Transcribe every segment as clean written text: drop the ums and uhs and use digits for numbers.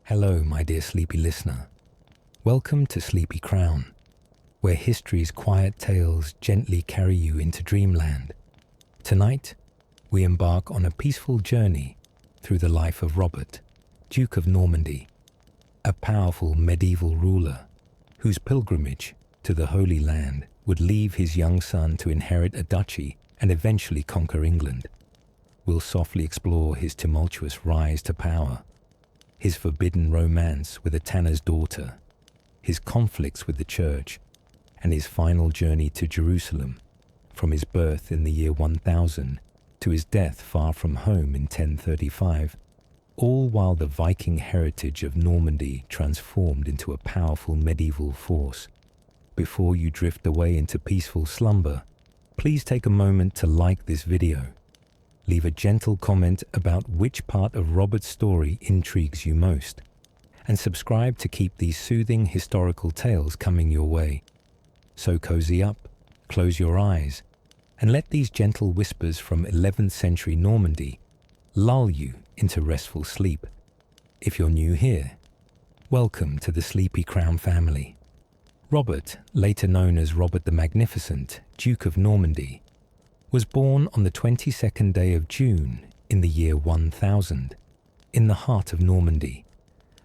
Hello, my dear sleepy listener. Welcome to Sleepy Crown, where history's quiet tales gently carry you into dreamland. Tonight, we embark on a peaceful journey through the life of Robert, Duke of Normandy, a powerful medieval ruler whose pilgrimage to the Holy Land would leave his young son to inherit a duchy and eventually conquer England. We'll softly explore his tumultuous rise to power, his forbidden romance with a tanner's daughter, his conflicts with the church, and his final journey to Jerusalem, from his birth in the year 1000 to his death far from home in 1035, all while the Viking heritage of Normandy transformed into a powerful medieval force. Before you drift away into peaceful slumber, please take a moment to like this video. Leave a gentle comment about which part of Robert's story intrigues you most, and subscribe to keep these soothing historical tales coming your way. So cozy up, close your eyes, and let these gentle whispers from 11th century Normandy lull you into restful sleep. If you're new here, welcome to the Sleepy Crown family. Robert, later known as Robert the Magnificent, Duke of Normandy, was born on the 22nd day of June in the year 1000, in the heart of Normandy,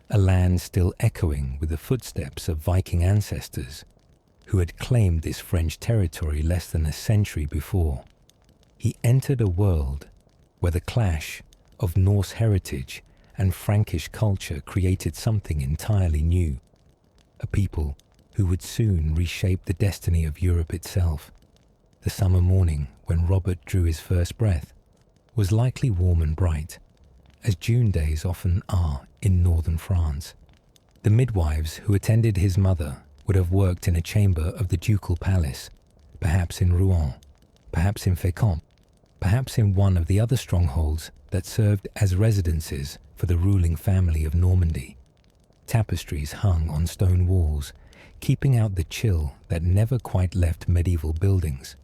a land still echoing with the footsteps of Viking ancestors who had claimed this French territory less than a century before. He entered a world where the clash of Norse heritage and Frankish culture created something entirely new, a people who would soon reshape the destiny of Europe itself. The summer morning when Robert drew his first breath was likely warm and bright, as June days often are in northern France. The midwives who attended his mother would have worked in a chamber of the ducal palace, perhaps in Rouen, perhaps in Fécamp, perhaps in one of the other strongholds that served as residences for the ruling family of Normandy. Tapestries hung on stone walls, keeping out the chill that never quite left medieval buildings.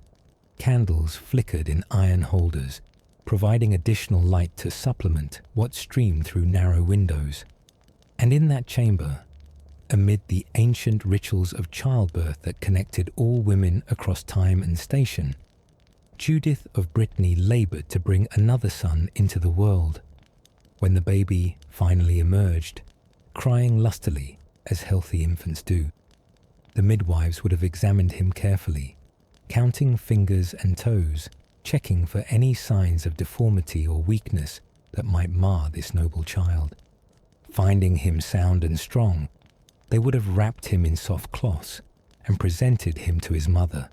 Candles flickered in iron holders, providing additional light to supplement what streamed through narrow windows. And in that chamber, amid the ancient rituals of childbirth that connected all women across time and station, Judith of Brittany labored to bring another son into the world. When the baby finally emerged, crying lustily as healthy infants do, the midwives would have examined him carefully, counting fingers and toes, checking for any signs of deformity or weakness that might mar this noble child. Finding him sound and strong, they would have wrapped him in soft cloths and presented him to his mother,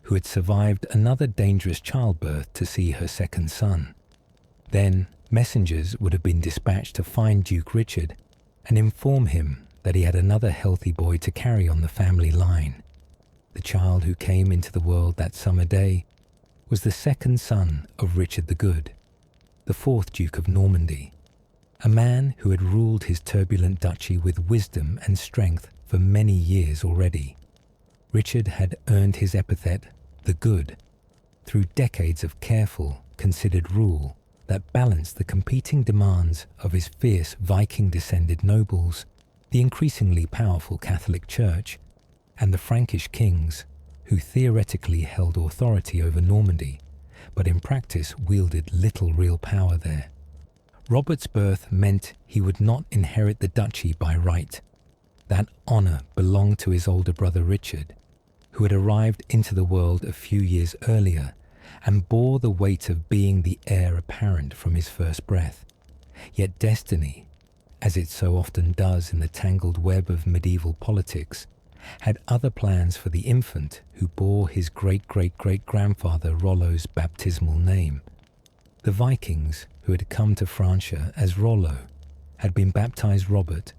who had survived another dangerous childbirth to see her second son. Then messengers would have been dispatched to find Duke Richard and inform him that he had another healthy boy to carry on the family line. The child who came into the world that summer day was the second son of Richard the Good, the fourth Duke of Normandy, a man who had ruled his turbulent duchy with wisdom and strength for many years already. Richard had earned his epithet, the Good, through decades of careful, considered rule that balanced the competing demands of his fierce Viking-descended nobles, the increasingly powerful Catholic Church, and the Frankish kings, who theoretically held authority over Normandy, but in practice wielded little real power there. Robert's birth meant he would not inherit the duchy by right. That honor belonged to his older brother Richard, who had arrived into the world a few years earlier and bore the weight of being the heir apparent from his first breath. Yet destiny, as it so often does in the tangled web of medieval politics, had other plans for the infant who bore his great-great-great-grandfather Rollo's baptismal name. The Vikings, who had come to Francia as Rollo, had been baptized Robert,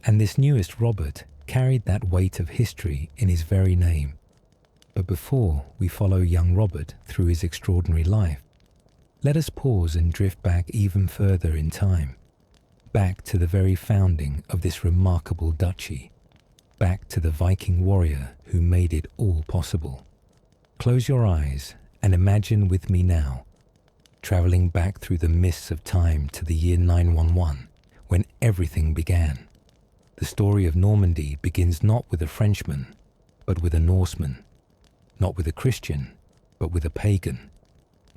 and this newest Robert carried that weight of history in his very name. But before we follow young Robert through his extraordinary life, let us pause and drift back even further in time, back to the very founding of this remarkable duchy, back to the Viking warrior who made it all possible. Close your eyes and imagine with me now, traveling back through the mists of time to the year 911, when everything began. The story of Normandy begins not with a Frenchman, but with a Norseman, not with a Christian, but with a pagan,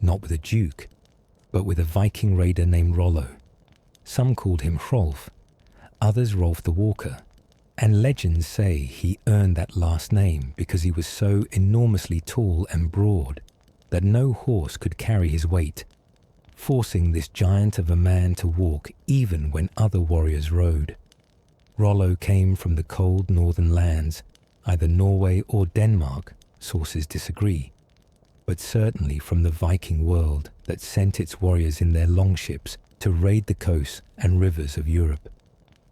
not with a duke, but with a Viking raider named Rollo. Some called him Hrolf, others Rolf the Walker, and legends say he earned that last name because he was so enormously tall and broad that no horse could carry his weight, forcing this giant of a man to walk even when other warriors rode. Rollo came from the cold northern lands, either Norway or Denmark, sources disagree, but certainly from the Viking world that sent its warriors in their longships to raid the coasts and rivers of Europe.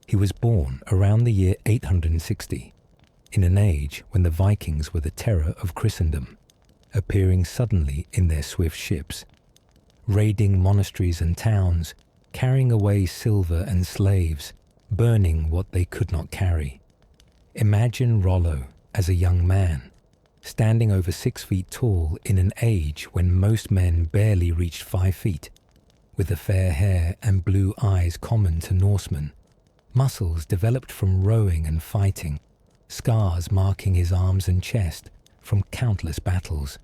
He was born around the year 860, in an age when the Vikings were the terror of Christendom, appearing suddenly in their swift ships, raiding monasteries and towns, carrying away silver and slaves, burning what they could not carry. Imagine Rollo as a young man, standing over 6 feet tall in an age when most men barely reached 5 feet, with the fair hair and blue eyes common to Norsemen, muscles developed from rowing and fighting, scars marking his arms and chest from countless battles.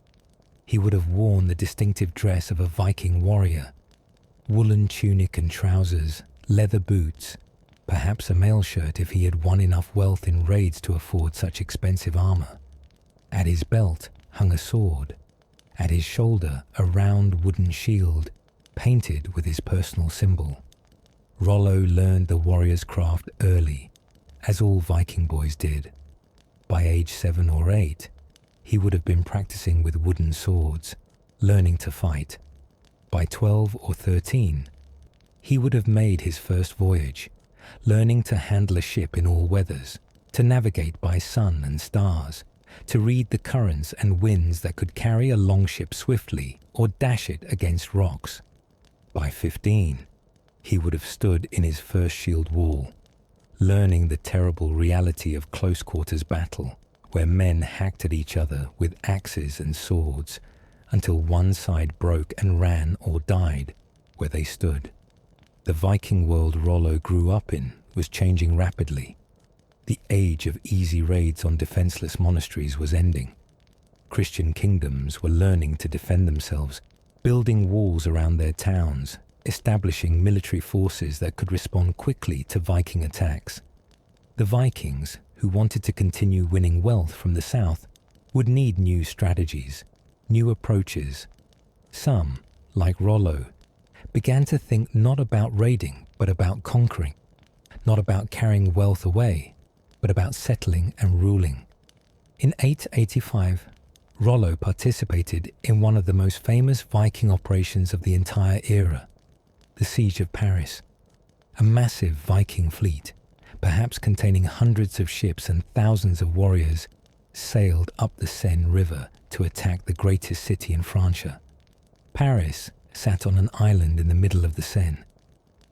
He would have worn the distinctive dress of a Viking warrior, woolen tunic and trousers, leather boots, perhaps a mail shirt if he had won enough wealth in raids to afford such expensive armor. At his belt hung a sword, at his shoulder a round wooden shield painted with his personal symbol. Rollo learned the warrior's craft early, as all Viking boys did. By age 7 or 8, he would have been practicing with wooden swords, learning to fight. By 12 or 13, he would have made his first voyage, learning to handle a ship in all weathers, to navigate by sun and stars, to read the currents and winds that could carry a longship swiftly or dash it against rocks. By 15, he would have stood in his first shield wall, learning the terrible reality of close-quarters battle, where men hacked at each other with axes and swords until one side broke and ran or died where they stood. The Viking world Rollo grew up in was changing rapidly. The age of easy raids on defenseless monasteries was ending. Christian kingdoms were learning to defend themselves, building walls around their towns, establishing military forces that could respond quickly to Viking attacks. The Vikings, who wanted to continue winning wealth from the south, would need new strategies, new approaches. Some, like Rollo, began to think not about raiding, but about conquering, not about carrying wealth away, but about settling and ruling. In 885, Rollo participated in one of the most famous Viking operations of the entire era, the Siege of Paris. A massive Viking fleet, perhaps containing hundreds of ships and thousands of warriors, sailed up the Seine River to attack the greatest city in Francia. Paris sat on an island in the middle of the Seine,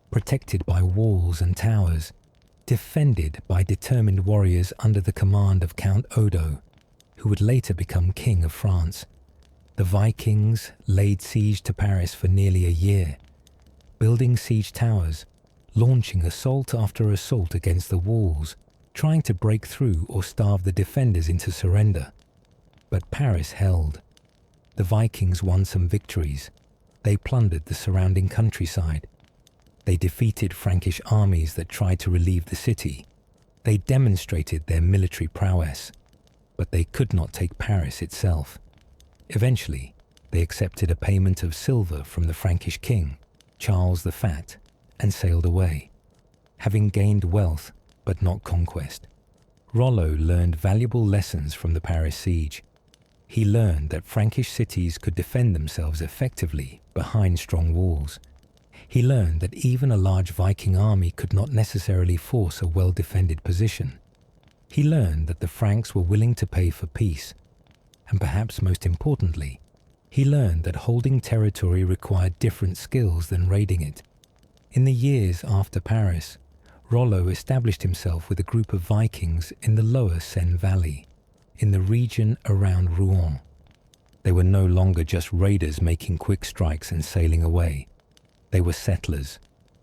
protected by walls and towers, defended by determined warriors under the command of Count Odo, who would later become King of France. The Vikings laid siege to Paris for nearly a year, building siege towers, launching assault after assault against the walls, trying to break through or starve the defenders into surrender. But Paris held. The Vikings won some victories. They plundered the surrounding countryside. They defeated Frankish armies that tried to relieve the city. They demonstrated their military prowess, but they could not take Paris itself. Eventually, they accepted a payment of silver from the Frankish king, Charles the Fat, and sailed away, having gained wealth but not conquest. Rollo learned valuable lessons from the Paris siege. He learned that Frankish cities could defend themselves effectively behind strong walls. He learned that even a large Viking army could not necessarily force a well-defended position. He learned that the Franks were willing to pay for peace. And perhaps most importantly, he learned that holding territory required different skills than raiding it. In the years after Paris, Rollo established himself with a group of Vikings in the lower Seine Valley, in the region around Rouen. They were no longer just raiders making quick strikes and sailing away. They were settlers,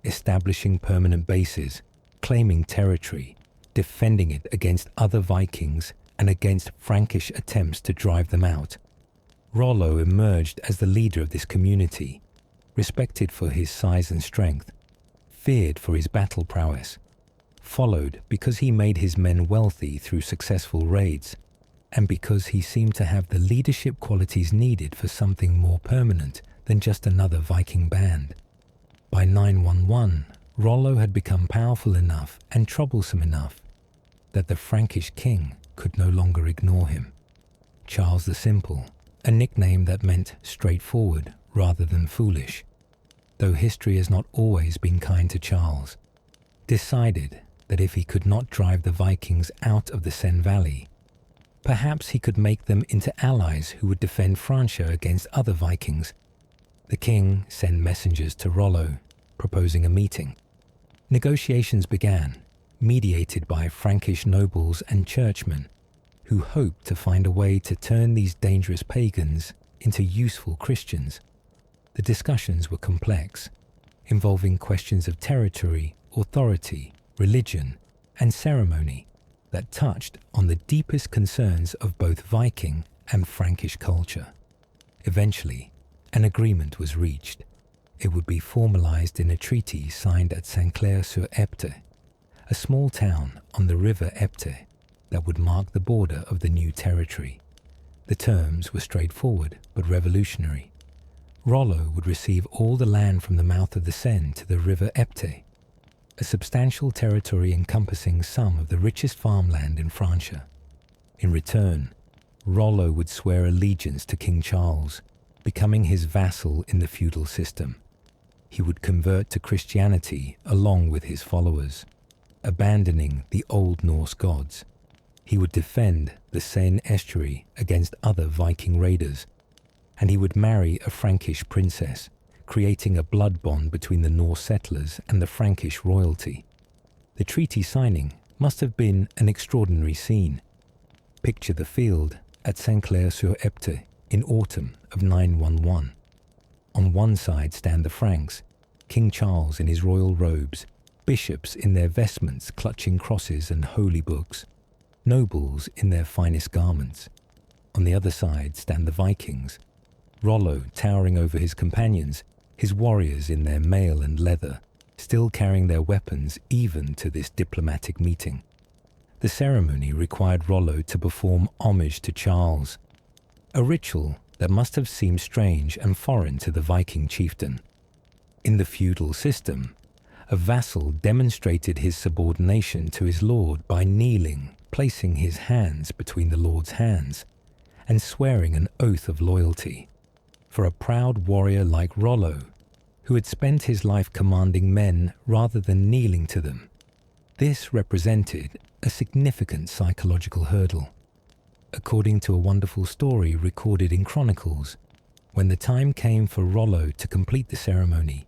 establishing permanent bases, claiming territory, defending it against other Vikings and against Frankish attempts to drive them out. Rollo emerged as the leader of this community, respected for his size and strength, feared for his battle prowess, followed because he made his men wealthy through successful raids, and because he seemed to have the leadership qualities needed for something more permanent than just another Viking band. By 911, Rollo had become powerful enough and troublesome enough that the Frankish king could no longer ignore him. Charles the Simple, a nickname that meant straightforward rather than foolish, though history has not always been kind to Charles, decided that if he could not drive the Vikings out of the Seine Valley, perhaps he could make them into allies who would defend Francia against other Vikings. The king sent messengers to Rollo, proposing a meeting. Negotiations began, mediated by Frankish nobles and churchmen, who hoped to find a way to turn these dangerous pagans into useful Christians. The discussions were complex, involving questions of territory, authority, religion, and ceremony that touched on the deepest concerns of both Viking and Frankish culture. Eventually, an agreement was reached. It would be formalized in a treaty signed at Saint-Clair-sur-Epte, a small town on the river Epte that would mark the border of the new territory. The terms were straightforward but revolutionary. Rollo would receive all the land from the mouth of the Seine to the river Epte, a substantial territory encompassing some of the richest farmland in Francia. In return, Rollo would swear allegiance to King Charles, becoming his vassal in the feudal system. He would convert to Christianity along with his followers, abandoning the Old Norse gods. He would defend the Seine estuary against other Viking raiders, and he would marry a Frankish princess, creating a blood bond between the Norse settlers and the Frankish royalty. The treaty signing must have been an extraordinary scene. Picture the field at Saint-Clair-sur-Epte in autumn of 911. On one side stand the Franks, King Charles in his royal robes, bishops in their vestments clutching crosses and holy books, nobles in their finest garments. On the other side stand the Vikings, Rollo towering over his companions, his warriors in their mail and leather, still carrying their weapons even to this diplomatic meeting. The ceremony required Rollo to perform homage to Charles, a ritual that must have seemed strange and foreign to the Viking chieftain. In the feudal system, a vassal demonstrated his subordination to his lord by kneeling, placing his hands between the lord's hands, and swearing an oath of loyalty. For a proud warrior like Rollo, who had spent his life commanding men rather than kneeling to them, this represented a significant psychological hurdle. According to a wonderful story recorded in chronicles, when the time came for Rollo to complete the ceremony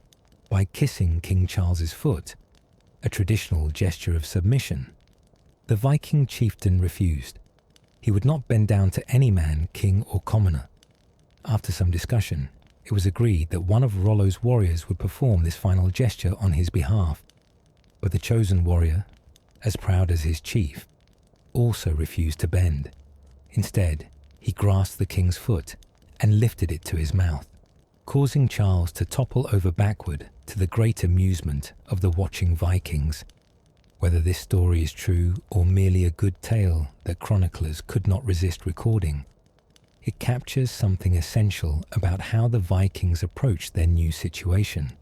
by kissing King Charles's foot, a traditional gesture of submission, the Viking chieftain refused. He would not bend down to any man, king or commoner. After some discussion, it was agreed that one of Rollo's warriors would perform this final gesture on his behalf. But the chosen warrior, as proud as his chief, also refused to bend. Instead, he grasped the king's foot and lifted it to his mouth, causing Charles to topple over backward to the great amusement of the watching Vikings. Whether this story is true or merely a good tale that chroniclers could not resist recording, it captures something essential about how the Vikings approached their new situation.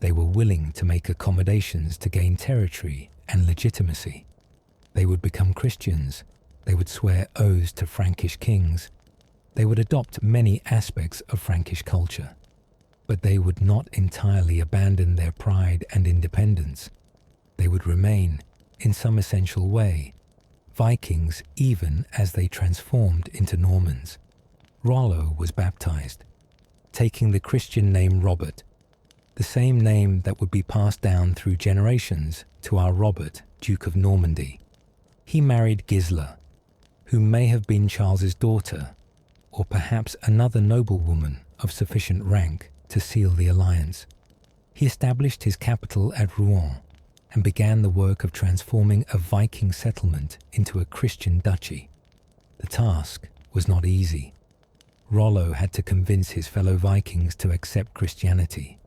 They were willing to make accommodations to gain territory and legitimacy. They would become Christians. They would swear oaths to Frankish kings. They would adopt many aspects of Frankish culture. But they would not entirely abandon their pride and independence. They would remain, in some essential way, Vikings even as they transformed into Normans. Rollo was baptized, taking the Christian name Robert, the same name that would be passed down through generations to our Robert, Duke of Normandy. He married Gisela, who may have been Charles's daughter, or perhaps another noblewoman of sufficient rank to seal the alliance. He established his capital at Rouen and began the work of transforming a Viking settlement into a Christian duchy. The task was not easy. Rollo had to convince his fellow Vikings to accept Christianity,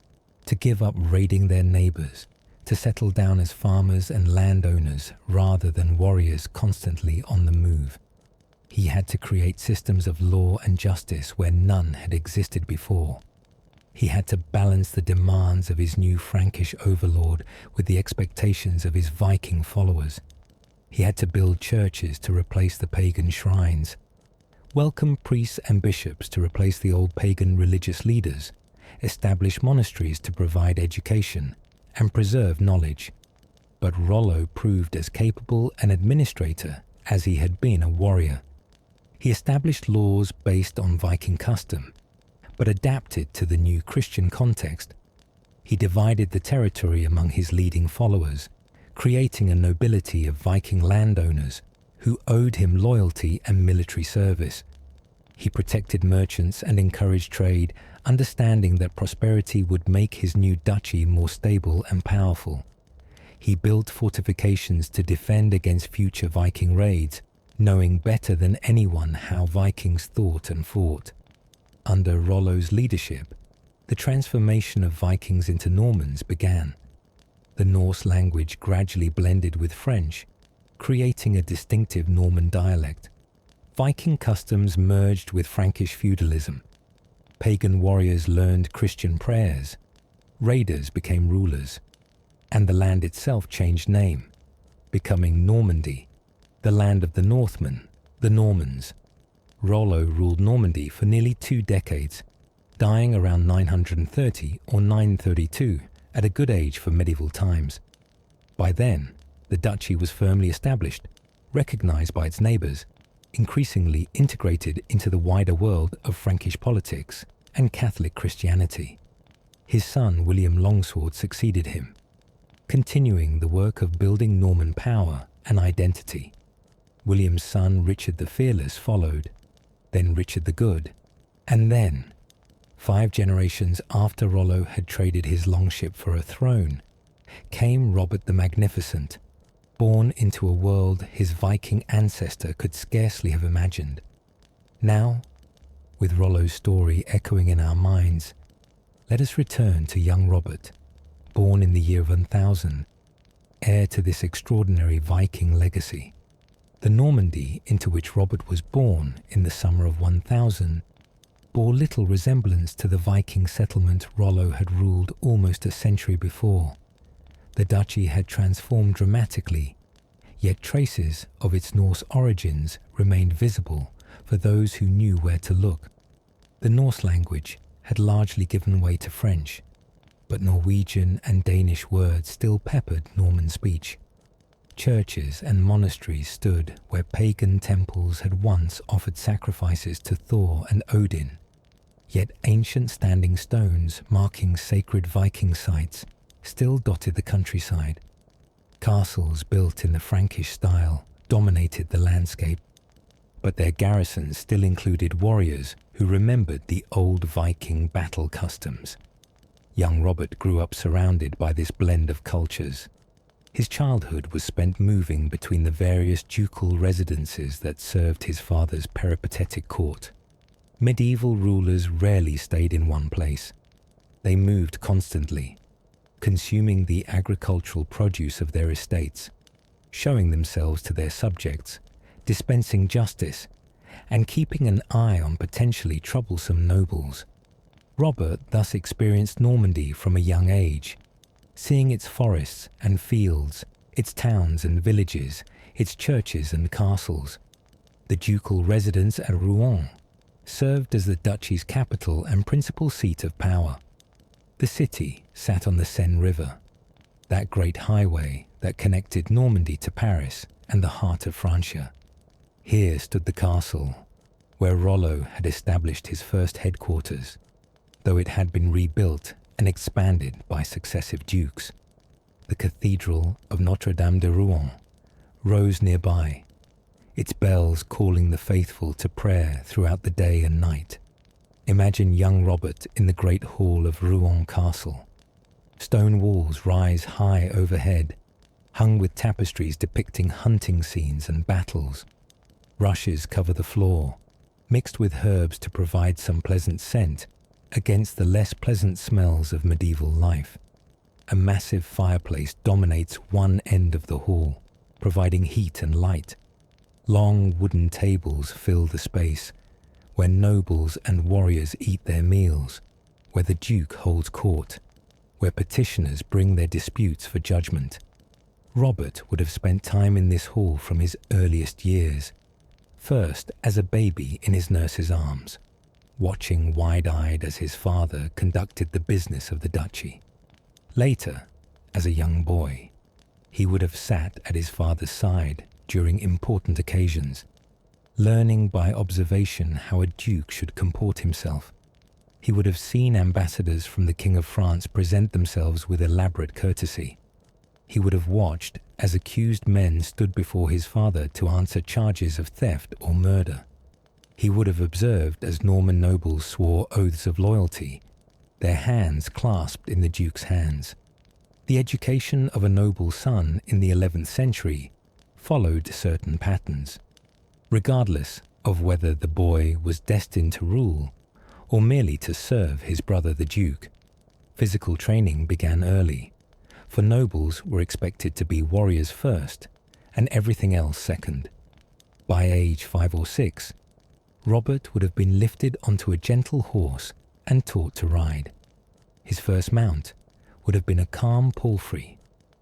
to give up raiding their neighbors, to settle down as farmers and landowners rather than warriors constantly on the move. He had to create systems of law and justice where none had existed before. He had to balance the demands of his new Frankish overlord with the expectations of his Viking followers. He had to build churches to replace the pagan shrines, welcome priests and bishops to replace the old pagan religious leaders, establish monasteries to provide education, and preserve knowledge. But Rollo proved as capable an administrator as he had been a warrior. He established laws based on Viking custom, but adapted to the new Christian context. He divided the territory among his leading followers, creating a nobility of Viking landowners who owed him loyalty and military service. He protected merchants and encouraged trade, understanding that prosperity would make his new duchy more stable and powerful. He built fortifications to defend against future Viking raids, knowing better than anyone how Vikings thought and fought. Under Rollo's leadership, the transformation of Vikings into Normans began. The Norse language gradually blended with French, creating a distinctive Norman dialect. Viking customs merged with Frankish feudalism. Pagan warriors learned Christian prayers. Raiders became rulers. And the land itself changed name, becoming Normandy, the land of the Northmen, the Normans. Rollo ruled Normandy for nearly 2 decades, dying around 930 or 932, at a good age for medieval times. By then, the duchy was firmly established, recognized by its neighbors, increasingly integrated into the wider world of Frankish politics and Catholic Christianity. His son William Longsword succeeded him, continuing the work of building Norman power and identity. William's son Richard the Fearless followed, then Richard the Good, and then, 5 generations after Rollo had traded his longship for a throne, came Robert the Magnificent, born into a world his Viking ancestor could scarcely have imagined. Now, with Rollo's story echoing in our minds, let us return to young Robert, born in the year 1000, heir to this extraordinary Viking legacy. The Normandy into which Robert was born in the summer of 1000 bore little resemblance to the Viking settlement Rollo had ruled almost a century before. The duchy had transformed dramatically, yet traces of its Norse origins remained visible for those who knew where to look. The Norse language had largely given way to French, but Norwegian and Danish words still peppered Norman speech. Churches and monasteries stood where pagan temples had once offered sacrifices to Thor and Odin, yet ancient standing stones marking sacred Viking sites still dotted the countryside. Castles built in the Frankish style dominated the landscape, but their garrisons still included warriors who remembered the old Viking battle customs. Young Robert grew up surrounded by this blend of cultures. His childhood was spent moving between the various ducal residences that served his father's peripatetic court. Medieval rulers rarely stayed in one place. They moved constantly, consuming the agricultural produce of their estates, showing themselves to their subjects, dispensing justice, and keeping an eye on potentially troublesome nobles. Robert thus experienced Normandy from a young age, seeing its forests and fields, its towns and villages, its churches and castles. The ducal residence at Rouen served as the duchy's capital and principal seat of power. The city sat on the Seine River, that great highway that connected Normandy to Paris and the heart of Francia. Here stood the castle, where Rollo had established his first headquarters, though it had been rebuilt and expanded by successive dukes. The Cathedral of Notre-Dame de Rouen rose nearby, its bells calling the faithful to prayer throughout the day and night. Imagine young Robert in the great hall of Rouen Castle, Stone walls rise high overhead, hung with tapestries depicting hunting scenes and battles. Rushes cover the floor, mixed with herbs to provide some pleasant scent against the less pleasant smells of medieval life. A massive fireplace dominates one end of the hall, providing heat and light. Long wooden tables fill the space, where nobles and warriors eat their meals, where the Duke holds court, where petitioners bring their disputes for judgment. Robert would have spent time in this hall from his earliest years, first as a baby in his nurse's arms, watching wide-eyed as his father conducted the business of the duchy. Later, as a young boy, he would have sat at his father's side during important occasions, learning by observation how a duke should comport himself. He would have seen ambassadors from the King of France present themselves with elaborate courtesy. He would have watched as accused men stood before his father to answer charges of theft or murder. He would have observed as Norman nobles swore oaths of loyalty, their hands clasped in the Duke's hands. The education of a noble son in the 11th century followed certain patterns, regardless of whether the boy was destined to rule or merely to serve his brother the Duke. Physical training began early, for nobles were expected to be warriors first and everything else second. By age 5 or 6, Robert would have been lifted onto a gentle horse and taught to ride. His first mount would have been a calm palfrey,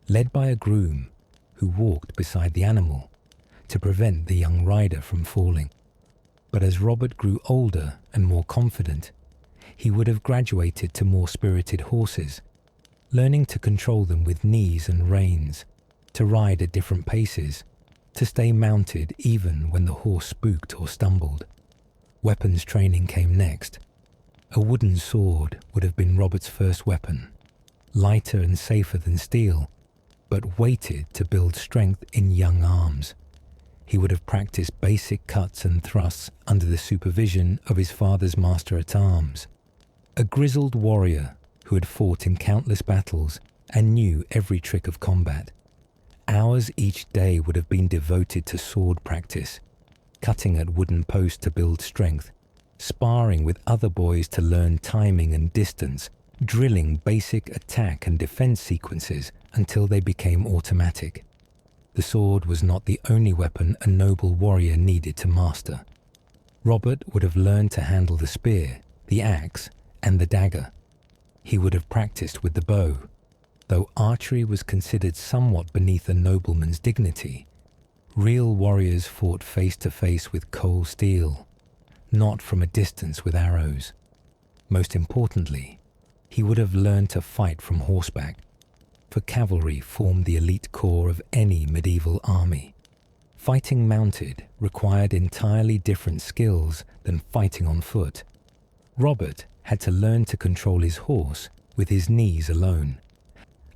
led by a groom who walked beside the animal to prevent the young rider from falling. But as Robert grew older and more confident, he would have graduated to more spirited horses, learning to control them with knees and reins, to ride at different paces, to stay mounted even when the horse spooked or stumbled. Weapons training came next. A wooden sword would have been Robert's first weapon, lighter and safer than steel, but weighted to build strength in young arms. He would have practiced basic cuts and thrusts under the supervision of his father's master-at-arms, a grizzled warrior who had fought in countless battles and knew every trick of combat. Hours each day would have been devoted to sword practice, cutting at wooden posts to build strength, sparring with other boys to learn timing and distance, drilling basic attack and defense sequences until they became automatic. The sword was not the only weapon a noble warrior needed to master. Robert would have learned to handle the spear, the axe, and the dagger. He would have practiced with the bow. Though archery was considered somewhat beneath a nobleman's dignity, real warriors fought face to face with cold steel, not from a distance with arrows. Most importantly, he would have learned to fight from horseback, for cavalry formed the elite core of any medieval army. Fighting mounted required entirely different skills than fighting on foot. Robert had to learn to control his horse with his knees alone,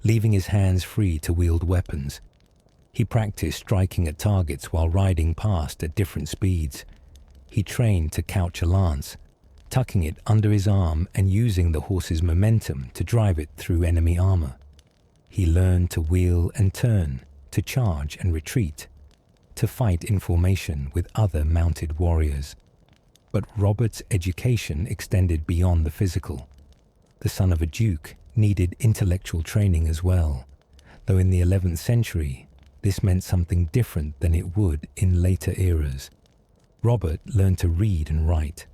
leaving his hands free to wield weapons. He practiced striking at targets while riding past at different speeds. He trained to couch a lance, tucking it under his arm and using the horse's momentum to drive it through enemy armor. He learned to wheel and turn, to charge and retreat, to fight in formation with other mounted warriors. But Robert's education extended beyond the physical. The son of a duke needed intellectual training as well, though in the 11th century, this meant something different than it would in later eras. Robert learned to read and write,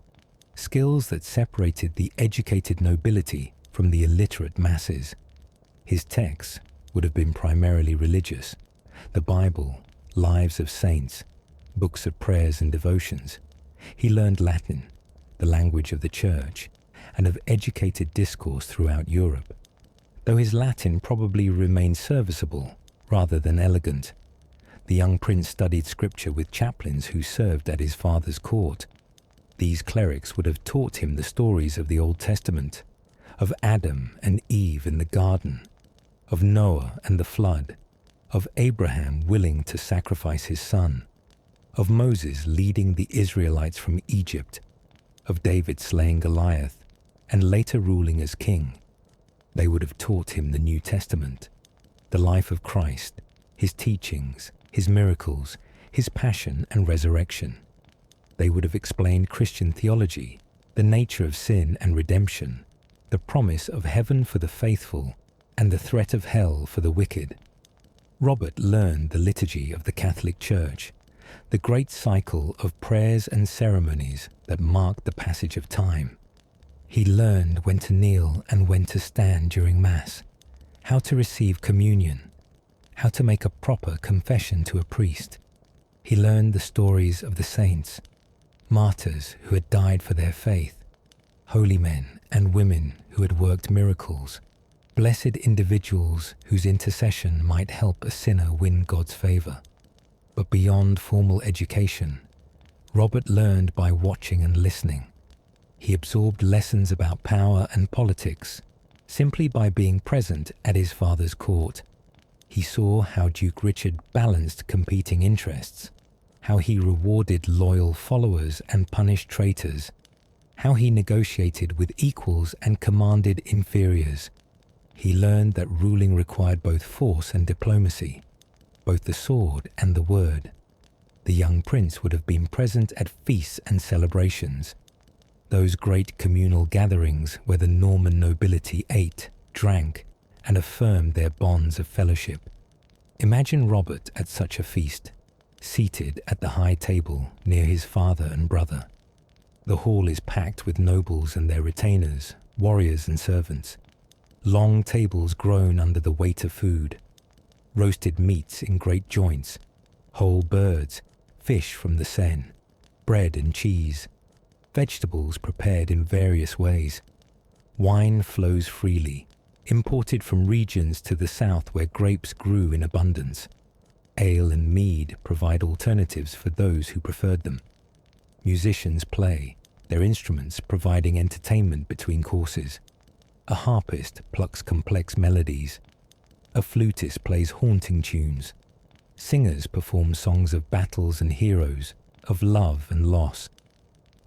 skills that separated the educated nobility from the illiterate masses. His texts would have been primarily religious: the Bible, lives of saints, books of prayers and devotions. He learned Latin, the language of the church, and of educated discourse throughout Europe, though his Latin probably remained serviceable rather than elegant. The young prince studied scripture with chaplains who served at his father's court. These clerics would have taught him the stories of the Old Testament, of Adam and Eve in the garden, of Noah and the flood, of Abraham willing to sacrifice his son, of Moses leading the Israelites from Egypt, of David slaying Goliath and later ruling as king. They would have taught him the New Testament, the life of Christ, his teachings, his miracles, his passion and resurrection. They would have explained Christian theology, the nature of sin and redemption, the promise of heaven for the faithful, and the threat of hell for the wicked. Robert learned the liturgy of the Catholic Church, the great cycle of prayers and ceremonies that marked the passage of time. He learned when to kneel and when to stand during Mass, how to receive communion, how to make a proper confession to a priest. He learned the stories of the saints, martyrs who had died for their faith, holy men and women who had worked miracles, blessed individuals whose intercession might help a sinner win God's favor. But beyond formal education, Robert learned by watching and listening. He absorbed lessons about power and politics simply by being present at his father's court. He saw how Duke Richard balanced competing interests, how he rewarded loyal followers and punished traitors, how he negotiated with equals and commanded inferiors. He learned that ruling required both force and diplomacy, both the sword and the word. The young prince would have been present at feasts and celebrations, those great communal gatherings where the Norman nobility ate, drank, and affirmed their bonds of fellowship. Imagine Robert at such a feast, seated at the high table near his father and brother. The hall is packed with nobles and their retainers, warriors and servants. Long tables groan under the weight of food, roasted meats in great joints, whole birds, fish from the Seine, bread and cheese, vegetables prepared in various ways. Wine flows freely, imported from regions to the south where grapes grew in abundance. Ale and mead provide alternatives for those who preferred them. Musicians play, their instruments providing entertainment between courses. A harpist plucks complex melodies. A flutist plays haunting tunes. Singers perform songs of battles and heroes, of love and loss,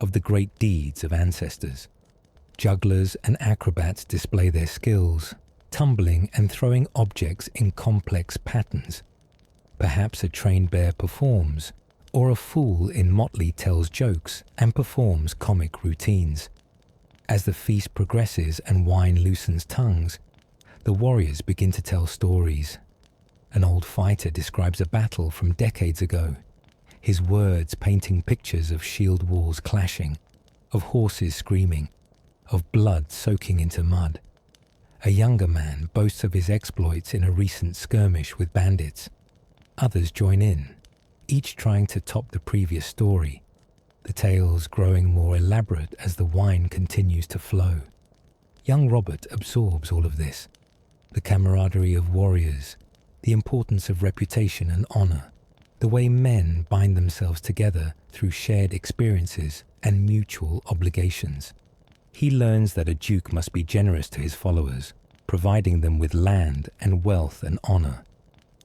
of the great deeds of ancestors. Jugglers and acrobats display their skills, tumbling and throwing objects in complex patterns. Perhaps a trained bear performs, or a fool in motley tells jokes and performs comic routines. As the feast progresses and wine loosens tongues, the warriors begin to tell stories. An old fighter describes a battle from decades ago, his words painting pictures of shield walls clashing, of horses screaming, of blood soaking into mud. A younger man boasts of his exploits in a recent skirmish with bandits. Others join in, each trying to top the previous story, the tales growing more elaborate as the wine continues to flow. Young Robert absorbs all of this, the camaraderie of warriors, the importance of reputation and honor, the way men bind themselves together through shared experiences and mutual obligations. He learns that a duke must be generous to his followers, providing them with land and wealth and honor.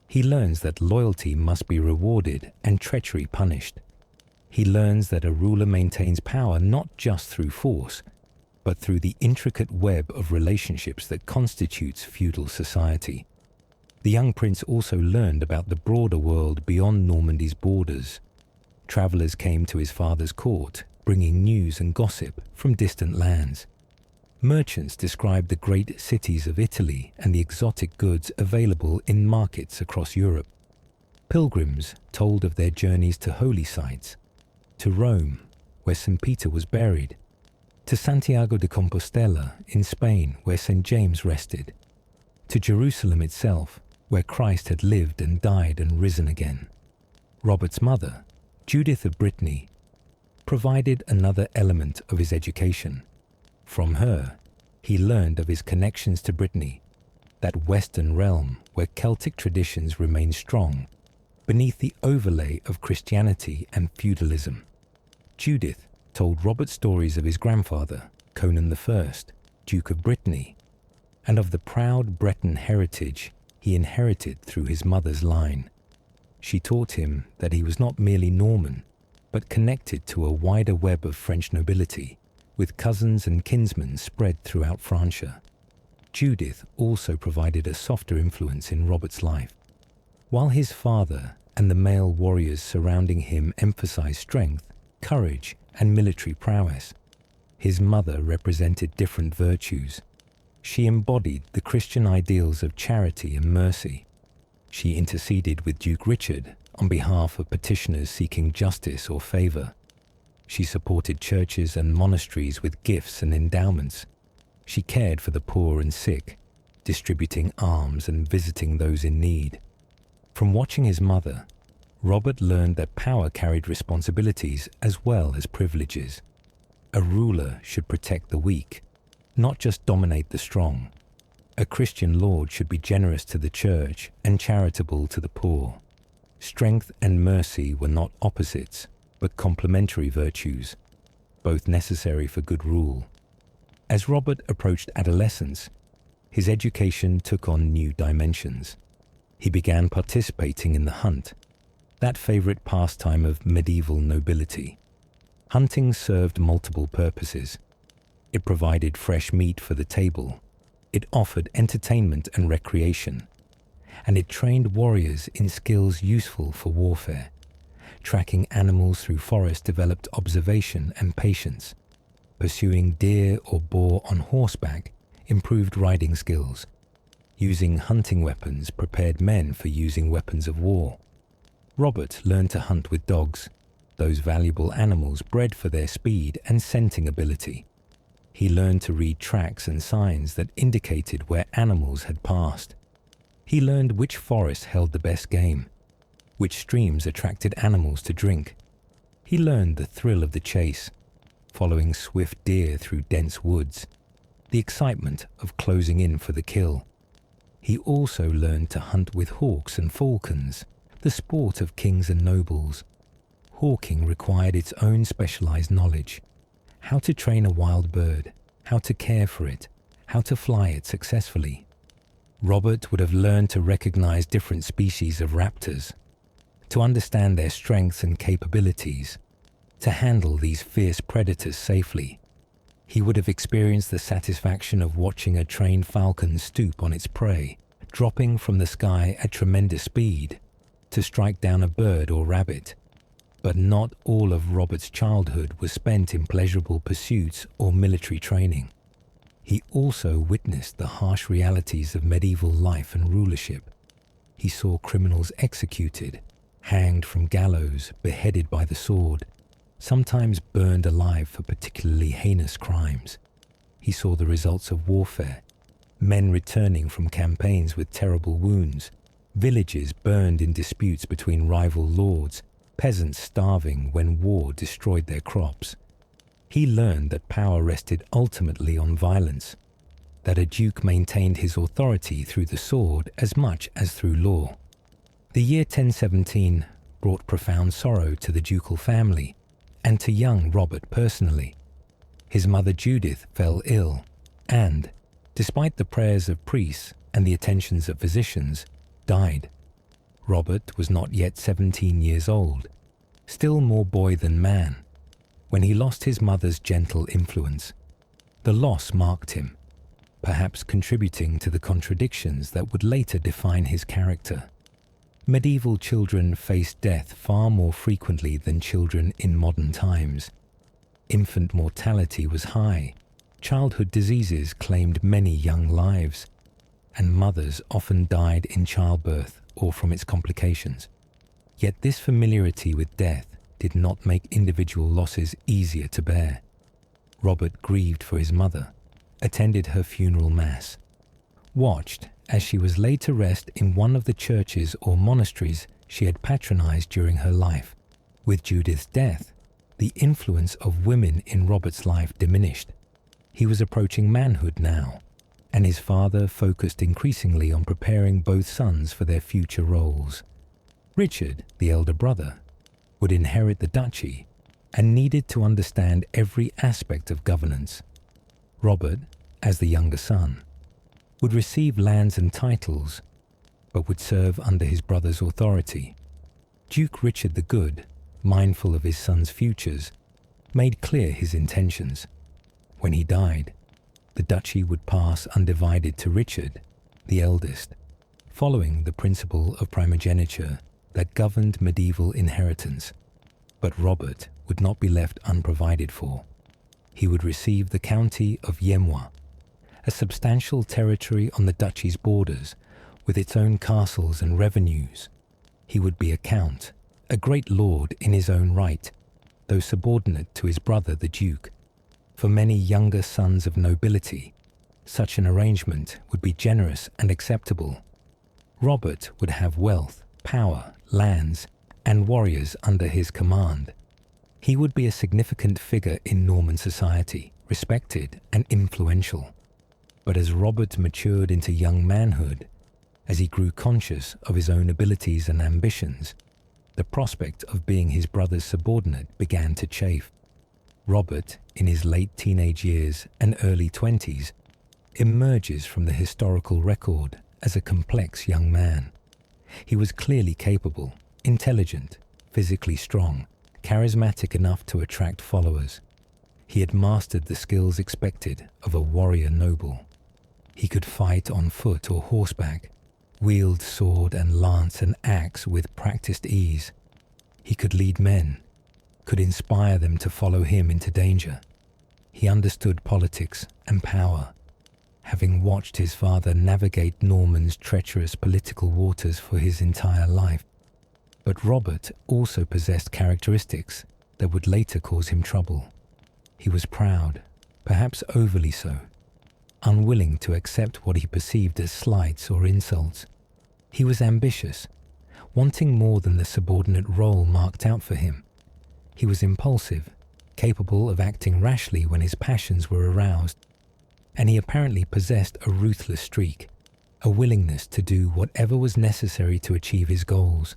He learns that loyalty must be rewarded and treachery punished. He learns that a ruler maintains power not just through force, but through the intricate web of relationships that constitutes feudal society. The young prince also learned about the broader world beyond Normandy's borders. Travelers came to his father's court, bringing news and gossip from distant lands. Merchants described the great cities of Italy and the exotic goods available in markets across Europe. Pilgrims told of their journeys to holy sites, to Rome, where St. Peter was buried, to Santiago de Compostela in Spain, where St. James rested, to Jerusalem itself, where Christ had lived and died and risen again. Robert's mother, Judith of Brittany, provided another element of his education. From her, he learned of his connections to Brittany, that western realm where Celtic traditions remain strong, beneath the overlay of Christianity and feudalism. Judith told Robert stories of his grandfather, Conan I, Duke of Brittany, and of the proud Breton heritage he inherited through his mother's line. She taught him that he was not merely Norman, but connected to a wider web of French nobility, with cousins and kinsmen spread throughout Francia. Judith also provided a softer influence in Robert's life. While his father and the male warriors surrounding him emphasized strength, courage, and military prowess, his mother represented different virtues. She embodied the Christian ideals of charity and mercy. She interceded with Duke Richard on behalf of petitioners seeking justice or favor. She supported churches and monasteries with gifts and endowments. She cared for the poor and sick, distributing alms and visiting those in need. From watching his mother, Robert learned that power carried responsibilities as well as privileges. A ruler should protect the weak, not just dominate the strong. A Christian lord should be generous to the church and charitable to the poor. Strength and mercy were not opposites, but complementary virtues, both necessary for good rule. As Robert approached adolescence, his education took on new dimensions. He began participating in the hunt, that favorite pastime of medieval nobility. Hunting served multiple purposes. It provided fresh meat for the table, it offered entertainment and recreation, and it trained warriors in skills useful for warfare. Tracking animals through forest developed observation and patience. Pursuing deer or boar on horseback improved riding skills. Using hunting weapons prepared men for using weapons of war. Robert learned to hunt with dogs, those valuable animals bred for their speed and scenting ability. He learned to read tracks and signs that indicated where animals had passed. He learned which forests held the best game, which streams attracted animals to drink. He learned the thrill of the chase, following swift deer through dense woods, the excitement of closing in for the kill. He also learned to hunt with hawks and falcons, the sport of kings and nobles. Hawking required its own specialized knowledge: how to train a wild bird, how to care for it, how to fly it successfully. Robert would have learned to recognize different species of raptors, to understand their strengths and capabilities, to handle these fierce predators safely. He would have experienced the satisfaction of watching a trained falcon stoop on its prey, dropping from the sky at tremendous speed to strike down a bird or rabbit. But not all of Robert's childhood was spent in pleasurable pursuits or military training. He also witnessed the harsh realities of medieval life and rulership. He saw criminals executed, hanged from gallows, beheaded by the sword, sometimes burned alive for particularly heinous crimes. He saw the results of warfare, men returning from campaigns with terrible wounds, villages burned in disputes between rival lords, peasants starving when war destroyed their crops. He learned that power rested ultimately on violence, that a duke maintained his authority through the sword as much as through law. The year 1017 brought profound sorrow to the ducal family and to young Robert personally. His mother Judith fell ill and, despite the prayers of priests and the attentions of physicians, died. Robert was not yet 17 years old, still more boy than man, when he lost his mother's gentle influence. The loss marked him, perhaps contributing to the contradictions that would later define his character. Medieval children faced death far more frequently than children in modern times. Infant mortality was high, childhood diseases claimed many young lives, and mothers often died in childbirth or from its complications. Yet this familiarity with death did not make individual losses easier to bear. Robert grieved for his mother, attended her funeral mass, watched as she was laid to rest in one of the churches or monasteries she had patronized during her life. With Judith's death, the influence of women in Robert's life diminished. He was approaching manhood now, and his father focused increasingly on preparing both sons for their future roles. Richard, the elder brother, would inherit the duchy and needed to understand every aspect of governance. Robert, as the younger son, would receive lands and titles, but would serve under his brother's authority. Duke Richard the Good, mindful of his son's futures, made clear his intentions. When he died, The duchy would pass undivided to Richard, the eldest, following the principle of primogeniture that governed medieval inheritance. But Robert would not be left unprovided for. He would receive the county of Yemois, a substantial territory on the duchy's borders, with its own castles and revenues. He would be a count, a great lord in his own right, though subordinate to his brother the duke. For many younger sons of nobility, such an arrangement would be generous and acceptable. Robert would have wealth, power, lands, and warriors under his command. He would be a significant figure in Norman society, respected and influential. But as Robert matured into young manhood, as he grew conscious of his own abilities and ambitions, the prospect of being his brother's subordinate began to chafe. Robert, in his late teenage years and early 20s, emerges from the historical record as a complex young man. He was clearly capable, intelligent, physically strong, charismatic enough to attract followers. He had mastered the skills expected of a warrior noble. He could fight on foot or horseback, wield sword and lance and axe with practiced ease. He could lead men, could inspire them to follow him into danger. He understood politics and power, having watched his father navigate Norman's treacherous political waters for his entire life. But Robert also possessed characteristics that would later cause him trouble. He was proud, perhaps overly so, unwilling to accept what he perceived as slights or insults. He was ambitious, wanting more than the subordinate role marked out for him. He was impulsive, capable of acting rashly when his passions were aroused, and he apparently possessed a ruthless streak, a willingness to do whatever was necessary to achieve his goals.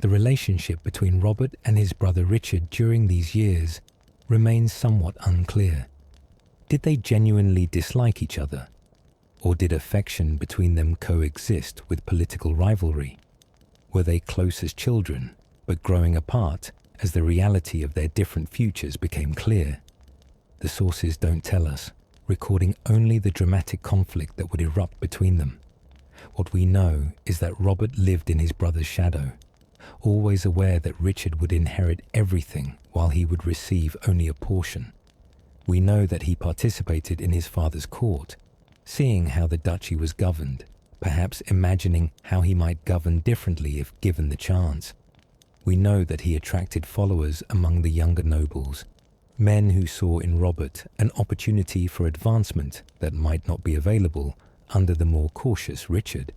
The relationship between Robert and his brother Richard during these years remains somewhat unclear. Did they genuinely dislike each other? Or did affection between them coexist with political rivalry? Were they close as children, but growing apart as the reality of their different futures became clear? The sources don't tell us, recording only the dramatic conflict that would erupt between them. What we know is that Robert lived in his brother's shadow, always aware that Richard would inherit everything while he would receive only a portion. We know that he participated in his father's court, seeing how the duchy was governed, perhaps imagining how he might govern differently if given the chance. We know that he attracted followers among the younger nobles, men who saw in Robert an opportunity for advancement that might not be available under the more cautious Richard.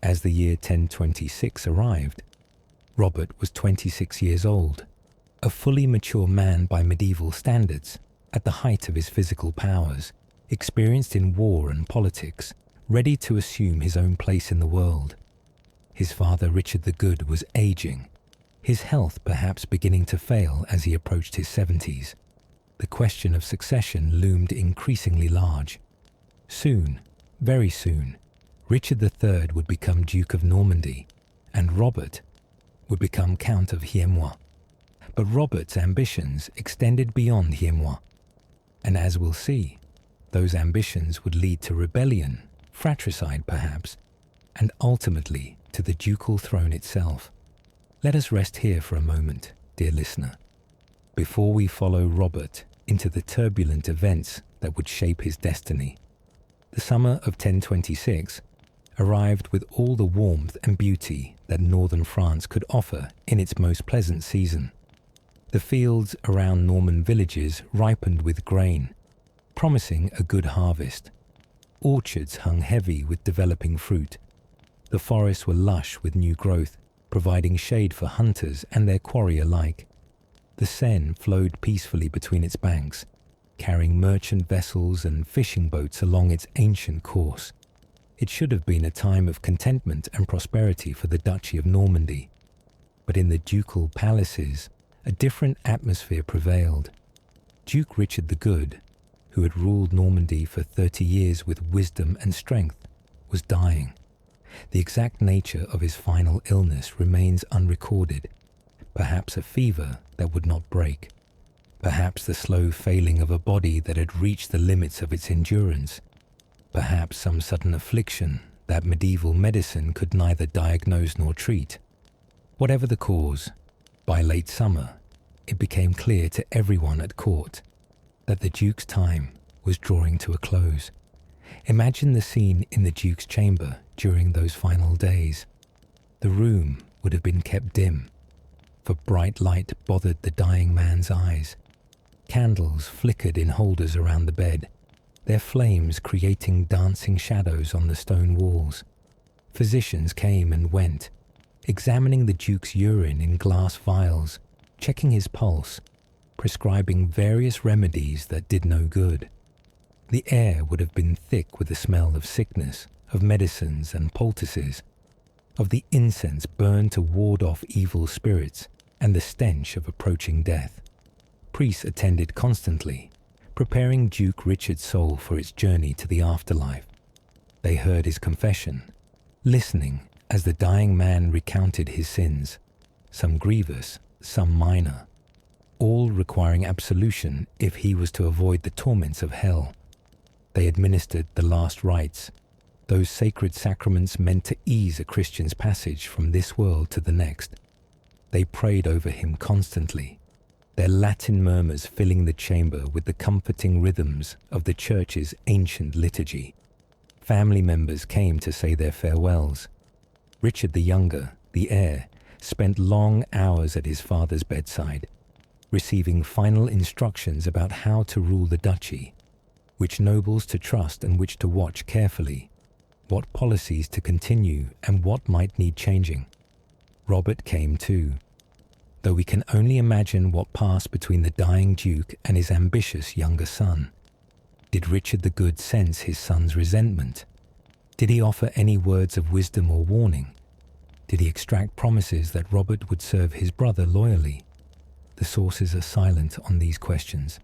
As the year 1026 arrived, Robert was 26 years old, a fully mature man by medieval standards, at the height of his physical powers, experienced in war and politics, ready to assume his own place in the world. His father Richard the Good was aging, his health perhaps beginning to fail as he approached his 70s. The question of succession loomed increasingly large. Soon, very soon, Richard III would become Duke of Normandy, and Robert would become Count of Yemois. But Robert's ambitions extended beyond Yemois, and as we'll see, those ambitions would lead to rebellion, fratricide perhaps, and ultimately to the ducal throne itself. Let us rest here for a moment, dear listener, before we follow Robert into the turbulent events that would shape his destiny. The summer of 1026 arrived with all the warmth and beauty that northern France could offer in its most pleasant season. The fields around Norman villages ripened with grain, promising a good harvest. Orchards hung heavy with developing fruit. The forests were lush with new growth, providing shade for hunters and their quarry alike. The Seine flowed peacefully between its banks, carrying merchant vessels and fishing boats along its ancient course. It should have been a time of contentment and prosperity for the Duchy of Normandy. But in the ducal palaces, a different atmosphere prevailed. Duke Richard the Good, who had ruled Normandy for 30 years with wisdom and strength, was dying. The exact nature of his final illness remains unrecorded, perhaps a fever that would not break. Perhaps the slow failing of a body that had reached the limits of its endurance. Perhaps some sudden affliction that medieval medicine could neither diagnose nor treat. Whatever the cause, by late summer, it became clear to everyone at court that the Duke's time was drawing to a close. Imagine the scene in the Duke's chamber during those final days. The room would have been kept dim, for bright light bothered the dying man's eyes. Candles flickered in holders around the bed, their flames creating dancing shadows on the stone walls. Physicians came and went, examining the Duke's urine in glass vials, checking his pulse, prescribing various remedies that did no good. The air would have been thick with the smell of sickness, of medicines and poultices, of the incense burned to ward off evil spirits, and the stench of approaching death. Priests attended constantly, preparing Duke Richard's soul for its journey to the afterlife. They heard his confession, listening as the dying man recounted his sins, some grievous, some minor, all requiring absolution if he was to avoid the torments of hell. They administered the last rites, those sacred sacraments meant to ease a Christian's passage from this world to the next. They prayed over him constantly, their Latin murmurs filling the chamber with the comforting rhythms of the Church's ancient liturgy. Family members came to say their farewells. Richard the Younger, the heir, spent long hours at his father's bedside, receiving final instructions about how to rule the duchy, which nobles to trust and which to watch carefully, what policies to continue and what might need changing. Robert came too, though we can only imagine what passed between the dying Duke and his ambitious younger son. Did Richard the Good sense his son's resentment? Did he offer any words of wisdom or warning? Did he extract promises that Robert would serve his brother loyally? The sources are silent on these questions.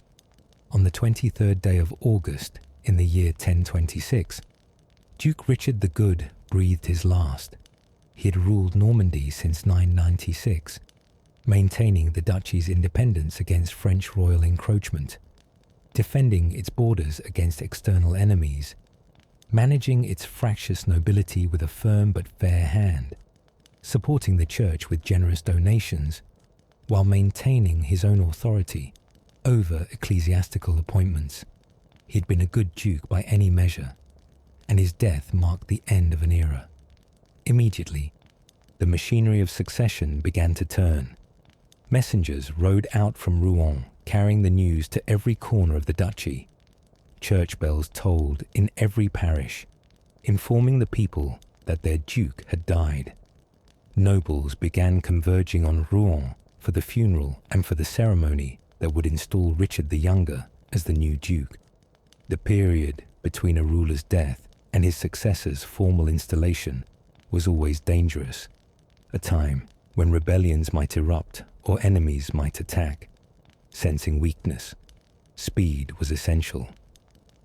On the 23rd day of August, in the year 1026, Duke Richard the Good breathed his last. He had ruled Normandy since 996, maintaining the duchy's independence against French royal encroachment, defending its borders against external enemies, managing its fractious nobility with a firm but fair hand, supporting the Church with generous donations, while maintaining his own authority over ecclesiastical appointments. He had been a good duke by any measure, and his death marked the end of an era. Immediately, the machinery of succession began to turn. Messengers rode out from Rouen, carrying the news to every corner of the duchy. Church bells tolled in every parish, informing the people that their duke had died. Nobles began converging on Rouen for the funeral and for the ceremony that would install Richard the Younger as the new duke. The period between a ruler's death and his successor's formal installation was always dangerous, a time when rebellions might erupt or enemies might attack. Sensing weakness, speed was essential.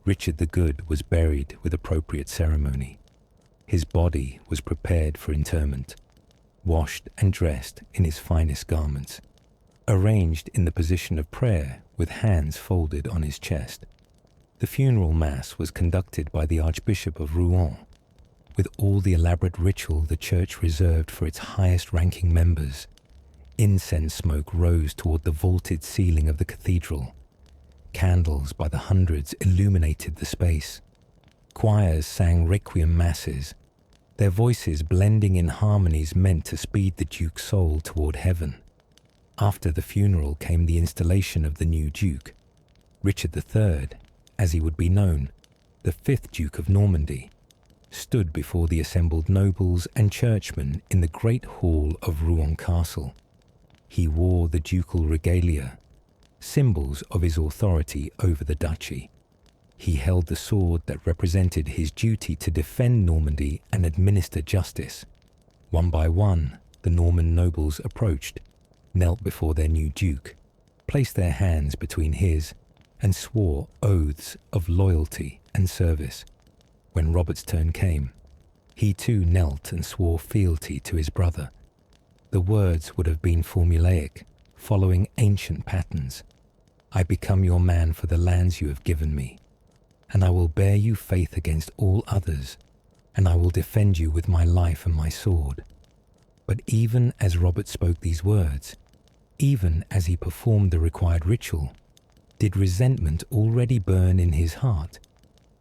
Richard the Good was buried with appropriate ceremony. His body was prepared for interment, washed and dressed in his finest garments, arranged in the position of prayer with hands folded on his chest. The funeral mass was conducted by the Archbishop of Rouen, with all the elaborate ritual the Church reserved for its highest-ranking members. Incense smoke rose toward the vaulted ceiling of the cathedral. Candles by the hundreds illuminated the space. Choirs sang requiem masses, their voices blending in harmonies meant to speed the Duke's soul toward heaven. After the funeral came the installation of the new Duke, Richard III, as he would be known, the fifth Duke of Normandy, stood before the assembled nobles and churchmen in the great hall of Rouen Castle. He wore the ducal regalia, symbols of his authority over the duchy. He held the sword that represented his duty to defend Normandy and administer justice. One by one, the Norman nobles approached, knelt before their new duke, placed their hands between his, and swore oaths of loyalty and service. When Robert's turn came, he too knelt and swore fealty to his brother. The words would have been formulaic, following ancient patterns. I become your man for the lands you have given me, and I will bear you faith against all others, and I will defend you with my life and my sword." But even as Robert spoke these words, even as he performed the required ritual, did resentment already burn in his heart?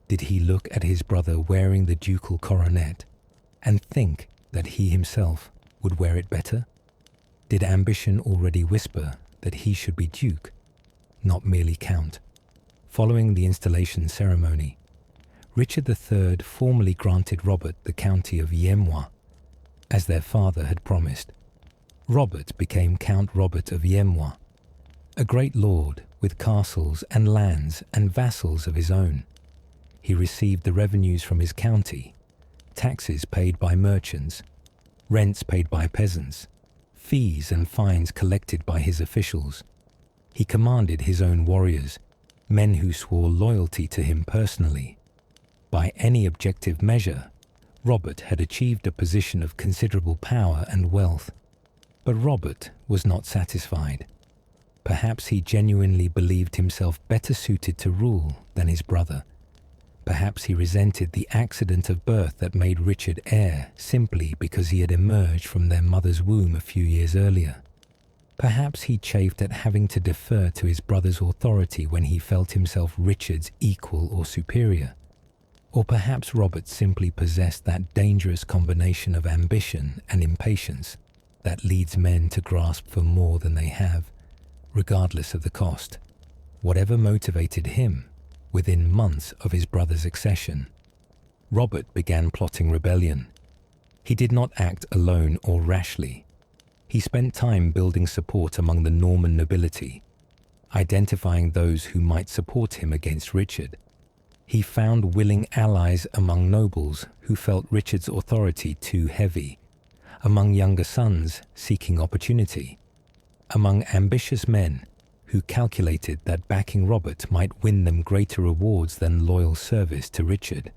Did he look at his brother wearing the ducal coronet and think that he himself would wear it better? Did ambition already whisper that he should be duke, not merely count? Following the installation ceremony, Richard III formally granted Robert the county of Yemois, as their father had promised. Robert became Count Robert of Yemois, a great lord with castles and lands and vassals of his own. He received the revenues from his county, taxes paid by merchants, rents paid by peasants, fees and fines collected by his officials. He commanded his own warriors, men who swore loyalty to him personally. By any objective measure, Robert had achieved a position of considerable power and wealth. But Robert was not satisfied. Perhaps he genuinely believed himself better suited to rule than his brother. Perhaps he resented the accident of birth that made Richard heir simply because he had emerged from their mother's womb a few years earlier. Perhaps he chafed at having to defer to his brother's authority when he felt himself Richard's equal or superior. Or perhaps Robert simply possessed that dangerous combination of ambition and impatience that leads men to grasp for more than they have, regardless of the cost. Whatever motivated him, within months of his brother's accession, Robert began plotting rebellion. He did not act alone or rashly. He spent time building support among the Norman nobility, identifying those who might support him against Richard. He found willing allies among nobles who felt Richard's authority too heavy, among younger sons seeking opportunity, among ambitious men who calculated that backing Robert might win them greater rewards than loyal service to Richard.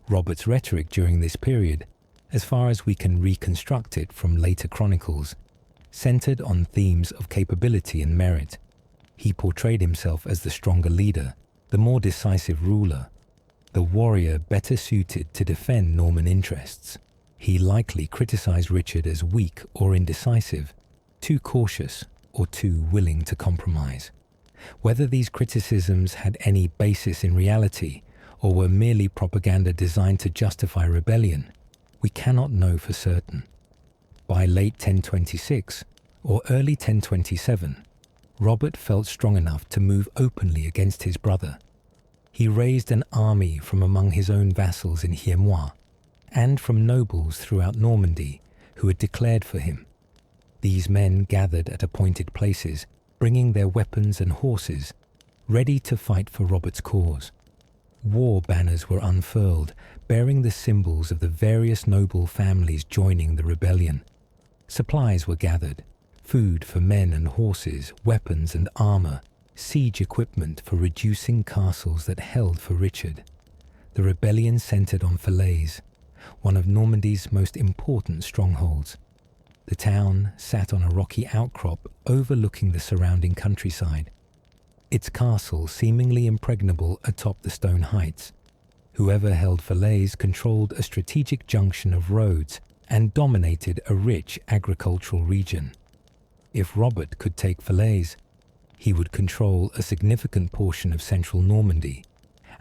Robert's rhetoric during this period, as far as we can reconstruct it from later chronicles, centered on themes of capability and merit. He portrayed himself as the stronger leader, the more decisive ruler, the warrior better suited to defend Norman interests. He likely criticized Richard as weak or indecisive, too cautious or too willing to compromise. Whether these criticisms had any basis in reality or were merely propaganda designed to justify rebellion, we cannot know for certain. By late 1026 or early 1027, Robert felt strong enough to move openly against his brother. He raised an army from among his own vassals in Yemois and from nobles throughout Normandy who had declared for him. These men gathered at appointed places, bringing their weapons and horses, ready to fight for Robert's cause. War banners were unfurled, bearing the symbols of the various noble families joining the rebellion. Supplies were gathered, food for men and horses, weapons and armor, siege equipment for reducing castles that held for Richard. The rebellion centered on Falaise, one of Normandy's most important strongholds. The town sat on a rocky outcrop overlooking the surrounding countryside, its castle seemingly impregnable atop the stone heights. Whoever held Falaise controlled a strategic junction of roads and dominated a rich agricultural region. If Robert could take Falaise, he would control a significant portion of central Normandy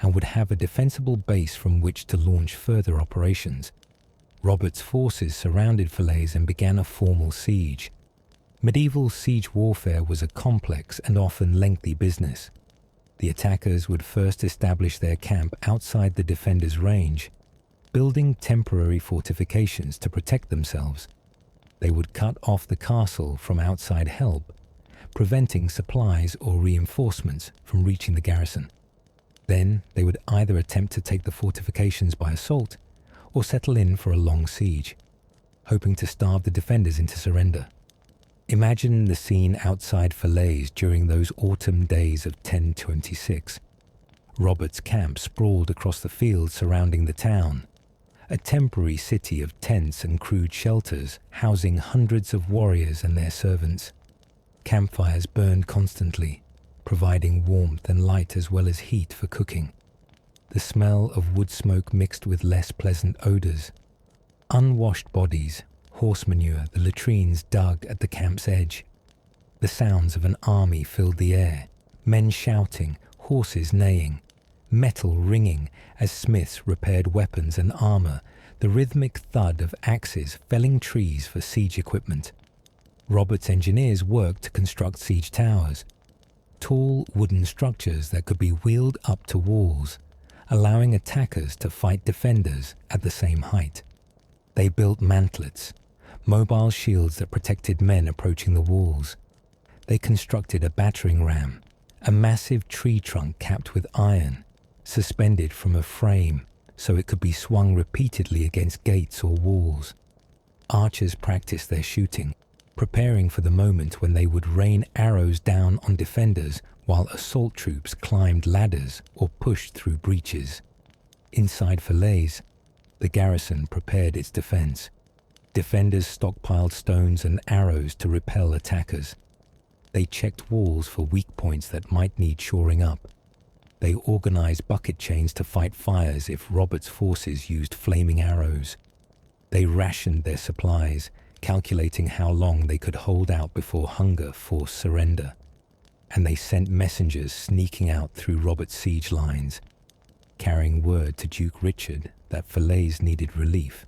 and would have a defensible base from which to launch further operations. Robert's forces surrounded Falaise and began a formal siege. Medieval siege warfare was a complex and often lengthy business. The attackers would first establish their camp outside the defenders' range, building temporary fortifications to protect themselves. They would cut off the castle from outside help, preventing supplies or reinforcements from reaching the garrison. Then they would either attempt to take the fortifications by assault or settle in for a long siege, hoping to starve the defenders into surrender. Imagine the scene outside Falaise during those autumn days of 1026. Robert's camp sprawled across the fields surrounding the town, a temporary city of tents and crude shelters housing hundreds of warriors and their servants. Campfires burned constantly, providing warmth and light as well as heat for cooking. The smell of wood smoke mixed with less pleasant odors. Unwashed bodies, horse manure, the latrines dug at the camp's edge. The sounds of an army filled the air, men shouting, horses neighing, metal ringing as smiths repaired weapons and armor, the rhythmic thud of axes felling trees for siege equipment. Robert's engineers worked to construct siege towers, tall wooden structures that could be wheeled up to walls, allowing attackers to fight defenders at the same height. They built mantlets, mobile shields that protected men approaching the walls. They constructed a battering ram, a massive tree trunk capped with iron, suspended from a frame so it could be swung repeatedly against gates or walls. Archers practiced their shooting, preparing for the moment when they would rain arrows down on defenders while assault troops climbed ladders or pushed through breaches. Inside Falaise, the garrison prepared its defense. Defenders stockpiled stones and arrows to repel attackers. They checked walls for weak points that might need shoring up. They organized bucket chains to fight fires if Robert's forces used flaming arrows. They rationed their supplies, calculating how long they could hold out before hunger forced surrender. And they sent messengers sneaking out through Robert's siege lines, carrying word to Duke Richard that Falaise needed relief.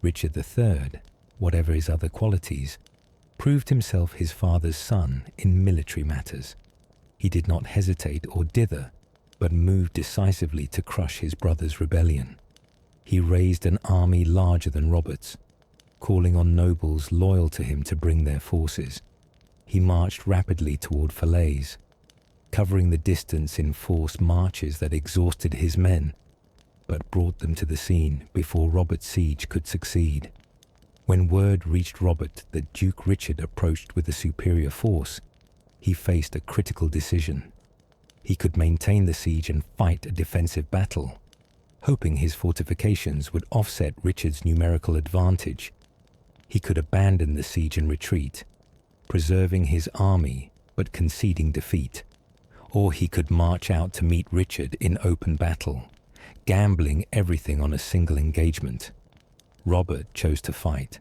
Richard III, whatever his other qualities, proved himself his father's son in military matters. He did not hesitate or dither, but moved decisively to crush his brother's rebellion. He raised an army larger than Robert's, calling on nobles loyal to him to bring their forces. He marched rapidly toward Falaise, covering the distance in forced marches that exhausted his men, but brought them to the scene before Robert's siege could succeed. When word reached Robert that Duke Richard approached with a superior force, he faced a critical decision. He could maintain the siege and fight a defensive battle, hoping his fortifications would offset Richard's numerical advantage. He could abandon the siege and retreat, preserving his army but conceding defeat. Or he could march out to meet Richard in open battle, gambling everything on a single engagement. Robert chose to fight.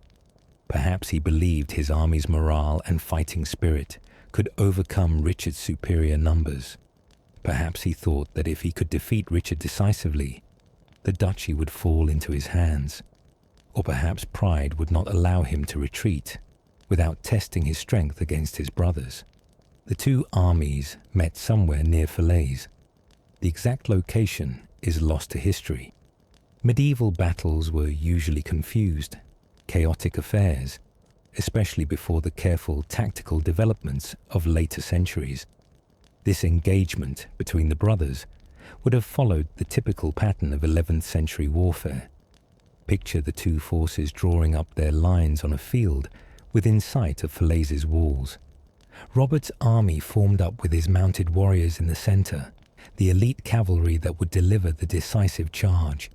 Perhaps he believed his army's morale and fighting spirit could overcome Richard's superior numbers. Perhaps he thought that if he could defeat Richard decisively, the duchy would fall into his hands. Or perhaps pride would not allow him to retreat without testing his strength against his brothers. The two armies met somewhere near Falaise. The exact location is lost to history. Medieval battles were usually confused, chaotic affairs, especially before the careful tactical developments of later centuries. This engagement between the brothers would have followed the typical pattern of 11th century warfare. Picture the two forces drawing up their lines on a field within sight of Falaise's walls. Robert's army formed up with his mounted warriors in the center, the elite cavalry that would deliver the decisive charge.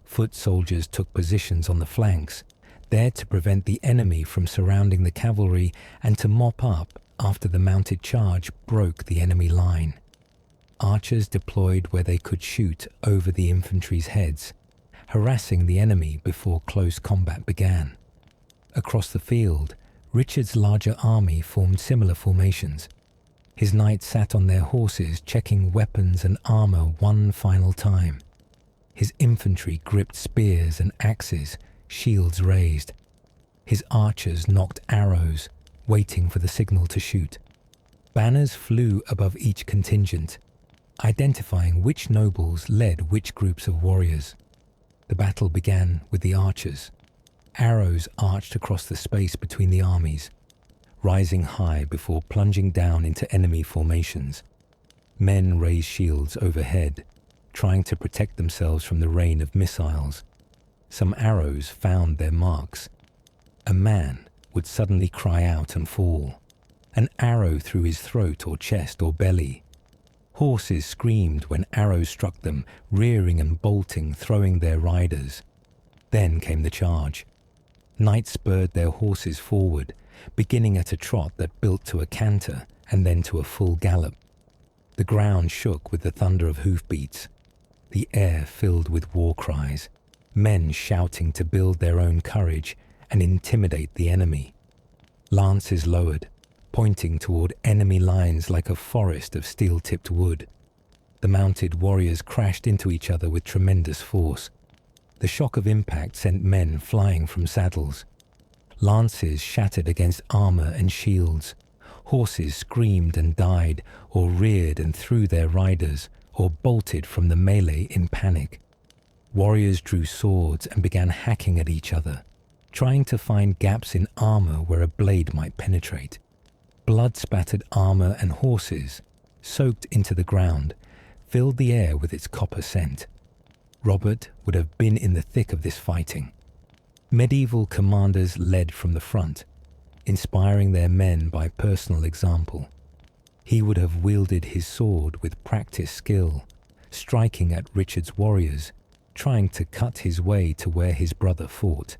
Foot soldiers took positions on the flanks, there to prevent the enemy from surrounding the cavalry and to mop up after the mounted charge broke the enemy line. Archers deployed where they could shoot over the infantry's heads, harassing the enemy before close combat began. Across the field, Richard's larger army formed similar formations. His knights sat on their horses checking weapons and armor one final time. His infantry gripped spears and axes, shields raised. His archers knocked arrows, waiting for the signal to shoot. Banners flew above each contingent, identifying which nobles led which groups of warriors. The battle began with the archers. Arrows arched across the space between the armies, rising high before plunging down into enemy formations. Men raised shields overhead, trying to protect themselves from the rain of missiles. Some arrows found their marks. A man would suddenly cry out and fall, an arrow through his throat or chest or belly. Horses screamed when arrows struck them, rearing and bolting, throwing their riders. Then came the charge. Knights spurred their horses forward, beginning at a trot that built to a canter and then to a full gallop. The ground shook with the thunder of hoofbeats, the air filled with war cries, men shouting to build their own courage and intimidate the enemy. Lances lowered, pointing toward enemy lines like a forest of steel-tipped wood. The mounted warriors crashed into each other with tremendous force. The shock of impact sent men flying from saddles. Lances shattered against armor and shields. Horses screamed and died, or reared and threw their riders, or bolted from the melee in panic. Warriors drew swords and began hacking at each other, trying to find gaps in armor where a blade might penetrate. Blood-spattered armor and horses, soaked into the ground, filled the air with its copper scent. Robert would have been in the thick of this fighting. Medieval commanders led from the front, inspiring their men by personal example. He would have wielded his sword with practiced skill, striking at Richard's warriors, trying to cut his way to where his brother fought.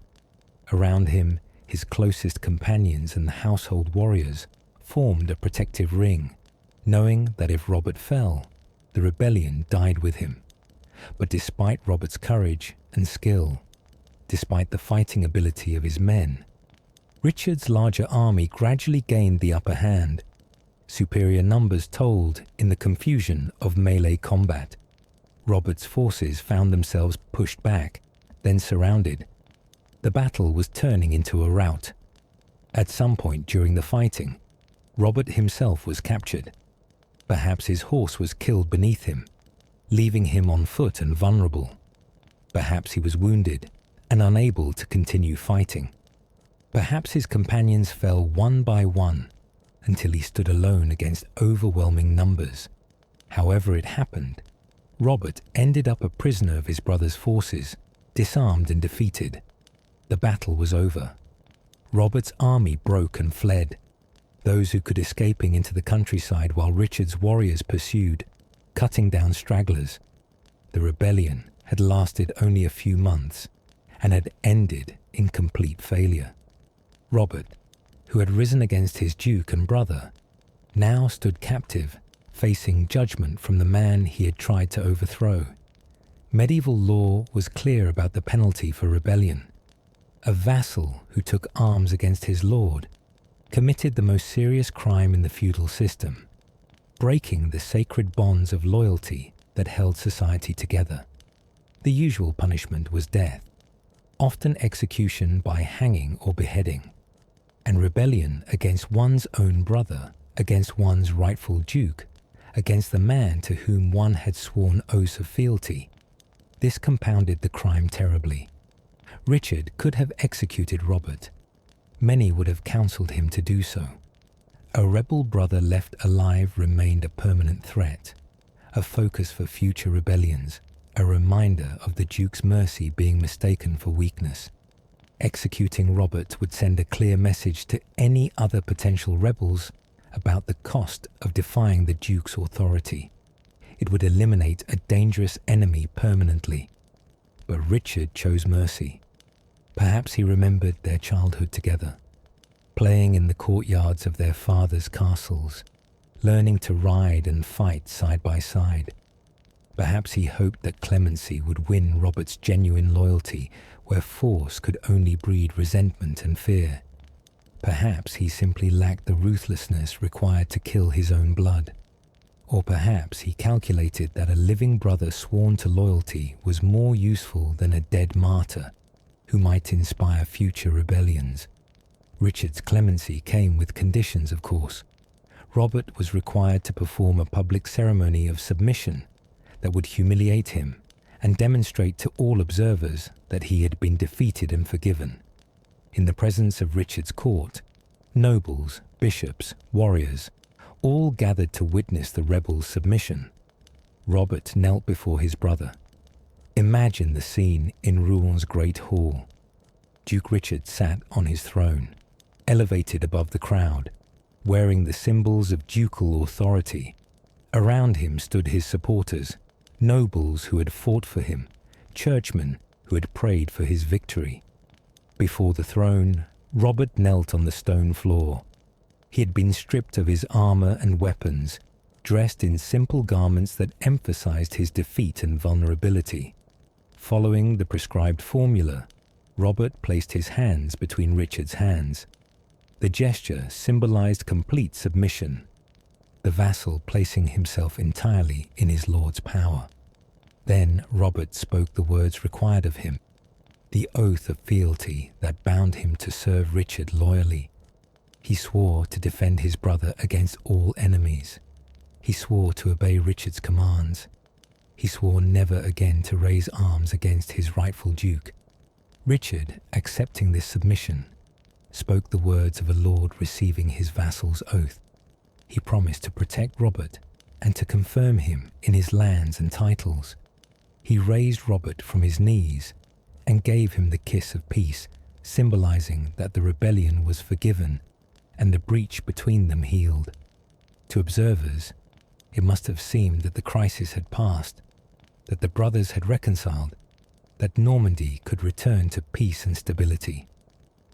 Around him, his closest companions and the household warriors formed a protective ring, knowing that if Robert fell, the rebellion died with him. But despite Robert's courage and skill, despite the fighting ability of his men, Richard's larger army gradually gained the upper hand. Superior numbers told in the confusion of melee combat. Robert's forces found themselves pushed back, then surrounded. The battle was turning into a rout. At some point during the fighting, Robert himself was captured. Perhaps his horse was killed beneath him, leaving him on foot and vulnerable. Perhaps he was wounded and unable to continue fighting. Perhaps his companions fell one by one until he stood alone against overwhelming numbers. However it happened, Robert ended up a prisoner of his brother's forces, disarmed and defeated. The battle was over. Robert's army broke and fled, those who could escaping into the countryside while Richard's warriors pursued, cutting down stragglers. The rebellion had lasted only a few months and had ended in complete failure. Robert, who had risen against his duke and brother, now stood captive, facing judgment from the man he had tried to overthrow. Medieval law was clear about the penalty for rebellion. A vassal who took arms against his lord committed the most serious crime in the feudal system, breaking the sacred bonds of loyalty that held society together. The usual punishment was death, often execution by hanging or beheading, and rebellion against one's own brother, against one's rightful duke, against the man to whom one had sworn oaths of fealty. This compounded the crime terribly. Richard could have executed Robert. Many would have counseled him to do so. A rebel brother left alive remained a permanent threat, a focus for future rebellions, a reminder of the Duke's mercy being mistaken for weakness. Executing Robert would send a clear message to any other potential rebels about the cost of defying the Duke's authority. It would eliminate a dangerous enemy permanently. But Richard chose mercy. Perhaps he remembered their childhood together, playing in the courtyards of their father's castles, learning to ride and fight side by side. Perhaps he hoped that clemency would win Robert's genuine loyalty where force could only breed resentment and fear. Perhaps he simply lacked the ruthlessness required to kill his own blood. Or perhaps he calculated that a living brother sworn to loyalty was more useful than a dead martyr who might inspire future rebellions. Richard's clemency came with conditions, of course. Robert was required to perform a public ceremony of submission that would humiliate him and demonstrate to all observers that he had been defeated and forgiven. In the presence of Richard's court, nobles, bishops, warriors, all gathered to witness the rebels' submission. Robert knelt before his brother. Imagine the scene in Rouen great hall. Duke Richard sat on his throne, elevated above the crowd, wearing the symbols of ducal authority. Around him stood his supporters, nobles who had fought for him, churchmen who had prayed for his victory. Before the throne, Robert knelt on the stone floor. He had been stripped of his armor and weapons, dressed in simple garments that emphasized his defeat and vulnerability. Following the prescribed formula, Robert placed his hands between Richard's hands. The gesture symbolized complete submission, the vassal placing himself entirely in his lord's power. Then Robert spoke the words required of him, the oath of fealty that bound him to serve Richard loyally. He swore to defend his brother against all enemies. He swore to obey Richard's commands. He swore never again to raise arms against his rightful duke. Richard, accepting this submission, spoke the words of a lord receiving his vassal's oath. He promised to protect Robert and to confirm him in his lands and titles. He raised Robert from his knees and gave him the kiss of peace, symbolizing that the rebellion was forgiven and the breach between them healed. To observers, it must have seemed that the crisis had passed, that the brothers had reconciled, that Normandy could return to peace and stability.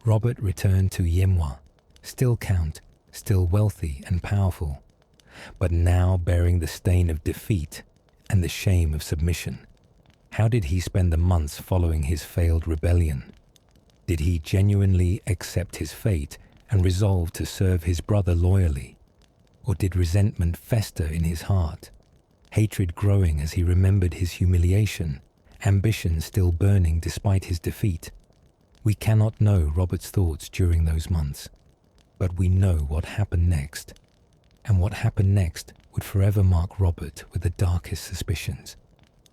Robert returned to Yemois, still count, still wealthy and powerful, but now bearing the stain of defeat and the shame of submission. How did he spend the months following his failed rebellion? Did he genuinely accept his fate and resolve to serve his brother loyally? Or did resentment fester in his heart, hatred growing as he remembered his humiliation, ambition still burning despite his defeat? We cannot know Robert's thoughts during those months, but we know what happened next. And what happened next would forever mark Robert with the darkest suspicions,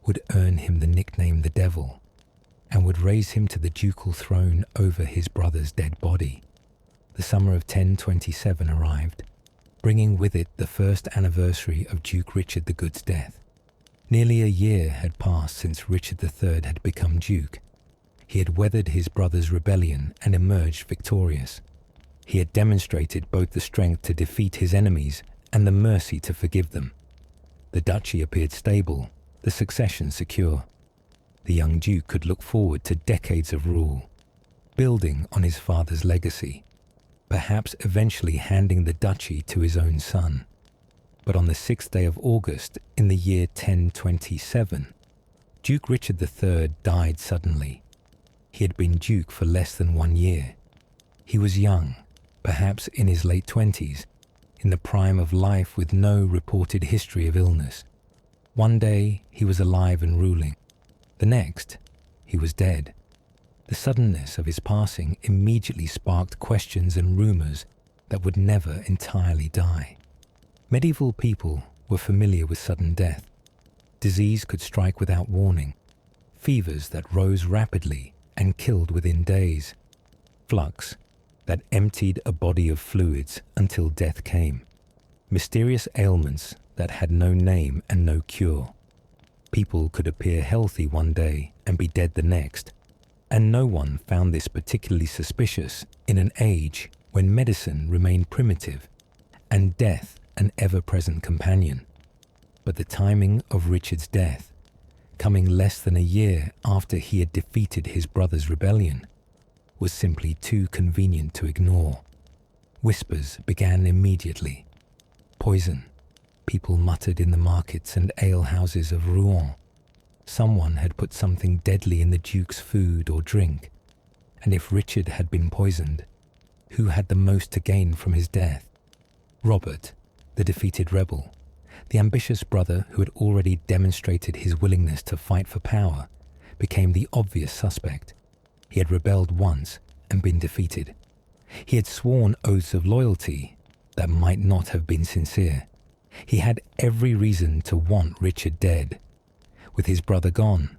would earn him the nickname the Devil, and would raise him to the ducal throne over his brother's dead body. The summer of 1027 arrived, bringing with it the first anniversary of Duke Richard the Good's death. Nearly a year had passed since Richard III had become duke. He had weathered his brother's rebellion and emerged victorious. He had demonstrated both the strength to defeat his enemies and the mercy to forgive them. The duchy appeared stable, the succession secure. The young duke could look forward to decades of rule, building on his father's legacy, perhaps eventually handing the duchy to his own son. But on the 6th day of August in the year 1027, Duke Richard III died suddenly. He had been duke for less than 1 year. He was young, perhaps in his late 20s, in the prime of life with no reported history of illness. One day he was alive and ruling. The next, he was dead. The suddenness of his passing immediately sparked questions and rumors that would never entirely die. Medieval people were familiar with sudden death. Disease could strike without warning, fevers that rose rapidly and killed within days, flux that emptied a body of fluids until death came, mysterious ailments that had no name and no cure. People could appear healthy one day and be dead the next, and no one found this particularly suspicious in an age when medicine remained primitive and death an ever-present companion. But the timing of Richard's death, coming less than a year after he had defeated his brother's rebellion, was simply too convenient to ignore. Whispers began immediately. Poison, people muttered in the markets and alehouses of Rouen. Someone had put something deadly in the duke's food or drink, and if Richard had been poisoned, who had the most to gain from his death? Robert, the defeated rebel, the ambitious brother who had already demonstrated his willingness to fight for power, became the obvious suspect. He had rebelled once and been defeated. He had sworn oaths of loyalty that might not have been sincere. He had every reason to want Richard dead. With his brother gone,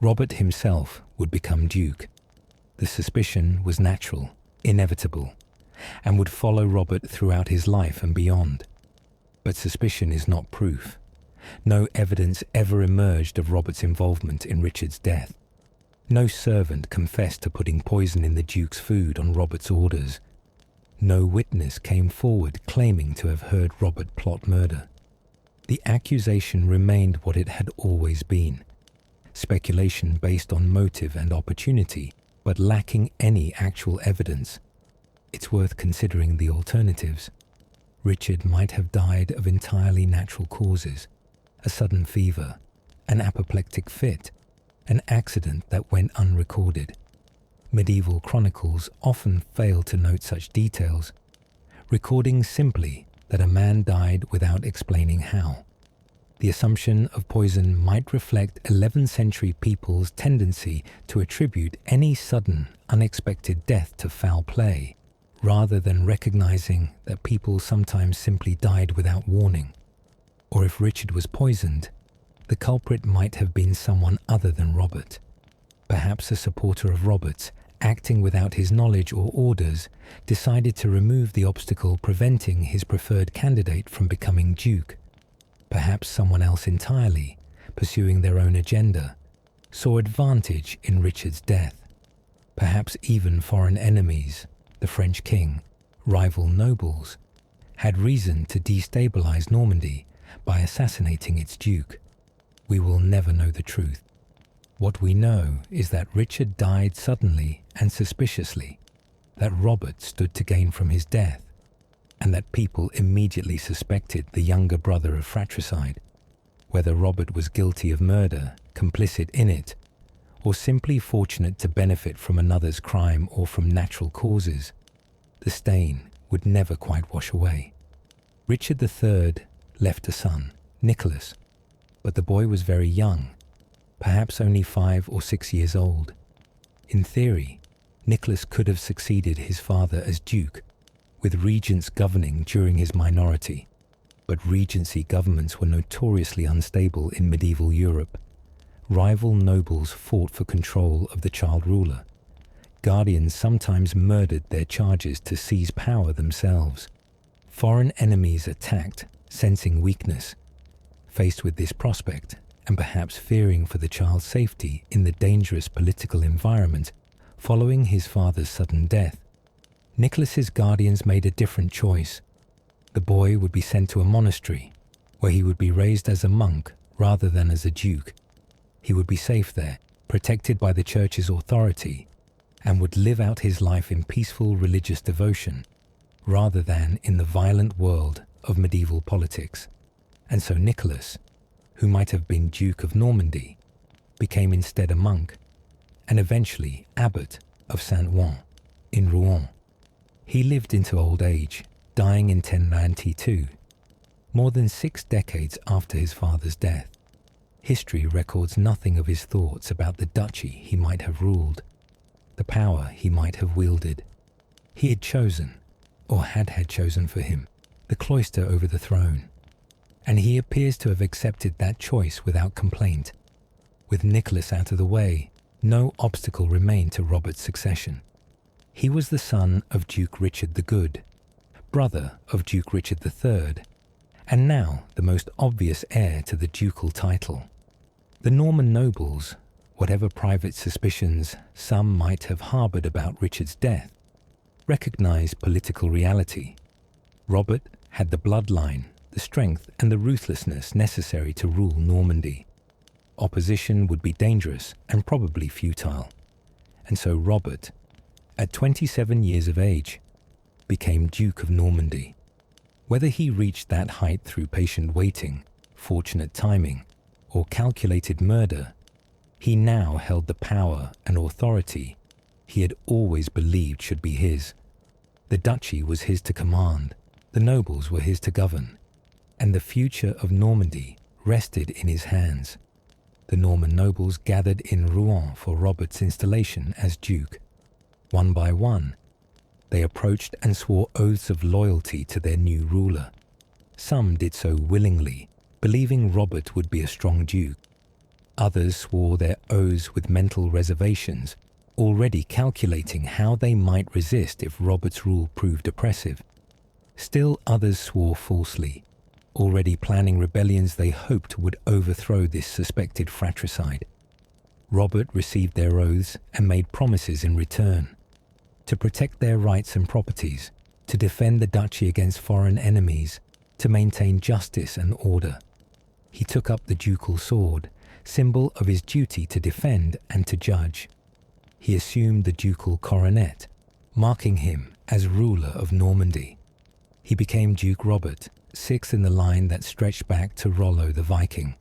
Robert himself would become duke. The suspicion was natural, inevitable, and would follow Robert throughout his life and beyond. But suspicion is not proof. No evidence ever emerged of Robert's involvement in Richard's death. No servant confessed to putting poison in the duke's food on Robert's orders. No witness came forward claiming to have heard Robert plot murder. The accusation remained what it had always been: speculation based on motive and opportunity, but lacking any actual evidence. It's worth considering the alternatives. Richard might have died of entirely natural causes, a sudden fever, an apoplectic fit, an accident that went unrecorded. Medieval chronicles often fail to note such details, recording simply that a man died without explaining how. The assumption of poison might reflect 11th century people's tendency to attribute any sudden, unexpected death to foul play, rather than recognizing that people sometimes simply died without warning. Or if Richard was poisoned, the culprit might have been someone other than Robert. Perhaps a supporter of Robert's, acting without his knowledge or orders, decided to remove the obstacle preventing his preferred candidate from becoming duke. Perhaps someone else entirely, pursuing their own agenda, saw advantage in Richard's death. Perhaps even foreign enemies, the French king, rival nobles, had reason to destabilize Normandy by assassinating its duke. We will never know the truth. What we know is that Richard died suddenly and suspiciously, that Robert stood to gain from his death, and that people immediately suspected the younger brother of fratricide. Whether Robert was guilty of murder, complicit in it, or simply fortunate to benefit from another's crime or from natural causes, the stain would never quite wash away. Richard III left a son, Nicholas, but the boy was very young, perhaps only 5 or 6 years old. In theory, Nicholas could have succeeded his father as duke, with regents governing during his minority, but regency governments were notoriously unstable in medieval Europe. Rival nobles fought for control of the child ruler. Guardians sometimes murdered their charges to seize power themselves. Foreign enemies attacked, sensing weakness. Faced with this prospect, and perhaps fearing for the child's safety in the dangerous political environment following his father's sudden death, Nicholas's guardians made a different choice. The boy would be sent to a monastery, where he would be raised as a monk rather than as a duke. He would be safe there, protected by the church's authority, and would live out his life in peaceful religious devotion, rather than in the violent world of medieval politics. And so Nicholas, who might have been Duke of Normandy, became instead a monk, and eventually abbot of Saint-Ouen in Rouen. He lived into old age, dying in 1092, more than 6 decades after his father's death. History records nothing of his thoughts about the duchy he might have ruled, the power he might have wielded. He had chosen, or had chosen for him, the cloister over the throne, and he appears to have accepted that choice without complaint. With Nicholas out of the way, no obstacle remained to Robert's succession. He was the son of Duke Richard the Good, brother of Duke Richard III, and now the most obvious heir to the ducal title. The Norman nobles, whatever private suspicions some might have harbored about Richard's death, recognized political reality. Robert had the bloodline, the strength and the ruthlessness necessary to rule Normandy. Opposition would be dangerous and probably futile, and so Robert, at 27 years of age, became Duke of Normandy. Whether he reached that height through patient waiting, fortunate timing, or calculated murder, he now held the power and authority he had always believed should be his. The duchy was his to command, the nobles were his to govern, and the future of Normandy rested in his hands. The Norman nobles gathered in Rouen for Robert's installation as duke. One by one, they approached and swore oaths of loyalty to their new ruler. Some did so willingly, believing Robert would be a strong duke. Others swore their oaths with mental reservations, already calculating how they might resist if Robert's rule proved oppressive. Still others swore falsely, already planning rebellions they hoped would overthrow this suspected fratricide. Robert received their oaths and made promises in return. To protect their rights and properties, to defend the duchy against foreign enemies, to maintain justice and order. He took up the ducal sword, symbol of his duty to defend and to judge. He assumed the ducal coronet, marking him as ruler of Normandy. He became Duke Robert, sixth in the line that stretched back to Rollo the Viking.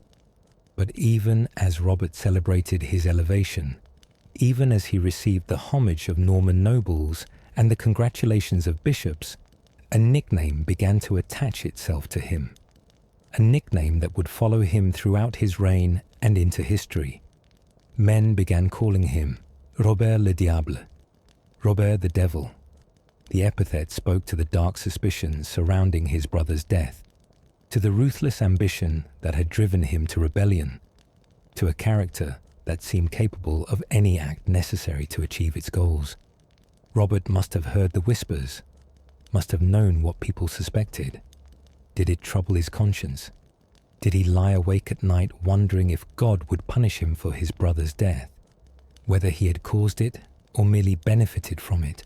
But even as Robert celebrated his elevation, even as he received the homage of Norman nobles and the congratulations of bishops, a nickname began to attach itself to him. A nickname that would follow him throughout his reign and into history. Men began calling him Robert le Diable, Robert the Devil. The epithet spoke to the dark suspicions surrounding his brother's death, to the ruthless ambition that had driven him to rebellion, to a character that seemed capable of any act necessary to achieve its goals. Robert must have heard the whispers, must have known what people suspected. Did it trouble his conscience? Did he lie awake at night wondering if God would punish him for his brother's death? Whether he had caused it or merely benefited from it?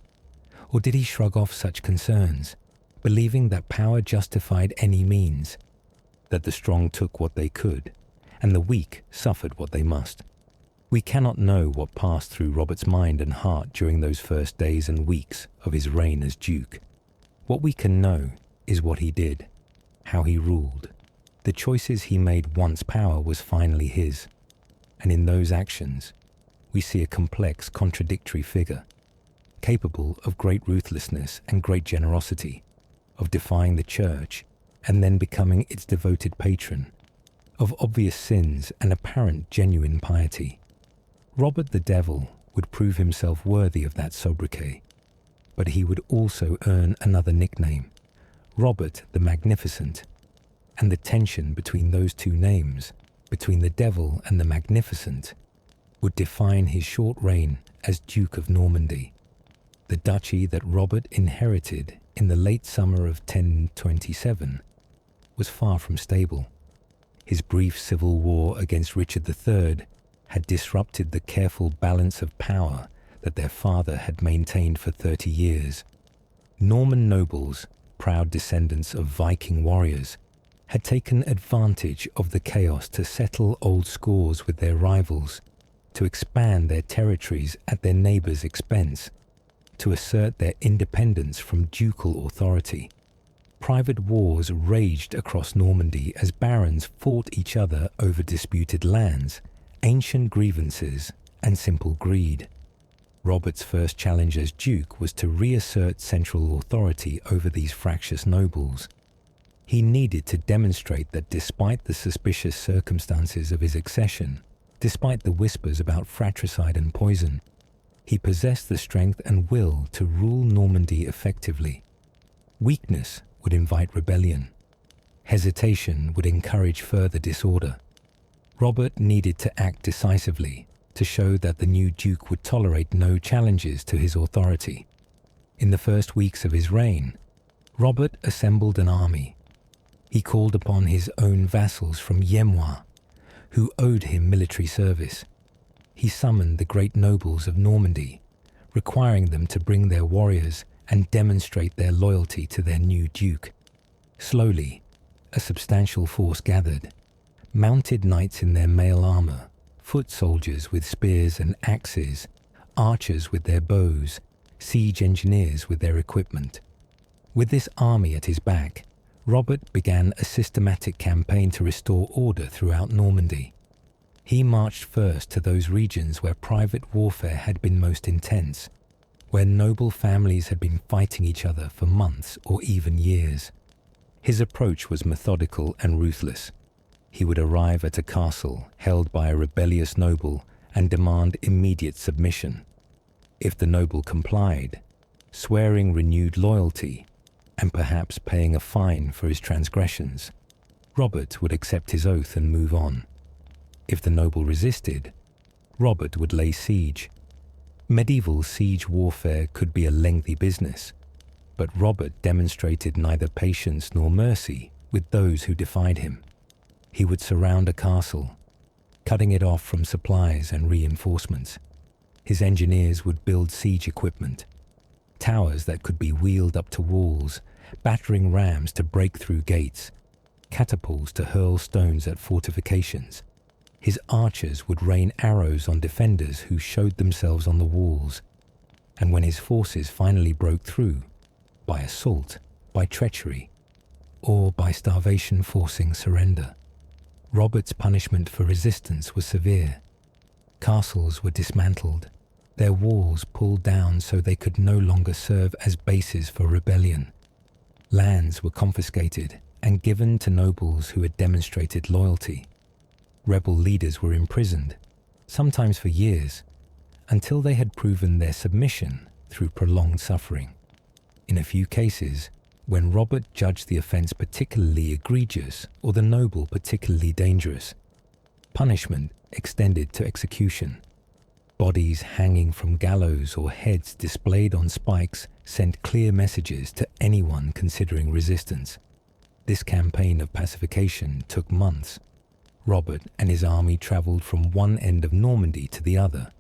Or did he shrug off such concerns, believing that power justified any means, that the strong took what they could, and the weak suffered what they must? We cannot know what passed through Robert's mind and heart during those first days and weeks of his reign as Duke. What we can know is what he did, how he ruled, the choices he made once power was finally his. And in those actions, we see a complex, contradictory figure, capable of great ruthlessness and great generosity, of defying the church and then becoming its devoted patron, of obvious sins and apparent genuine piety. Robert the Devil would prove himself worthy of that sobriquet, but he would also earn another nickname, Robert the Magnificent, and the tension between those two names, between the Devil and the Magnificent, would define his short reign as Duke of Normandy, the duchy that Robert inherited in the late summer of 1027 was far from stable. His brief civil war against Richard III had disrupted the careful balance of power that their father had maintained for 30 years. Norman nobles, proud descendants of Viking warriors, had taken advantage of the chaos to settle old scores with their rivals, to expand their territories at their neighbors' expense, to assert their independence from ducal authority. Private wars raged across Normandy as barons fought each other over disputed lands, ancient grievances, and simple greed. Robert's first challenge as Duke was to reassert central authority over these fractious nobles. He needed to demonstrate that despite the suspicious circumstances of his accession, despite the whispers about fratricide and poison, he possessed the strength and will to rule Normandy effectively. Weakness would invite rebellion. Hesitation would encourage further disorder. Robert needed to act decisively to show that the new Duke would tolerate no challenges to his authority. In the first weeks of his reign, Robert assembled an army. He called upon his own vassals from Yemois, who owed him military service. He summoned the great nobles of Normandy, requiring them to bring their warriors and demonstrate their loyalty to their new duke. Slowly, a substantial force gathered, mounted knights in their mail armor, foot soldiers with spears and axes, archers with their bows, siege engineers with their equipment. With this army at his back, Robert began a systematic campaign to restore order throughout Normandy. He marched first to those regions where private warfare had been most intense, where noble families had been fighting each other for months or even years. His approach was methodical and ruthless. He would arrive at a castle held by a rebellious noble and demand immediate submission. If the noble complied, swearing renewed loyalty and perhaps paying a fine for his transgressions, Robert would accept his oath and move on. If the noble resisted, Robert would lay siege. Medieval siege warfare could be a lengthy business, but Robert demonstrated neither patience nor mercy with those who defied him. He would surround a castle, cutting it off from supplies and reinforcements. His engineers would build siege equipment, towers that could be wheeled up to walls, battering rams to break through gates, catapults to hurl stones at fortifications. His archers would rain arrows on defenders who showed themselves on the walls, and when his forces finally broke through, by assault by treachery, or by starvation forcing surrender. Robert's punishment for resistance was severe. Castles were dismantled, their walls pulled down so they could no longer serve as bases for rebellion. Lands were confiscated and given to nobles who had demonstrated loyalty. Rebel leaders were imprisoned, sometimes for years, until they had proven their submission through prolonged suffering. In a few cases, when Robert judged the offence particularly egregious or the noble particularly dangerous, punishment extended to execution. Bodies hanging from gallows or heads displayed on spikes sent clear messages to anyone considering resistance. This campaign of pacification took months. Robert and his army travelled from one end of Normandy to the other,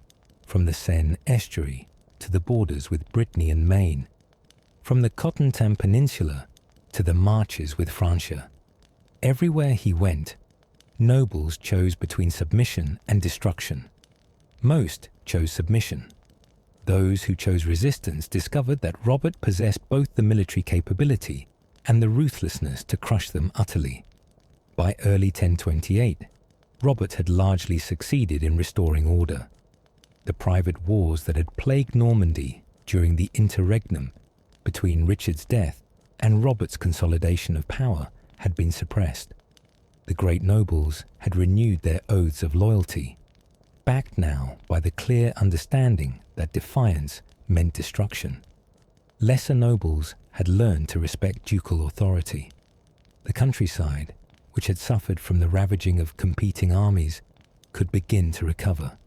from the Seine estuary to the borders with Brittany and Maine, from the Cotentin Peninsula to the marches with Francia. Everywhere he went, nobles chose between submission and destruction. Most chose submission. Those who chose resistance discovered that Robert possessed both the military capability and the ruthlessness to crush them utterly. By early 1028, Robert had largely succeeded in restoring order. The private wars that had plagued Normandy during the interregnum between Richard's death and Robert's consolidation of power had been suppressed. The great nobles had renewed their oaths of loyalty, backed now by the clear understanding that defiance meant destruction. Lesser nobles had learned to respect ducal authority. The countryside, which had suffered from the ravaging of competing armies, could begin to recover.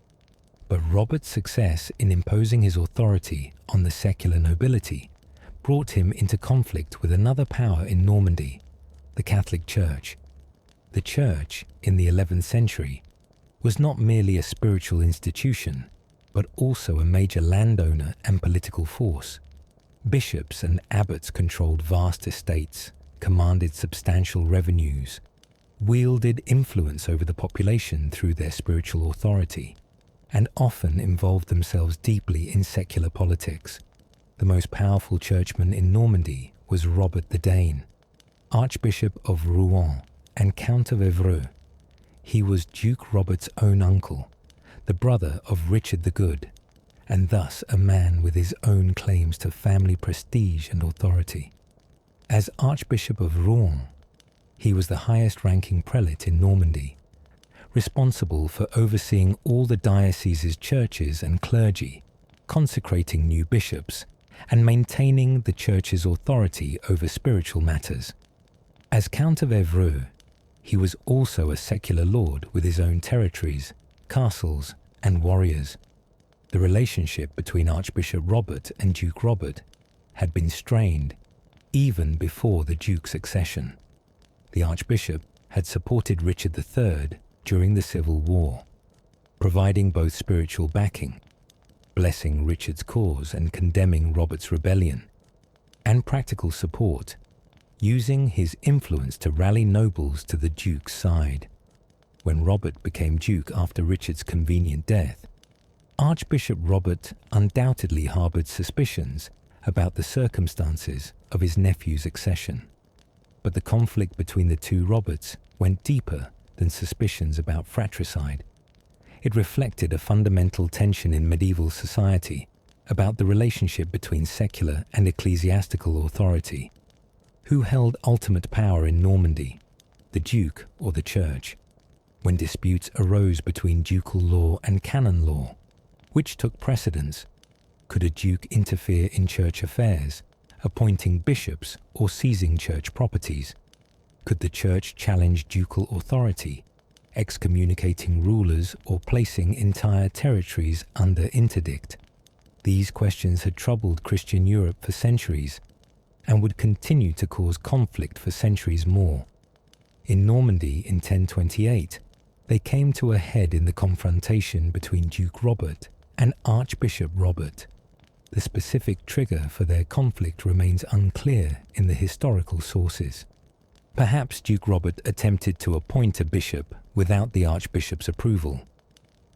But Robert's success in imposing his authority on the secular nobility brought him into conflict with another power in Normandy, the Catholic Church. The Church, in the 11th century, was not merely a spiritual institution, but also a major landowner and political force. Bishops and abbots controlled vast estates, commanded substantial revenues, wielded influence over the population through their spiritual authority, and often involved themselves deeply in secular politics. The most powerful churchman in Normandy was Robert the Dane, Archbishop of Rouen and Count of Evreux. He was Duke Robert's own uncle, the brother of Richard the Good, and thus a man with his own claims to family prestige and authority. As Archbishop of Rouen, he was the highest-ranking prelate in Normandy, responsible for overseeing all the diocese's churches and clergy, consecrating new bishops, and maintaining the church's authority over spiritual matters. As Count of Evreux, he was also a secular lord with his own territories, castles, and warriors. The relationship between Archbishop Robert and Duke Robert had been strained even before the Duke's accession. The Archbishop had supported Richard III during the Civil War, providing both spiritual backing, blessing Richard's cause and condemning Robert's rebellion, and practical support, using his influence to rally nobles to the Duke's side. When Robert became Duke after Richard's convenient death, Archbishop Robert undoubtedly harboured suspicions about the circumstances of his nephew's accession. But the conflict between the two Roberts went deeper than suspicions about fratricide. It reflected a fundamental tension in medieval society about the relationship between secular and ecclesiastical authority. Who held ultimate power in Normandy, the Duke or the Church? When disputes arose between ducal law and canon law, which took precedence? Could a duke interfere in church affairs, appointing bishops or seizing church properties? Could the church challenge ducal authority, excommunicating rulers or placing entire territories under interdict? These questions had troubled Christian Europe for centuries and would continue to cause conflict for centuries more. In Normandy in 1028, they came to a head in the confrontation between Duke Robert and Archbishop Robert. The specific trigger for their conflict remains unclear in the historical sources. Perhaps Duke Robert attempted to appoint a bishop without the archbishop's approval.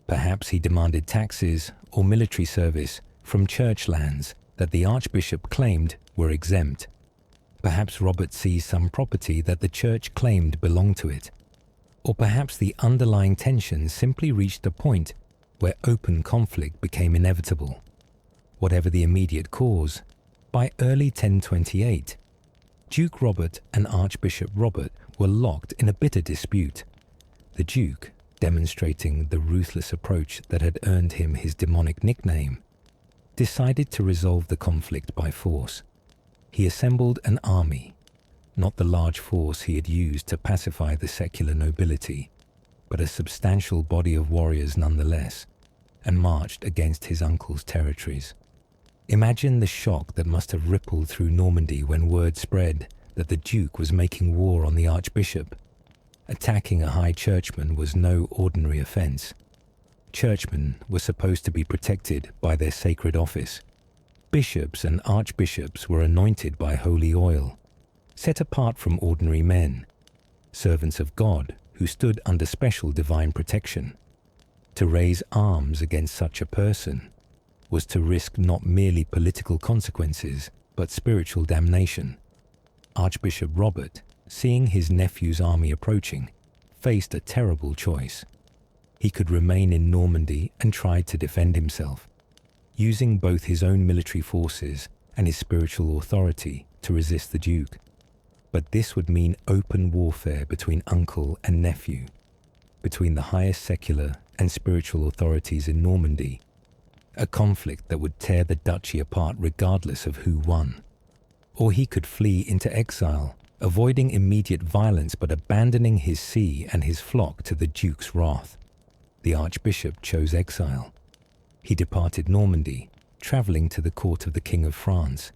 Perhaps he demanded taxes or military service from church lands that the archbishop claimed were exempt. Perhaps Robert seized some property that the church claimed belonged to it. Or perhaps the underlying tension simply reached a point where open conflict became inevitable. Whatever the immediate cause, by early 1028, Duke Robert and Archbishop Robert were locked in a bitter dispute. The Duke, demonstrating the ruthless approach that had earned him his demonic nickname, decided to resolve the conflict by force. He assembled an army, not the large force he had used to pacify the secular nobility, but a substantial body of warriors nonetheless, and marched against his uncle's territories. Imagine the shock that must have rippled through Normandy when word spread that the Duke was making war on the Archbishop. Attacking a high churchman was no ordinary offense. Churchmen were supposed to be protected by their sacred office. Bishops and archbishops were anointed by holy oil, set apart from ordinary men, servants of God who stood under special divine protection. To raise arms against such a person was to risk not merely political consequences, but spiritual damnation. Archbishop Robert, seeing his nephew's army approaching, faced a terrible choice. He could remain in Normandy and try to defend himself, using both his own military forces and his spiritual authority to resist the Duke. But this would mean open warfare between uncle and nephew, between the highest secular and spiritual authorities in Normandy, a conflict that would tear the duchy apart regardless of who won. Or he could flee into exile, avoiding immediate violence but abandoning his see and his flock to the Duke's wrath. The Archbishop chose exile. He departed Normandy, travelling to the court of the King of France,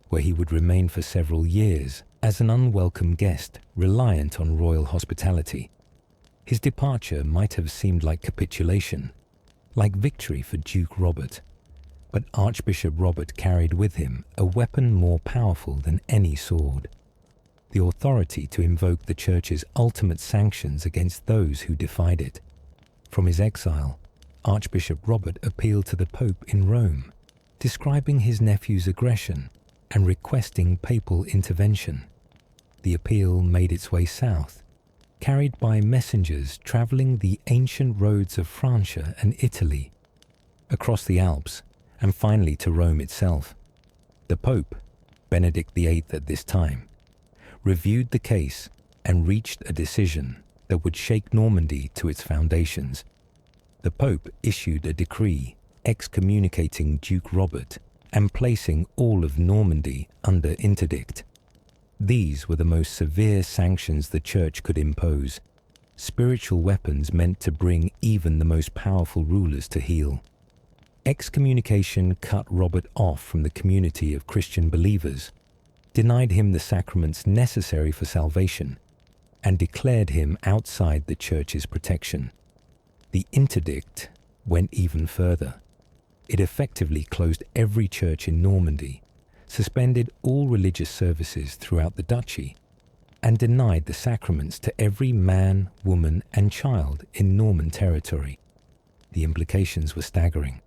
where he would remain for several years as an unwelcome guest, reliant on royal hospitality. His departure might have seemed like capitulation, like victory for Duke Robert, but Archbishop Robert carried with him a weapon more powerful than any sword: the authority to invoke the Church's ultimate sanctions against those who defied it. From his exile, Archbishop Robert appealed to the Pope in Rome, describing his nephew's aggression and requesting papal intervention. The appeal made its way south, carried by messengers travelling the ancient roads of Francia and Italy, across the Alps, and finally to Rome itself. The Pope, Benedict VIII at this time, reviewed the case and reached a decision that would shake Normandy to its foundations. The Pope issued a decree excommunicating Duke Robert and placing all of Normandy under interdict. These were the most severe sanctions the Church could impose, spiritual weapons meant to bring even the most powerful rulers to heel. Excommunication cut Robert off from the community of Christian believers, denied him the sacraments necessary for salvation, and declared him outside the Church's protection. The interdict went even further. It effectively closed every church in Normandy, suspended all religious services throughout the duchy, and denied the sacraments to every man, woman, and child in Norman territory. The implications were staggering.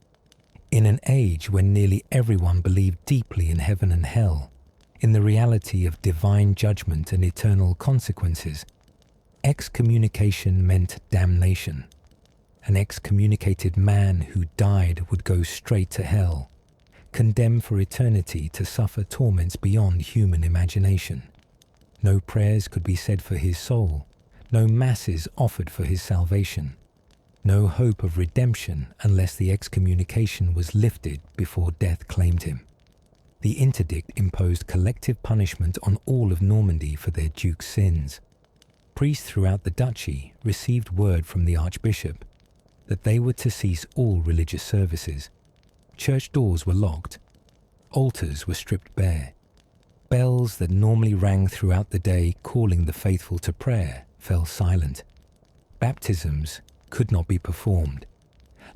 In an age when nearly everyone believed deeply in heaven and hell, in the reality of divine judgment and eternal consequences, excommunication meant damnation. An excommunicated man who died would go straight to hell, condemned for eternity to suffer torments beyond human imagination. No prayers could be said for his soul, no masses offered for his salvation, no hope of redemption unless the excommunication was lifted before death claimed him. The interdict imposed collective punishment on all of Normandy for their duke's sins. Priests throughout the duchy received word from the Archbishop that they were to cease all religious services. Church doors were locked. Altars were stripped bare. Bells that normally rang throughout the day calling the faithful to prayer fell silent. Baptisms could not be performed,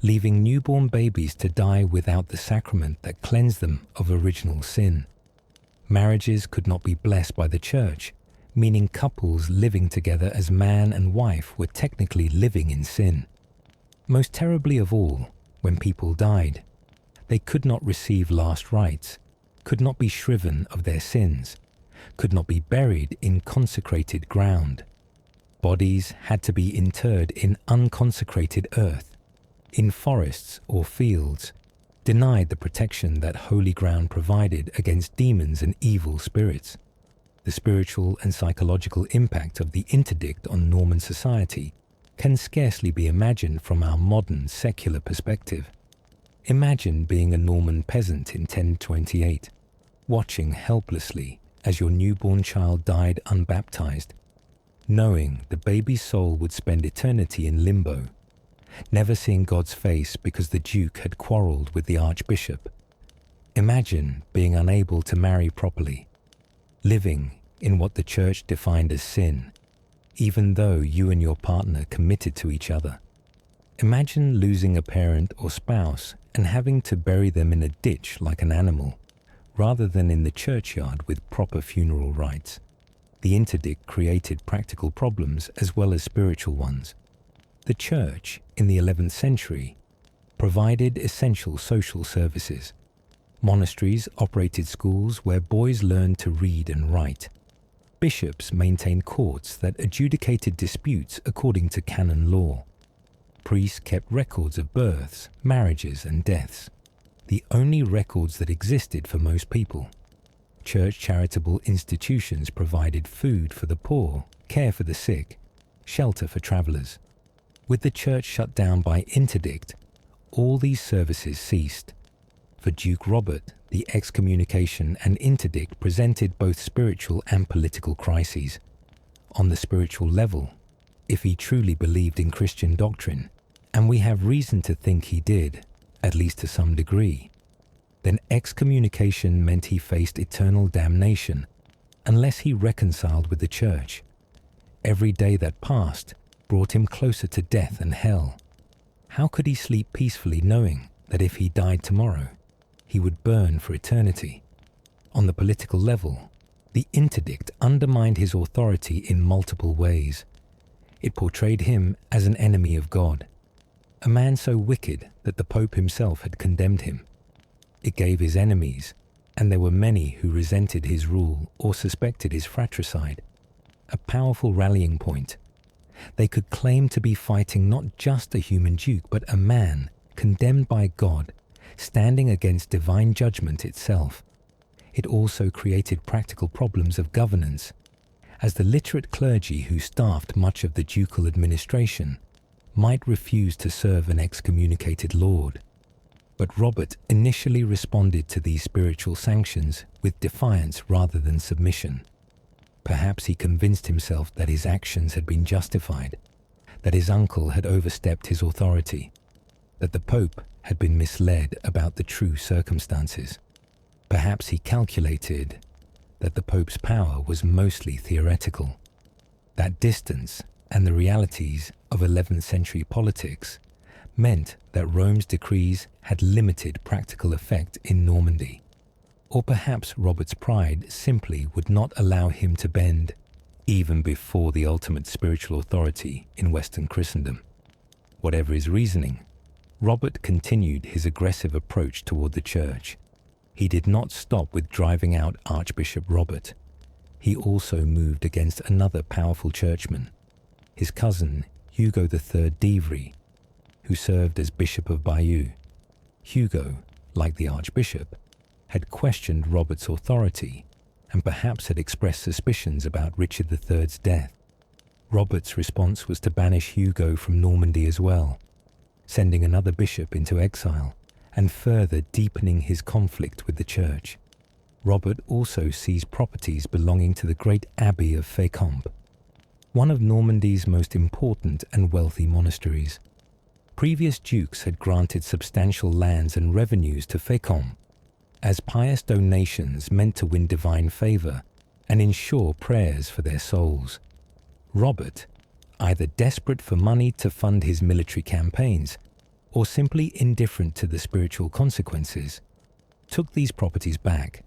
leaving newborn babies to die without the sacrament that cleansed them of original sin. Marriages could not be blessed by the Church, meaning couples living together as man and wife were technically living in sin. Most terribly of all, when people died, they could not receive last rites, could not be shriven of their sins, could not be buried in consecrated ground. Bodies had to be interred in unconsecrated earth, in forests or fields, denied the protection that holy ground provided against demons and evil spirits. The spiritual and psychological impact of the interdict on Norman society can scarcely be imagined from our modern secular perspective. Imagine being a Norman peasant in 1028, watching helplessly as your newborn child died unbaptized, knowing the baby's soul would spend eternity in limbo, never seeing God's face because the Duke had quarreled with the Archbishop. Imagine being unable to marry properly, living in what the Church defined as sin, even though you and your partner committed to each other. Imagine losing a parent or spouse and having to bury them in a ditch like an animal, rather than in the churchyard with proper funeral rites. The interdict created practical problems as well as spiritual ones. The Church, in the 11th century, provided essential social services. Monasteries operated schools where boys learned to read and write. Bishops maintained courts that adjudicated disputes according to canon law. Priests kept records of births, marriages, and deaths, the only records that existed for most people. Church charitable institutions provided food for the poor, care for the sick, shelter for travelers. With the Church shut down by interdict, all these services ceased. For Duke Robert, the excommunication and interdict presented both spiritual and political crises. On the spiritual level, if he truly believed in Christian doctrine, and we have reason to think he did, at least to some degree, then excommunication meant he faced eternal damnation unless he reconciled with the Church. Every day that passed brought him closer to death and hell. How could he sleep peacefully knowing that if he died tomorrow, he would burn for eternity? On the political level, the interdict undermined his authority in multiple ways. It portrayed him as an enemy of God, a man so wicked that the Pope himself had condemned him. It gave his enemies, and there were many who resented his rule or suspected his fratricide, a powerful rallying point. They could claim to be fighting not just a human duke, but a man condemned by God, standing against divine judgment itself. It also created practical problems of governance, as the literate clergy who staffed much of the ducal administration might refuse to serve an excommunicated lord. But Robert initially responded to these spiritual sanctions with defiance rather than submission. Perhaps he convinced himself that his actions had been justified, that his uncle had overstepped his authority, that the Pope had been misled about the true circumstances. Perhaps he calculated that the Pope's power was mostly theoretical, that distance and the realities of 11th century politics meant that Rome's decrees had limited practical effect in Normandy. Or perhaps Robert's pride simply would not allow him to bend, even before the ultimate spiritual authority in Western Christendom. Whatever his reasoning, Robert continued his aggressive approach toward the Church. He did not stop with driving out Archbishop Robert. He also moved against another powerful churchman, his cousin Hugo III d'Ivry, who served as Bishop of Bayeux. Hugo, like the Archbishop, had questioned Robert's authority and perhaps had expressed suspicions about Richard III's death. Robert's response was to banish Hugo from Normandy as well, sending another bishop into exile and further deepening his conflict with the Church. Robert also seized properties belonging to the great abbey of Fécamp, one of Normandy's most important and wealthy monasteries. Previous dukes had granted substantial lands and revenues to Fécamp as pious donations meant to win divine favor and ensure prayers for their souls. Robert, either desperate for money to fund his military campaigns or simply indifferent to the spiritual consequences, took these properties back.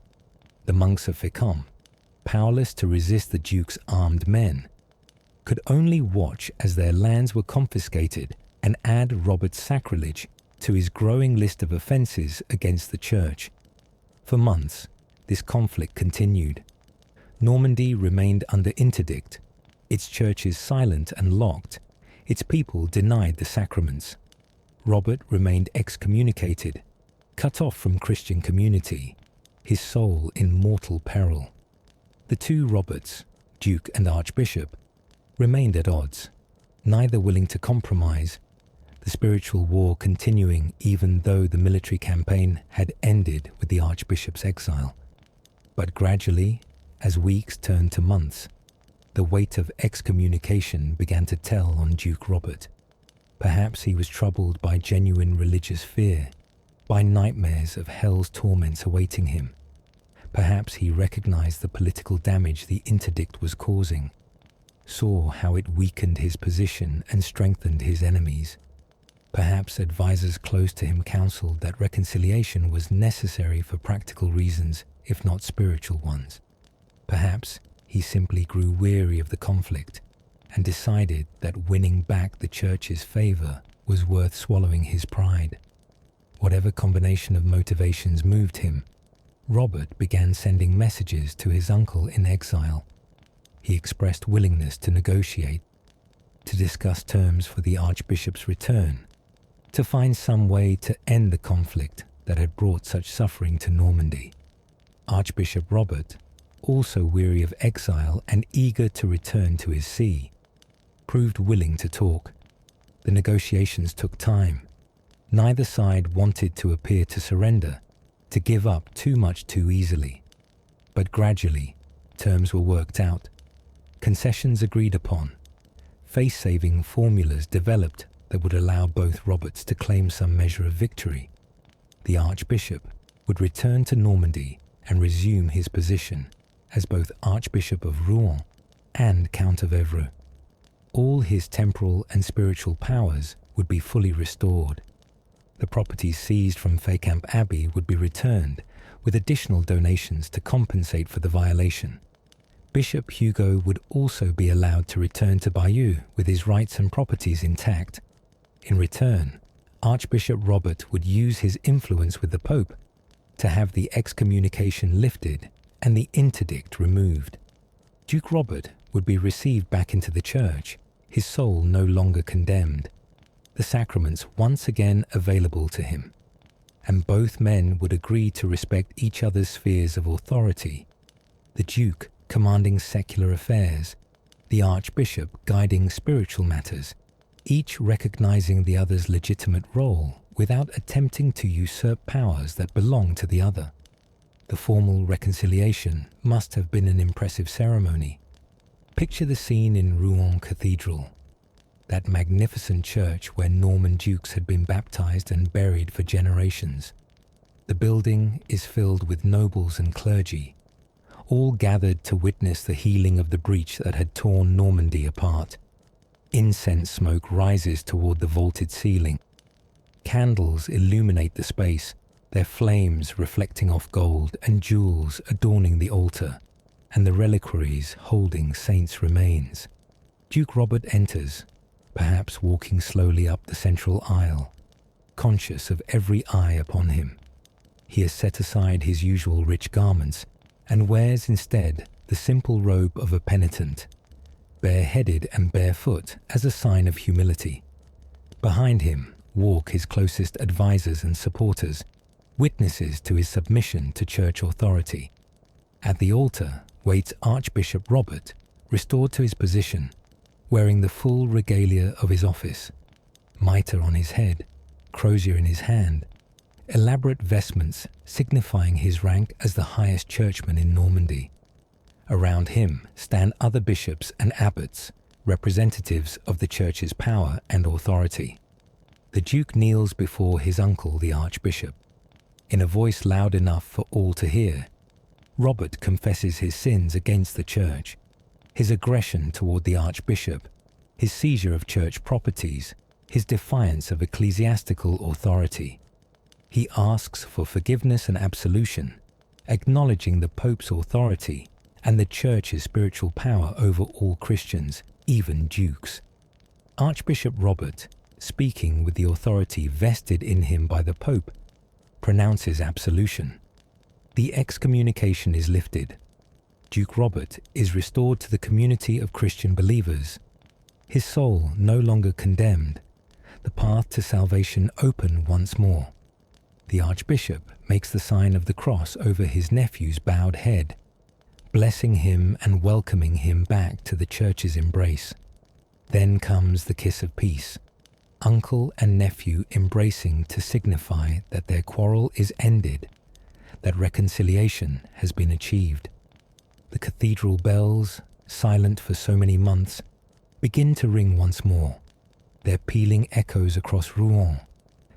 The monks of Fécamp, powerless to resist the duke's armed men, could only watch as their lands were confiscated and add Robert's sacrilege to his growing list of offences against the Church. For months, this conflict continued. Normandy remained under interdict, its churches silent and locked, its people denied the sacraments. Robert remained excommunicated, cut off from Christian community, his soul in mortal peril. The two Roberts, Duke and Archbishop, remained at odds, neither willing to compromise, the spiritual war continuing even though the military campaign had ended with the Archbishop's exile. But gradually, as weeks turned to months, the weight of excommunication began to tell on Duke Robert. Perhaps he was troubled by genuine religious fear, by nightmares of hell's torments awaiting him. Perhaps he recognized the political damage the interdict was causing, saw how it weakened his position and strengthened his enemies. Perhaps advisors close to him counseled that reconciliation was necessary for practical reasons, if not spiritual ones. Perhaps he simply grew weary of the conflict and decided that winning back the church's favor was worth swallowing his pride. Whatever combination of motivations moved him, Robert began sending messages to his uncle in exile. He expressed willingness to negotiate, to discuss terms for the Archbishop's return, to find some way to end the conflict that had brought such suffering to Normandy. Archbishop Robert, also weary of exile and eager to return to his see, proved willing to talk. The negotiations took time. Neither side wanted to appear to surrender, to give up too much too easily. But gradually, terms were worked out, concessions agreed upon, face-saving formulas developed that would allow both Roberts to claim some measure of victory. The Archbishop would return to Normandy and resume his position as both Archbishop of Rouen and Count of Evreux. All his temporal and spiritual powers would be fully restored. The properties seized from Fécamp Abbey would be returned, with additional donations to compensate for the violation. Bishop Hugo would also be allowed to return to Bayeux with his rights and properties intact. In return, Archbishop Robert would use his influence with the Pope to have the excommunication lifted and the interdict removed. Duke Robert would be received back into the church, his soul no longer condemned, the sacraments once again available to him, and both men would agree to respect each other's spheres of authority, the Duke commanding secular affairs, the Archbishop guiding spiritual matters, each recognizing the other's legitimate role without attempting to usurp powers that belong to the other. The formal reconciliation must have been an impressive ceremony. Picture the scene in Rouen Cathedral, that magnificent church where Norman dukes had been baptized and buried for generations. The building is filled with nobles and clergy, all gathered to witness the healing of the breach that had torn Normandy apart. Incense smoke rises toward the vaulted ceiling. Candles illuminate the space, their flames reflecting off gold and jewels adorning the altar, and the reliquaries holding saints' remains. Duke Robert enters, perhaps walking slowly up the central aisle, conscious of every eye upon him. He has set aside his usual rich garments and wears instead the simple robe of a penitent, bareheaded and barefoot as a sign of humility. Behind him walk his closest advisors and supporters, witnesses to his submission to church authority. At the altar waits Archbishop Robert, restored to his position, wearing the full regalia of his office, mitre on his head, crozier in his hand, elaborate vestments signifying his rank as the highest churchman in Normandy. Around him stand other bishops and abbots, representatives of the church's power and authority. The Duke kneels before his uncle, the Archbishop. In a voice loud enough for all to hear, Robert confesses his sins against the church, his aggression toward the Archbishop, his seizure of church properties, his defiance of ecclesiastical authority. He asks for forgiveness and absolution, acknowledging the Pope's authority and the Church's spiritual power over all Christians, even dukes. Archbishop Robert, speaking with the authority vested in him by the Pope, pronounces absolution. The excommunication is lifted. Duke Robert is restored to the community of Christian believers, his soul no longer condemned, the path to salvation open once more. The Archbishop makes the sign of the cross over his nephew's bowed head, blessing him and welcoming him back to the Church's embrace. Then comes the kiss of peace, uncle and nephew embracing to signify that their quarrel is ended, that reconciliation has been achieved. The cathedral bells, silent for so many months, begin to ring once more, their pealing echoes across Rouen,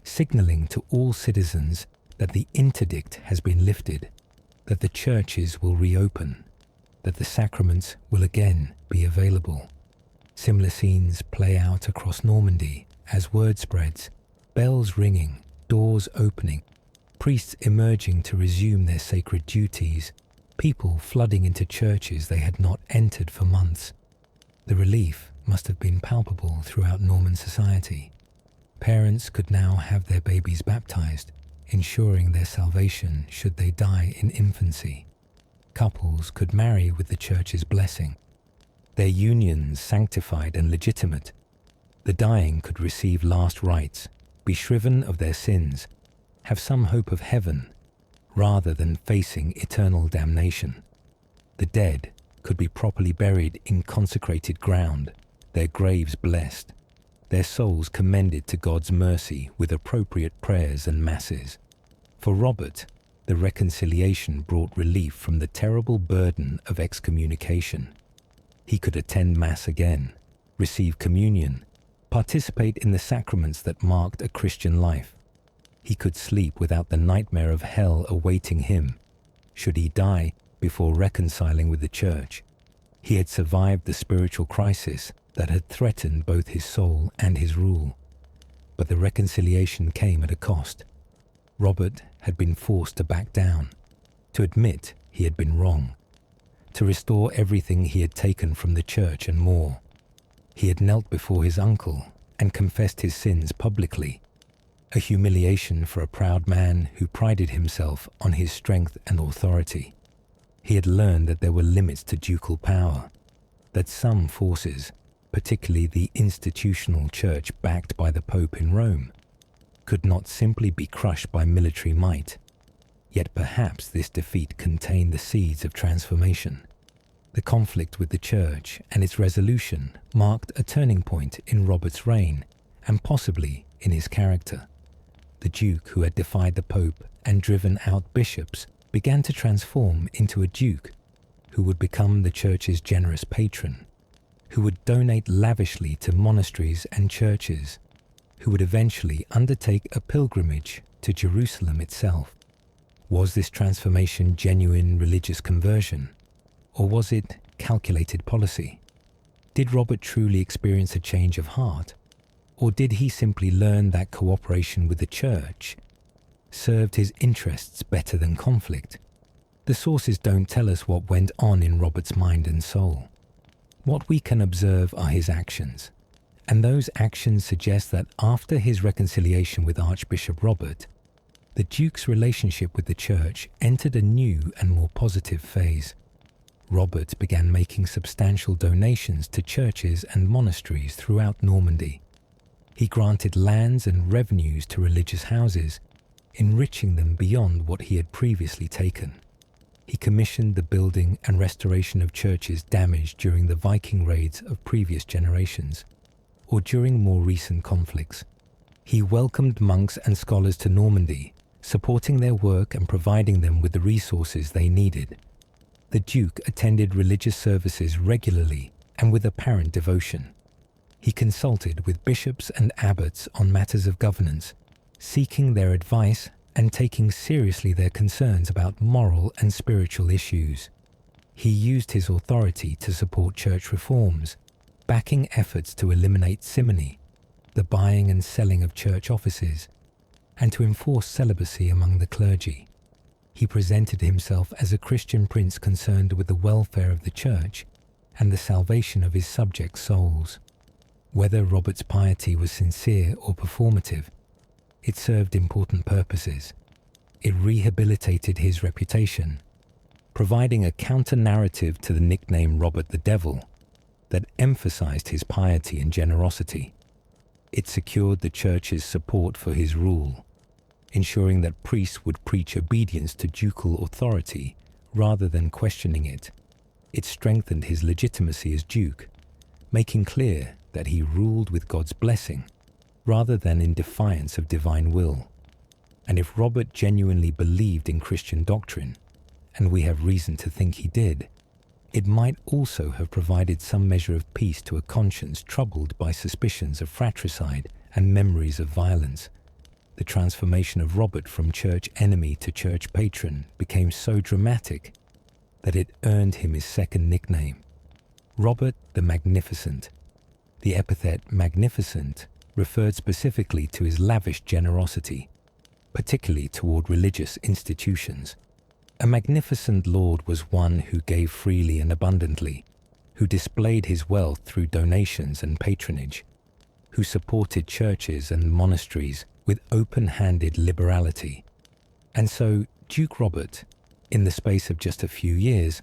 signalling to all citizens that the interdict has been lifted, that the churches will reopen, that the sacraments will again be available. Similar scenes play out across Normandy as word spreads, bells ringing, doors opening, priests emerging to resume their sacred duties, people flooding into churches they had not entered for months. The relief must have been palpable throughout Norman society. Parents could now have their babies baptized, ensuring their salvation should they die in infancy. Couples could marry with the Church's blessing, their unions sanctified and legitimate. The dying could receive last rites, be shriven of their sins, have some hope of heaven, rather than facing eternal damnation. The dead could be properly buried in consecrated ground, their graves blessed, their souls commended to God's mercy with appropriate prayers and masses. For Robert, the reconciliation brought relief from the terrible burden of excommunication. He could attend Mass again, receive communion, participate in the sacraments that marked a Christian life. He could sleep without the nightmare of hell awaiting him, should he die before reconciling with the Church. He had survived the spiritual crisis that had threatened both his soul and his rule. But the reconciliation came at a cost. Robert had been forced to back down, to admit he had been wrong, to restore everything he had taken from the Church and more. He had knelt before his uncle and confessed his sins publicly, a humiliation for a proud man who prided himself on his strength and authority. He had learned that there were limits to ducal power, that some forces, particularly the institutional Church backed by the Pope in Rome, could not simply be crushed by military might. Yet perhaps this defeat contained the seeds of transformation. The conflict with the Church and its resolution marked a turning point in Robert's reign and possibly in his character. The Duke who had defied the Pope and driven out bishops began to transform into a Duke who would become the Church's generous patron, who would donate lavishly to monasteries and churches, who would eventually undertake a pilgrimage to Jerusalem itself. Was this transformation genuine religious conversion, or was it calculated policy? Did Robert truly experience a change of heart, or did he simply learn that cooperation with the Church served his interests better than conflict? The sources don't tell us what went on in Robert's mind and soul. What we can observe are his actions, and those actions suggest that after his reconciliation with Archbishop Robert, the Duke's relationship with the Church entered a new and more positive phase. Robert began making substantial donations to churches and monasteries throughout Normandy. He granted lands and revenues to religious houses, enriching them beyond what he had previously taken. He commissioned the building and restoration of churches damaged during the Viking raids of previous generations, or during more recent conflicts. He welcomed monks and scholars to Normandy, supporting their work and providing them with the resources they needed. The Duke attended religious services regularly and with apparent devotion. He consulted with bishops and abbots on matters of governance, seeking their advice and taking seriously their concerns about moral and spiritual issues. He used his authority to support church reforms, backing efforts to eliminate simony, the buying and selling of church offices, and to enforce celibacy among the clergy. He presented himself as a Christian prince concerned with the welfare of the Church and the salvation of his subjects' souls. Whether Robert's piety was sincere or performative, it served important purposes. It rehabilitated his reputation, providing a counter-narrative to the nickname Robert the Devil that emphasized his piety and generosity. It secured the church's support for his rule, ensuring that priests would preach obedience to ducal authority rather than questioning it. It strengthened his legitimacy as duke, making clear that he ruled with God's blessing rather than in defiance of divine will. And if Robert genuinely believed in Christian doctrine, and we have reason to think he did, it might also have provided some measure of peace to a conscience troubled by suspicions of fratricide and memories of violence. The transformation of Robert from church enemy to church patron became so dramatic that it earned him his second nickname, Robert the Magnificent. The epithet magnificent referred specifically to his lavish generosity, particularly toward religious institutions. A magnificent lord was one who gave freely and abundantly, who displayed his wealth through donations and patronage, who supported churches and monasteries with open-handed liberality. And so Duke Robert, in the space of just a few years,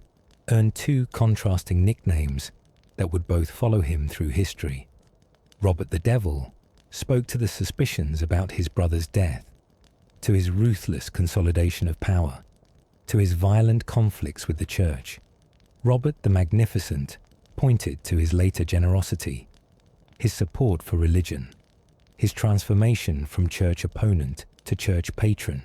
earned two contrasting nicknames that would both follow him through history. Robert the Devil spoke to the suspicions about his brother's death, to his ruthless consolidation of power, to his violent conflicts with the church. Robert the Magnificent pointed to his later generosity, his support for religion, his transformation from church opponent to church patron.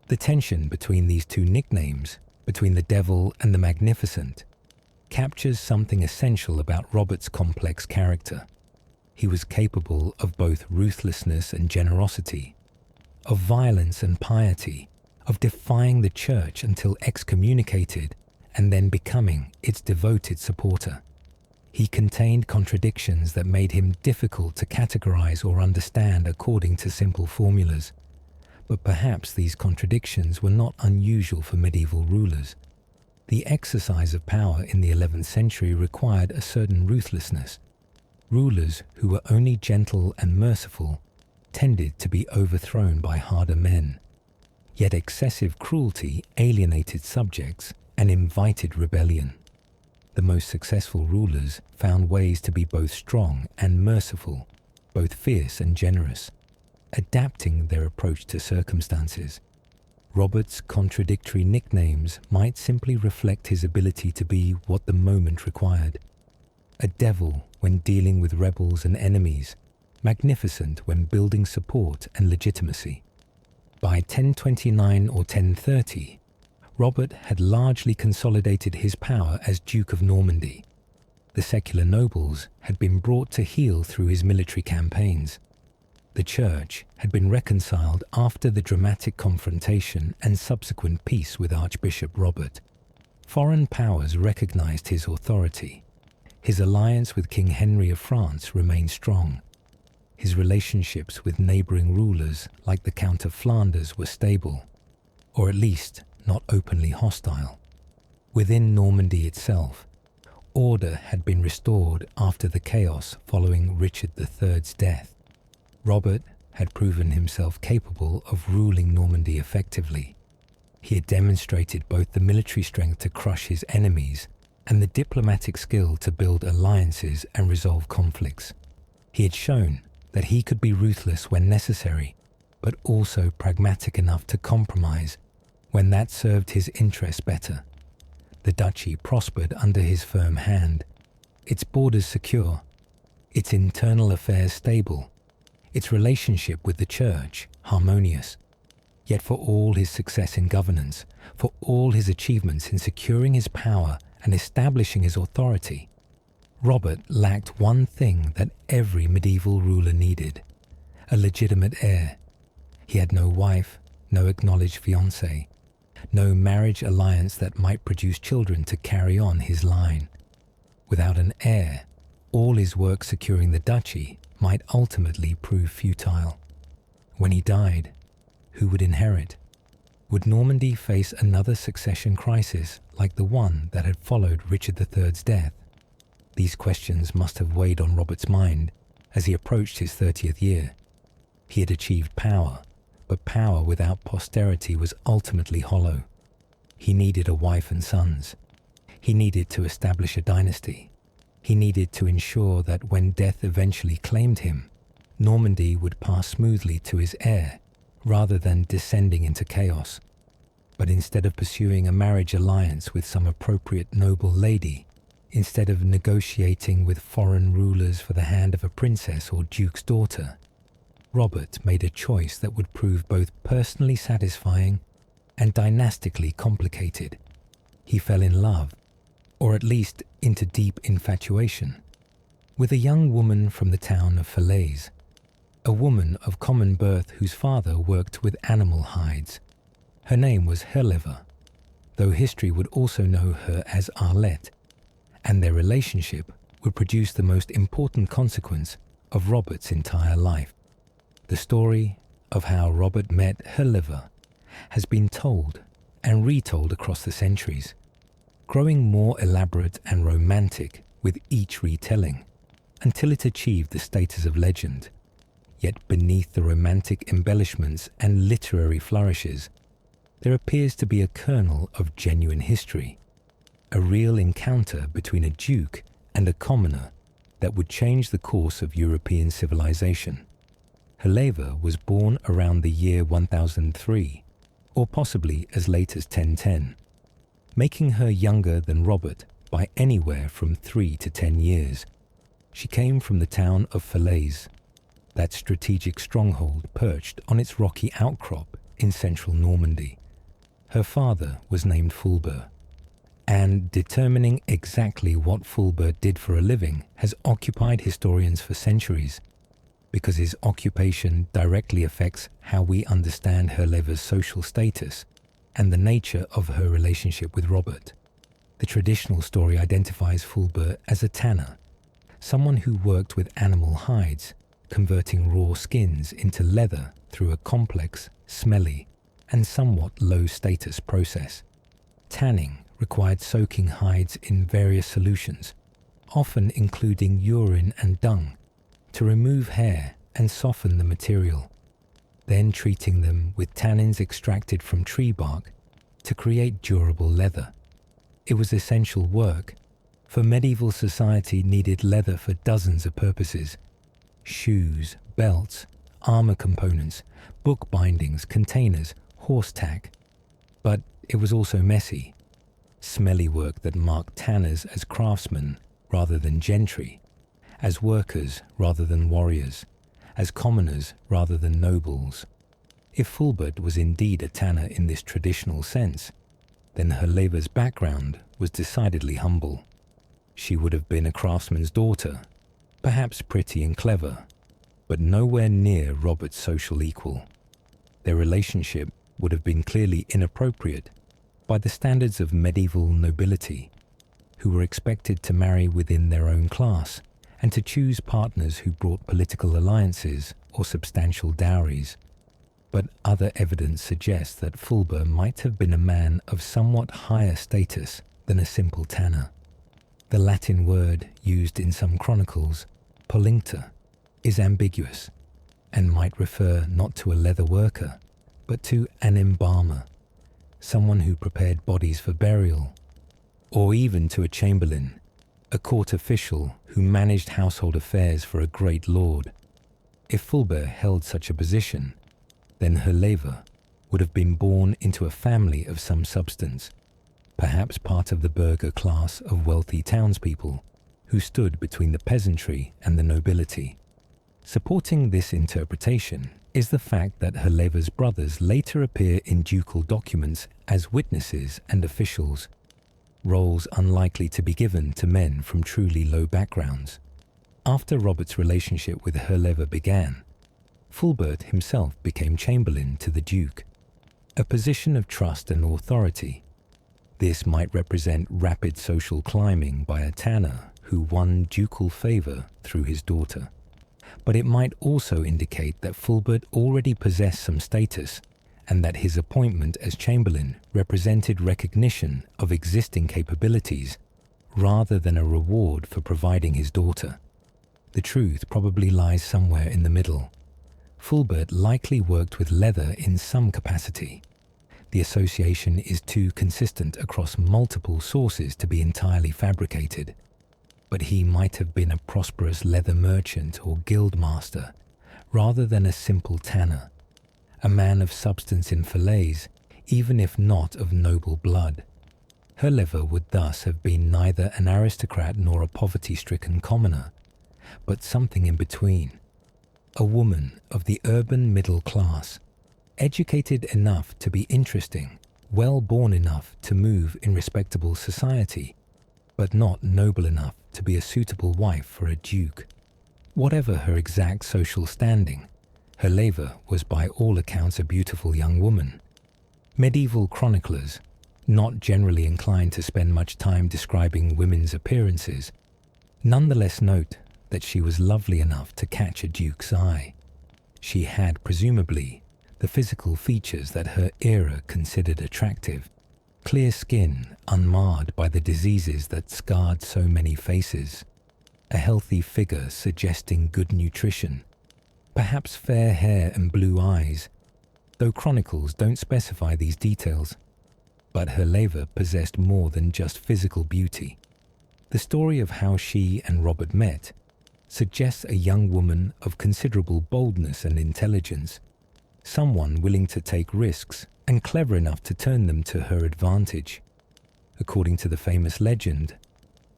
The tension between these two nicknames, between the Devil and the Magnificent, captures something essential about Robert's complex character. He was capable of both ruthlessness and generosity, of violence and piety, of defying the church until excommunicated and then becoming its devoted supporter. He contained contradictions that made him difficult to categorize or understand according to simple formulas. But perhaps these contradictions were not unusual for medieval rulers. The exercise of power in the 11th century required a certain ruthlessness. Rulers who were only gentle and merciful tended to be overthrown by harder men. Yet excessive cruelty alienated subjects and invited rebellion. The most successful rulers found ways to be both strong and merciful, both fierce and generous, adapting their approach to circumstances. Robert's contradictory nicknames might simply reflect his ability to be what the moment required. A devil when dealing with rebels and enemies, magnificent when building support and legitimacy. By 1029 or 1030, Robert had largely consolidated his power as Duke of Normandy. The secular nobles had been brought to heel through his military campaigns. The church had been reconciled after the dramatic confrontation and subsequent peace with Archbishop Robert. Foreign powers recognized his authority. His alliance with King Henry of France remained strong. His relationships with neighboring rulers like the Count of Flanders were stable, or at least not openly hostile. Within Normandy itself, order had been restored after the chaos following Richard III's death. Robert had proven himself capable of ruling Normandy effectively. He had demonstrated both the military strength to crush his enemies and the diplomatic skill to build alliances and resolve conflicts. He had shown that he could be ruthless when necessary, but also pragmatic enough to compromise when that served his interests better. The duchy prospered under his firm hand, its borders secure, its internal affairs stable, its relationship with the church harmonious. Yet for all his success in governance, for all his achievements in securing his power and establishing his authority, Robert lacked one thing that every medieval ruler needed: a legitimate heir. He had no wife, no acknowledged fiancé, no marriage alliance that might produce children to carry on his line. Without an heir, all his work securing the duchy might ultimately prove futile. When he died, who would inherit? Would Normandy face another succession crisis like the one that had followed Richard III's death? These questions must have weighed on Robert's mind as he approached his 30th year. He had achieved power, but power without posterity was ultimately hollow. He needed a wife and sons. He needed to establish a dynasty. He needed to ensure that when death eventually claimed him, Normandy would pass smoothly to his heir rather than descending into chaos. But instead of pursuing a marriage alliance with some appropriate noble lady, instead of negotiating with foreign rulers for the hand of a princess or duke's daughter, Robert made a choice that would prove both personally satisfying and dynastically complicated. He fell in love, or at least into deep infatuation, with a young woman from the town of Falaise, a woman of common birth whose father worked with animal hides. Her name was Herleva, though history would also know her as Arlette, and their relationship would produce the most important consequence of Robert's entire life. The story of how Robert met Herleva has been told and retold across the centuries, growing more elaborate and romantic with each retelling, until it achieved the status of legend. Yet beneath the romantic embellishments and literary flourishes, there appears to be a kernel of genuine history, a real encounter between a duke and a commoner that would change the course of European civilization. Herleva was born around the year 1003, or possibly as late as 1010, making her younger than Robert by anywhere from 3 to 10 years. She came from the town of Falaise, that strategic stronghold perched on its rocky outcrop in central Normandy. Her father was named Fulbert, and determining exactly what Fulbert did for a living has occupied historians for centuries, because his occupation directly affects how we understand Herleva's social status and the nature of her relationship with Robert. The traditional story identifies Fulbert as a tanner, someone who worked with animal hides, converting raw skins into leather through a complex, smelly, and somewhat low-status process. Tanning required soaking hides in various solutions, often including urine and dung, to remove hair and soften the material, then treating them with tannins extracted from tree bark to create durable leather. It was essential work, for medieval society needed leather for dozens of purposes: shoes, belts, armor components, book bindings, containers, horse tack. But it was also messy, smelly work that marked tanners as craftsmen rather than gentry, as workers rather than warriors, as commoners rather than nobles. If Fulbert was indeed a tanner in this traditional sense, then Herleva's background was decidedly humble. She would have been a craftsman's daughter, perhaps pretty and clever, but nowhere near Robert's social equal. Their relationship would have been clearly inappropriate by the standards of medieval nobility, who were expected to marry within their own class and to choose partners who brought political alliances or substantial dowries. But other evidence suggests that Fulbert might have been a man of somewhat higher status than a simple tanner. The Latin word used in some chronicles, pollinctor, is ambiguous and might refer not to a leather worker, but to an embalmer, someone who prepared bodies for burial, or even to a chamberlain, a court official who managed household affairs for a great lord. If Fulbert held such a position, then Herleva would have been born into a family of some substance, perhaps part of the burgher class of wealthy townspeople who stood between the peasantry and the nobility. Supporting this interpretation is the fact that Herleva's brothers later appear in ducal documents as witnesses and officials, roles unlikely to be given to men from truly low backgrounds. After Robert's relationship with Herleva began, Fulbert himself became chamberlain to the Duke, a position of trust and authority. This might represent rapid social climbing by a tanner who won ducal favour through his daughter. But it might also indicate that Fulbert already possessed some status, and that his appointment as chamberlain represented recognition of existing capabilities rather than a reward for providing his daughter. The truth probably lies somewhere in the middle. Fulbert likely worked with leather in some capacity, The association is too consistent across multiple sources to be entirely fabricated, but he might have been a prosperous leather merchant or guild master, rather than a simple tanner, a man of substance in Falaise, even if not of noble blood. Herleva would thus have been neither an aristocrat nor a poverty-stricken commoner, but something in between. A woman of the urban middle class, educated enough to be interesting, well-born enough to move in respectable society, but not noble enough to be a suitable wife for a duke. Whatever her exact social standing, Herleva was by all accounts a beautiful young woman. Medieval chroniclers, not generally inclined to spend much time describing women's appearances, nonetheless note that she was lovely enough to catch a duke's eye. She had, presumably, the physical features that her era considered attractive: clear skin unmarred by the diseases that scarred so many faces, a healthy figure suggesting good nutrition, perhaps fair hair and blue eyes, though chronicles don't specify these details. But Herleva possessed more than just physical beauty. The story of how she and Robert met suggests a young woman of considerable boldness and intelligence, someone willing to take risks and clever enough to turn them to her advantage. According to the famous legend,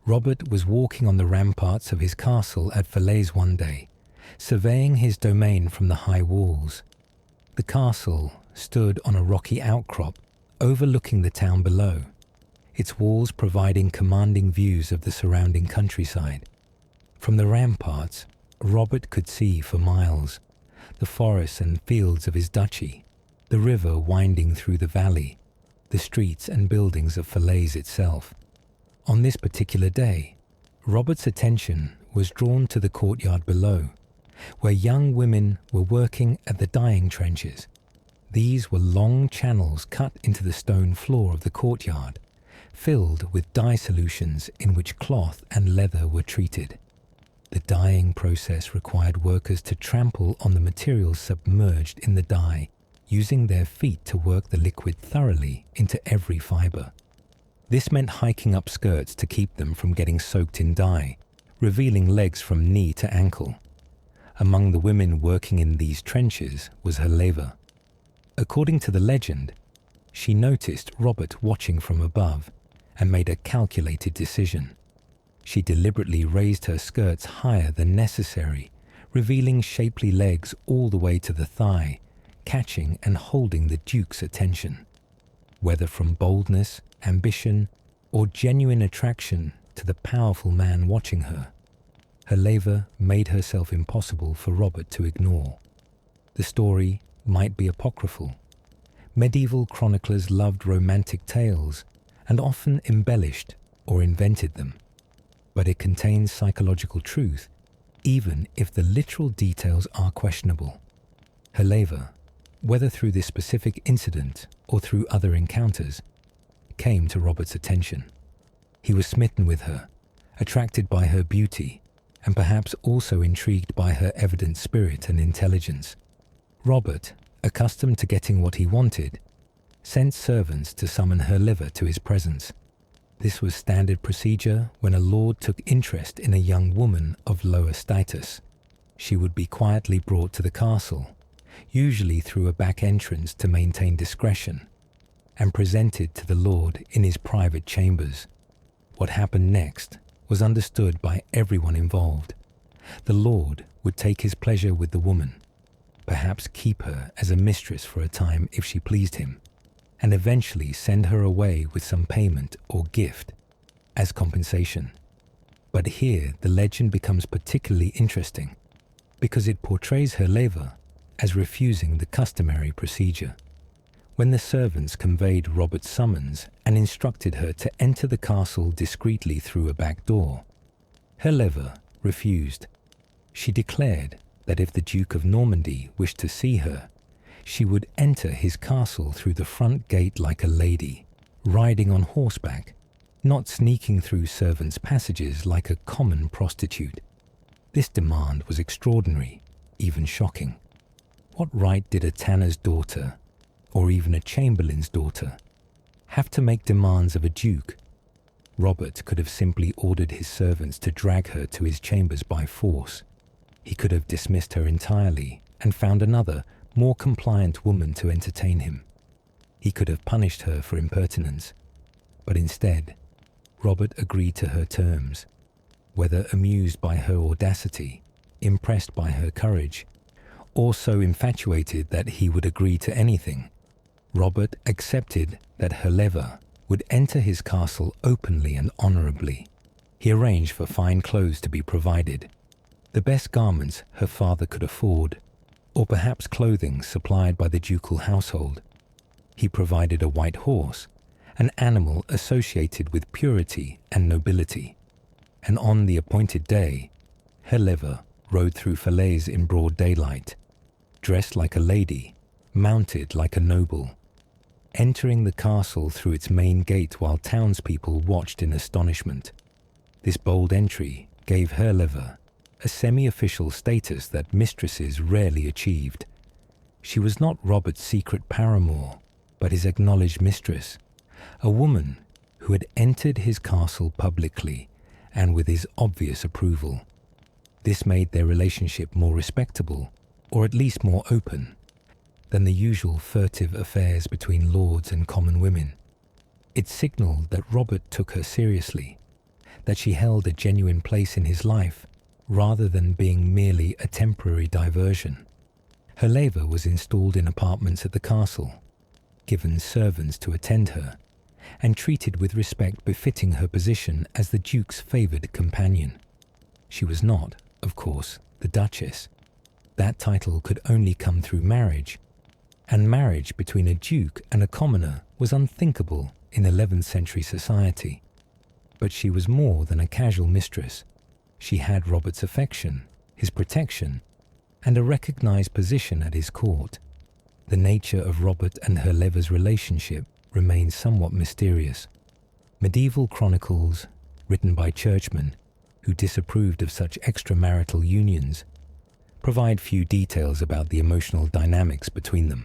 Robert was walking on the ramparts of his castle at Falaise one day, surveying his domain from the high walls. The castle stood on a rocky outcrop overlooking the town below, its walls providing commanding views of the surrounding countryside. From the ramparts, Robert could see for miles the forests and fields of his duchy, the river winding through the valley, the streets and buildings of Falaise itself. On this particular day, Robert's attention was drawn to the courtyard below, where young women were working at the dyeing trenches. These were long channels cut into the stone floor of the courtyard, filled with dye solutions in which cloth and leather were treated. The dyeing process required workers to trample on the materials submerged in the dye, using their feet to work the liquid thoroughly into every fiber. This meant hiking up skirts to keep them from getting soaked in dye, revealing legs from knee to ankle. Among the women working in these trenches was Herleva. According to the legend, she noticed Robert watching from above and made a calculated decision. She deliberately raised her skirts higher than necessary, revealing shapely legs all the way to the thigh, catching and holding the Duke's attention. Whether from boldness, ambition, or genuine attraction to the powerful man watching her, Herleva made herself impossible for Robert to ignore. The story might be apocryphal. Medieval chroniclers loved romantic tales and often embellished or invented them, but it contains psychological truth, even if the literal details are questionable. Herleva, whether through this specific incident or through other encounters, came to Robert's attention. He was smitten with her, attracted by her beauty, and perhaps also intrigued by her evident spirit and intelligence. Robert, accustomed to getting what he wanted, sent servants to summon Herleva to his presence. This was standard procedure when a lord took interest in a young woman of lower status. She would be quietly brought to the castle, usually through a back entrance to maintain discretion, and presented to the lord in his private chambers. What happened next was understood by everyone involved. The lord would take his pleasure with the woman, perhaps keep her as a mistress for a time if she pleased him, and eventually send her away with some payment or gift as compensation. But here the legend becomes particularly interesting because it portrays Herleva as refusing the customary procedure. When the servants conveyed Robert's summons and instructed her to enter the castle discreetly through a back door, Herleva refused. She declared that if the Duke of Normandy wished to see her, she would enter his castle through the front gate like a lady, riding on horseback, not sneaking through servants' passages like a common prostitute. This demand was extraordinary, even shocking. What right did a tanner's daughter, or even a chamberlain's daughter, have to make demands of a duke? Robert could have simply ordered his servants to drag her to his chambers by force. He could have dismissed her entirely and found another, more compliant woman to entertain him. He could have punished her for impertinence, but instead, Robert agreed to her terms. Whether amused by her audacity, impressed by her courage, or so infatuated that he would agree to anything, Robert accepted that Herleva would enter his castle openly and honorably. He arranged for fine clothes to be provided, the best garments her father could afford, or perhaps clothing supplied by the ducal household. He provided a white horse, an animal associated with purity and nobility, and on the appointed day, Herleva rode through Falaise in broad daylight, dressed like a lady, mounted like a noble, entering the castle through its main gate while townspeople watched in astonishment. This bold entry gave Herleva a semi-official status that mistresses rarely achieved. She was not Robert's secret paramour, but his acknowledged mistress, a woman who had entered his castle publicly and with his obvious approval. This made their relationship more respectable, or at least more open, than the usual furtive affairs between lords and common women. It signaled that Robert took her seriously, that she held a genuine place in his life, rather than being merely a temporary diversion. Herleva was installed in apartments at the castle, given servants to attend her, and treated with respect befitting her position as the Duke's favoured companion. She was not, of course, the Duchess. That title could only come through marriage, and marriage between a duke and a commoner was unthinkable in 11th century society. But she was more than a casual mistress. She had Robert's affection, his protection, and a recognised position at his court. The nature of Robert and Herleva's relationship remains somewhat mysterious. Medieval chronicles, written by churchmen who disapproved of such extramarital unions, provide few details about the emotional dynamics between them,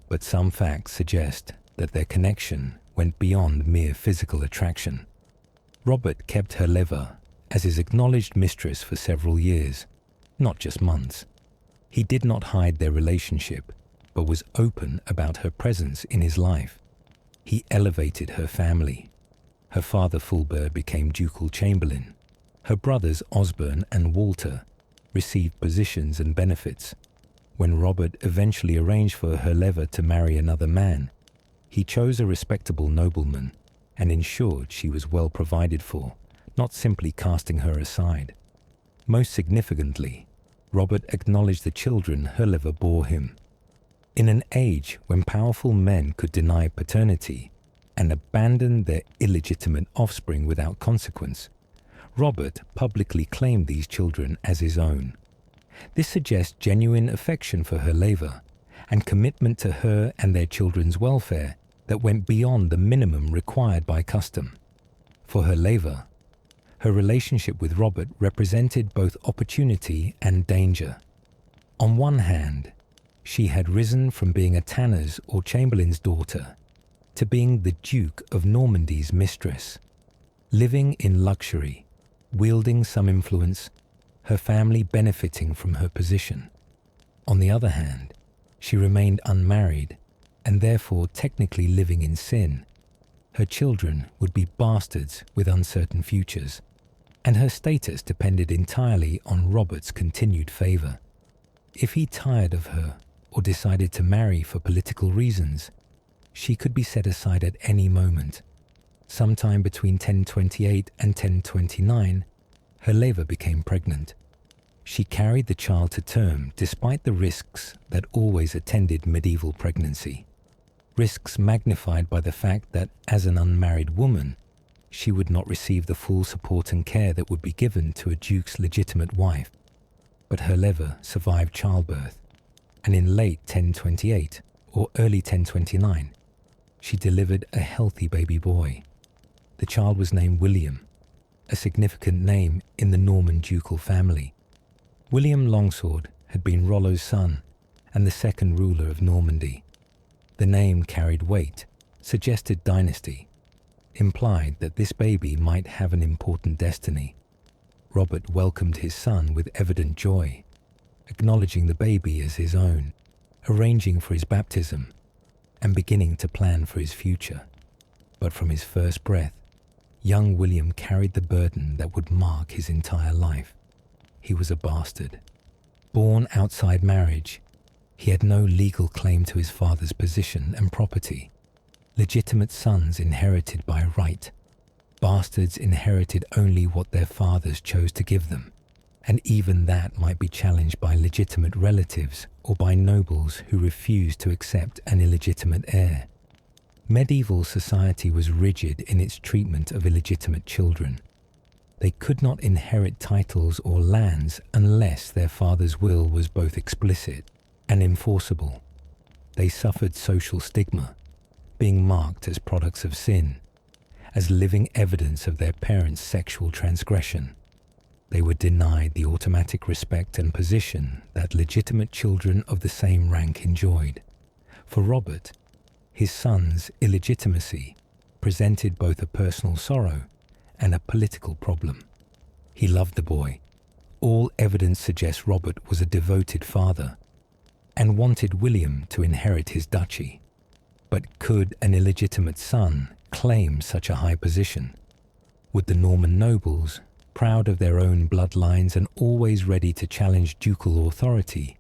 but some facts suggest that their connection went beyond mere physical attraction. Robert kept Herleva as his acknowledged mistress for several years, not just months. He did not hide their relationship, but was open about her presence in his life. He elevated her family. Her father Fulbert became ducal chamberlain. Her brothers Osborne and Walter received positions and benefits. When Robert eventually arranged for Herleva to marry another man, he chose a respectable nobleman and ensured she was well provided for, not simply casting her aside. Most significantly, Robert acknowledged the children Herleva bore him. In an age when powerful men could deny paternity and abandon their illegitimate offspring without consequence, Robert publicly claimed these children as his own. This suggests genuine affection for Herleva and commitment to her and their children's welfare that went beyond the minimum required by custom. For Herleva, her relationship with Robert represented both opportunity and danger. On one hand, she had risen from being a tanner's or chamberlain's daughter to being the Duke of Normandy's mistress. Living in luxury, wielding some influence, her family benefiting from her position. On the other hand, she remained unmarried and therefore technically living in sin. Her children would be bastards with uncertain futures, and her status depended entirely on Robert's continued favour. If he tired of her or decided to marry for political reasons, she could be set aside at any moment. Sometime between 1028 and 1029, Herleva became pregnant. She carried the child to term despite the risks that always attended medieval pregnancy. Risks magnified by the fact that, as an unmarried woman, she would not receive the full support and care that would be given to a duke's legitimate wife. But Herleva survived childbirth, and in late 1028 or early 1029, she delivered a healthy baby boy. The child was named William, a significant name in the Norman ducal family. William Longsword had been Rollo's son and the second ruler of Normandy. The name carried weight, suggested dynasty, implied that this baby might have an important destiny. Robert welcomed his son with evident joy, acknowledging the baby as his own, arranging for his baptism, and beginning to plan for his future. But from his first breath, young William carried the burden that would mark his entire life. He was a bastard. Born outside marriage, he had no legal claim to his father's position and property. Legitimate sons inherited by right. Bastards inherited only what their fathers chose to give them, and even that might be challenged by legitimate relatives or by nobles who refused to accept an illegitimate heir. Medieval society was rigid in its treatment of illegitimate children. They could not inherit titles or lands unless their father's will was both explicit and enforceable. They suffered social stigma, being marked as products of sin, as living evidence of their parents' sexual transgression. They were denied the automatic respect and position that legitimate children of the same rank enjoyed. For Robert, his son's illegitimacy presented both a personal sorrow and a political problem. He loved the boy. All evidence suggests Robert was a devoted father and wanted William to inherit his duchy. But could an illegitimate son claim such a high position? Would the Norman nobles, proud of their own bloodlines and always ready to challenge ducal authority,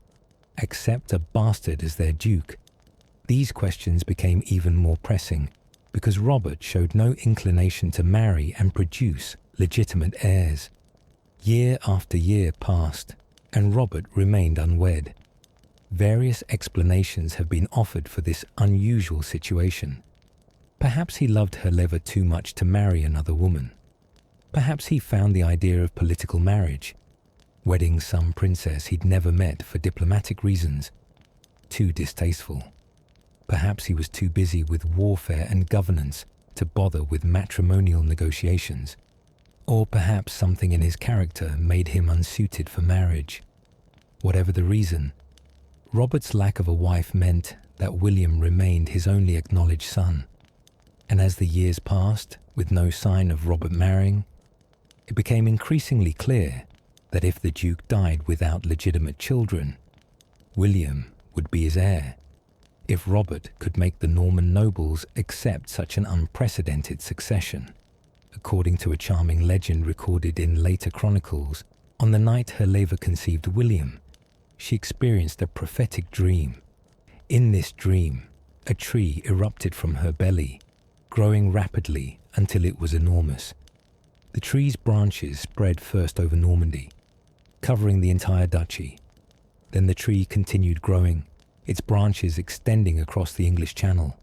accept a bastard as their duke? These questions became even more pressing because Robert showed no inclination to marry and produce legitimate heirs. Year after year passed, and Robert remained unwed. Various explanations have been offered for this unusual situation. Perhaps he loved Herleva too much to marry another woman. Perhaps he found the idea of political marriage, wedding some princess he'd never met for diplomatic reasons, too distasteful. Perhaps he was too busy with warfare and governance to bother with matrimonial negotiations. Or perhaps something in his character made him unsuited for marriage. Whatever the reason, Robert's lack of a wife meant that William remained his only acknowledged son. And as the years passed, with no sign of Robert marrying, it became increasingly clear that if the Duke died without legitimate children, William would be his heir. If Robert could make the Norman nobles accept such an unprecedented succession. According to a charming legend recorded in later chronicles, on the night Herleva conceived William, she experienced a prophetic dream. In this dream, a tree erupted from her belly, growing rapidly until it was enormous. The tree's branches spread first over Normandy, covering the entire duchy. Then the tree continued growing, its branches extending across the English Channel,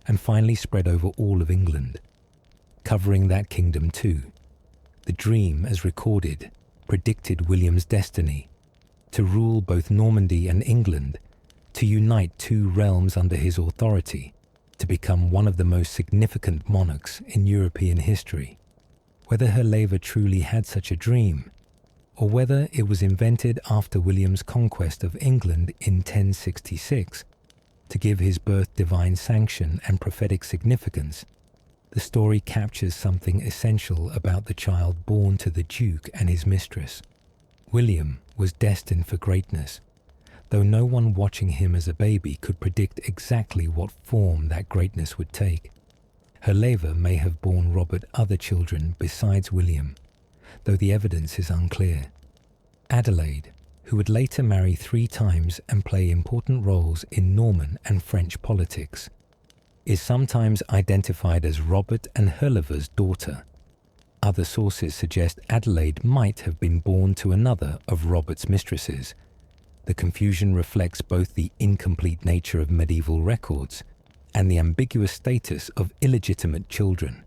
and finally spread over all of England, covering that kingdom too. The dream, as recorded, predicted William's destiny, to rule both Normandy and England, to unite two realms under his authority, to become one of the most significant monarchs in European history. Whether Herleva truly had such a dream, or whether it was invented after William's conquest of England in 1066 to give his birth divine sanction and prophetic significance, the story captures something essential about the child born to the Duke and his mistress. William was destined for greatness, though no one watching him as a baby could predict exactly what form that greatness would take. Herleva may have borne Robert other children besides William, though the evidence is unclear. Adelaide, who would later marry 3 times and play important roles in Norman and French politics, is sometimes identified as Robert and Herleva's daughter. Other sources suggest Adelaide might have been born to another of Robert's mistresses. The confusion reflects both the incomplete nature of medieval records and the ambiguous status of illegitimate children,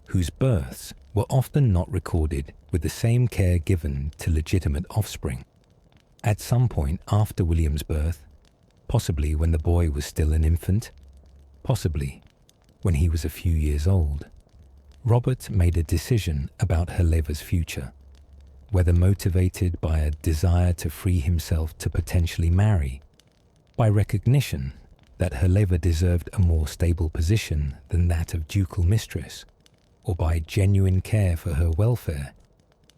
whose births were often not recorded with the same care given to legitimate offspring. At some point after William's birth, possibly when the boy was still an infant, possibly when he was a few years old, Robert made a decision about Herleva's future, whether motivated by a desire to free himself to potentially marry, by recognition that Herleva deserved a more stable position than that of ducal mistress, or by genuine care for her welfare,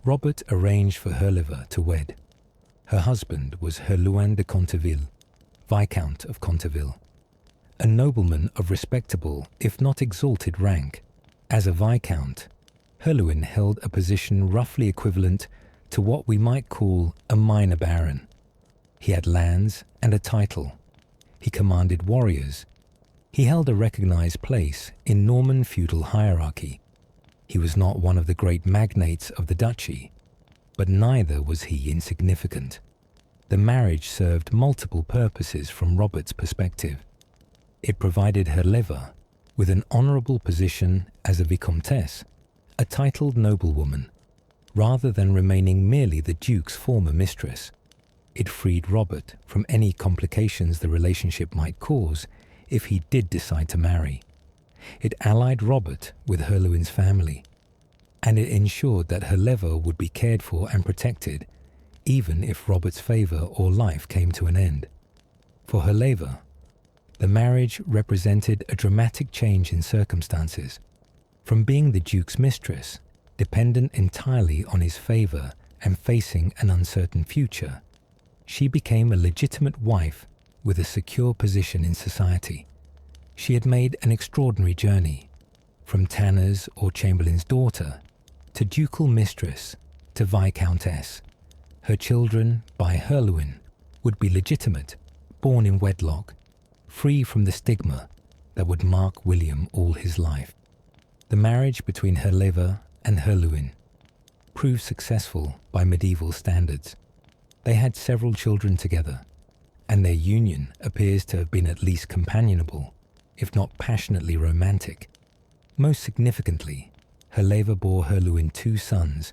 Robert arranged for Herleva to wed. Her husband was Herluin de Conteville, Viscount of Conteville, a nobleman of respectable, if not exalted rank. As a viscount, Herluin held a position roughly equivalent to what we might call a minor baron. He had lands and a title. He commanded warriors. He held a recognized place in Norman feudal hierarchy. He was not one of the great magnates of the duchy, but neither was he insignificant. The marriage served multiple purposes from Robert's perspective. It provided Herleva with an honorable position as a vicomtesse, a titled noblewoman, rather than remaining merely the duke's former mistress. It freed Robert from any complications the relationship might cause if he did decide to marry. It allied Robert with Herluin's family, and it ensured that Herleva would be cared for and protected, even if Robert's favour or life came to an end. For Herleva, the marriage represented a dramatic change in circumstances. From being the duke's mistress, dependent entirely on his favour and facing an uncertain future, she became a legitimate wife with a secure position in society. She had made an extraordinary journey, from tanner's or chamberlain's daughter to ducal mistress to viscountess. Her children, by Herluin, would be legitimate, born in wedlock, free from the stigma that would mark William all his life. The marriage between Herleva and Herluin proved successful by medieval standards. They had several children together, and their union appears to have been at least companionable, if not passionately romantic. Most significantly, Herleva bore Herluin 2 sons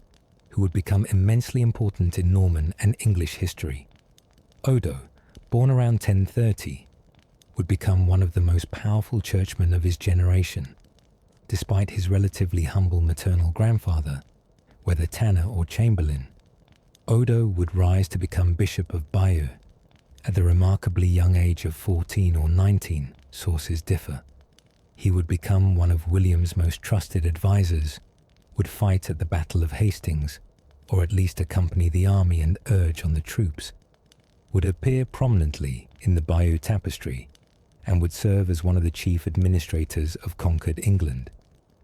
who would become immensely important in Norman and English history. Odo, born around 1030, would become one of the most powerful churchmen of his generation. Despite his relatively humble maternal grandfather, whether tanner or chamberlain, Odo would rise to become Bishop of Bayeux at the remarkably young age of 14 or 19, sources differ. He would become one of William's most trusted advisors, would fight at the Battle of Hastings, or at least accompany the army and urge on the troops, would appear prominently in the Bayeux Tapestry, and would serve as one of the chief administrators of conquered England,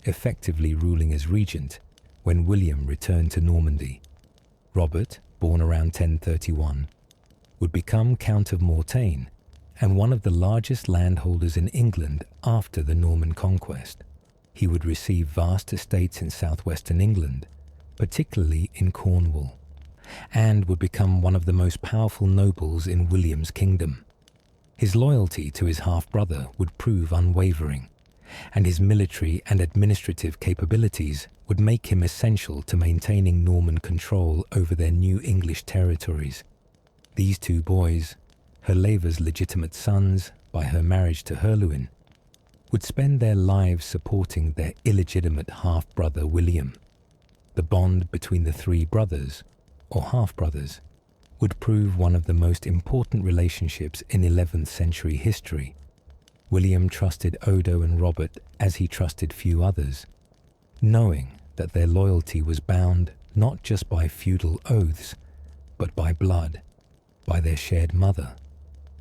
effectively ruling as regent when William returned to Normandy. Robert, born around 1031, would become Count of Mortain and one of the largest landholders in England after the Norman conquest. He would receive vast estates in southwestern England, particularly in Cornwall, and would become one of the most powerful nobles in William's kingdom. His loyalty to his half-brother would prove unwavering, and his military and administrative capabilities would make him essential to maintaining Norman control over their new English territories. These 2 boys, Herleva's legitimate sons by her marriage to Herluin, would spend their lives supporting their illegitimate half-brother William. The bond between the 3 brothers, or half-brothers, would prove one of the most important relationships in 11th century history. William trusted Odo and Robert as he trusted few others, knowing that their loyalty was bound not just by feudal oaths, but by blood, by their shared mother,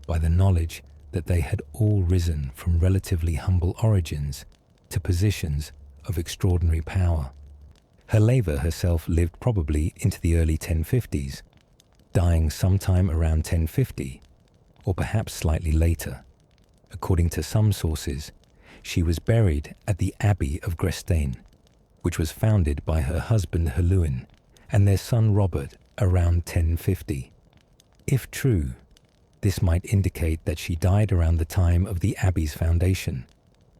by the knowledge that they had all risen from relatively humble origins to positions of extraordinary power. Herleva herself lived probably into the early 1050s, dying sometime around 1050, or perhaps slightly later. According to some sources, she was buried at the Abbey of Grestaine, which was founded by her husband Herluin and their son Robert around 1050. If true, this might indicate that she died around the time of the abbey's foundation,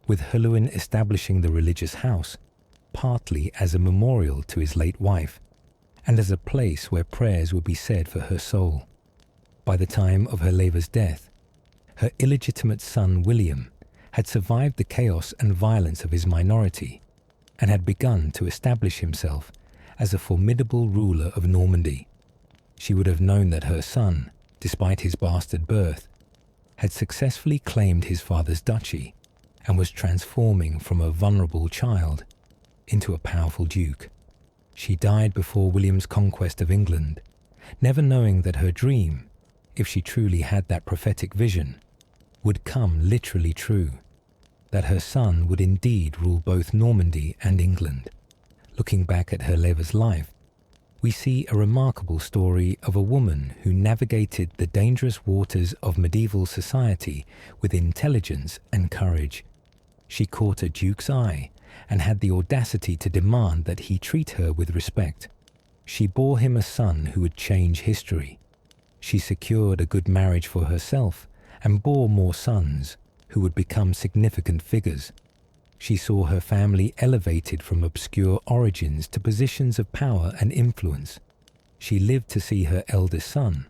with Herluin establishing the religious house partly as a memorial to his late wife and as a place where prayers would be said for her soul. By the time of Herleva's death, her illegitimate son William had survived the chaos and violence of his minority and had begun to establish himself as a formidable ruler of Normandy. She would have known that her son, despite his bastard birth, had successfully claimed his father's duchy and was transforming from a vulnerable child into a powerful duke. She died before William's conquest of England, never knowing that her dream, if she truly had that prophetic vision, would come literally true, that her son would indeed rule both Normandy and England. Looking back at Herleva's life, we see a remarkable story of a woman who navigated the dangerous waters of medieval society with intelligence and courage. She caught a duke's eye and had the audacity to demand that he treat her with respect. She bore him a son who would change history. She secured a good marriage for herself and bore more sons who would become significant figures. She saw her family elevated from obscure origins to positions of power and influence. She lived to see her eldest son,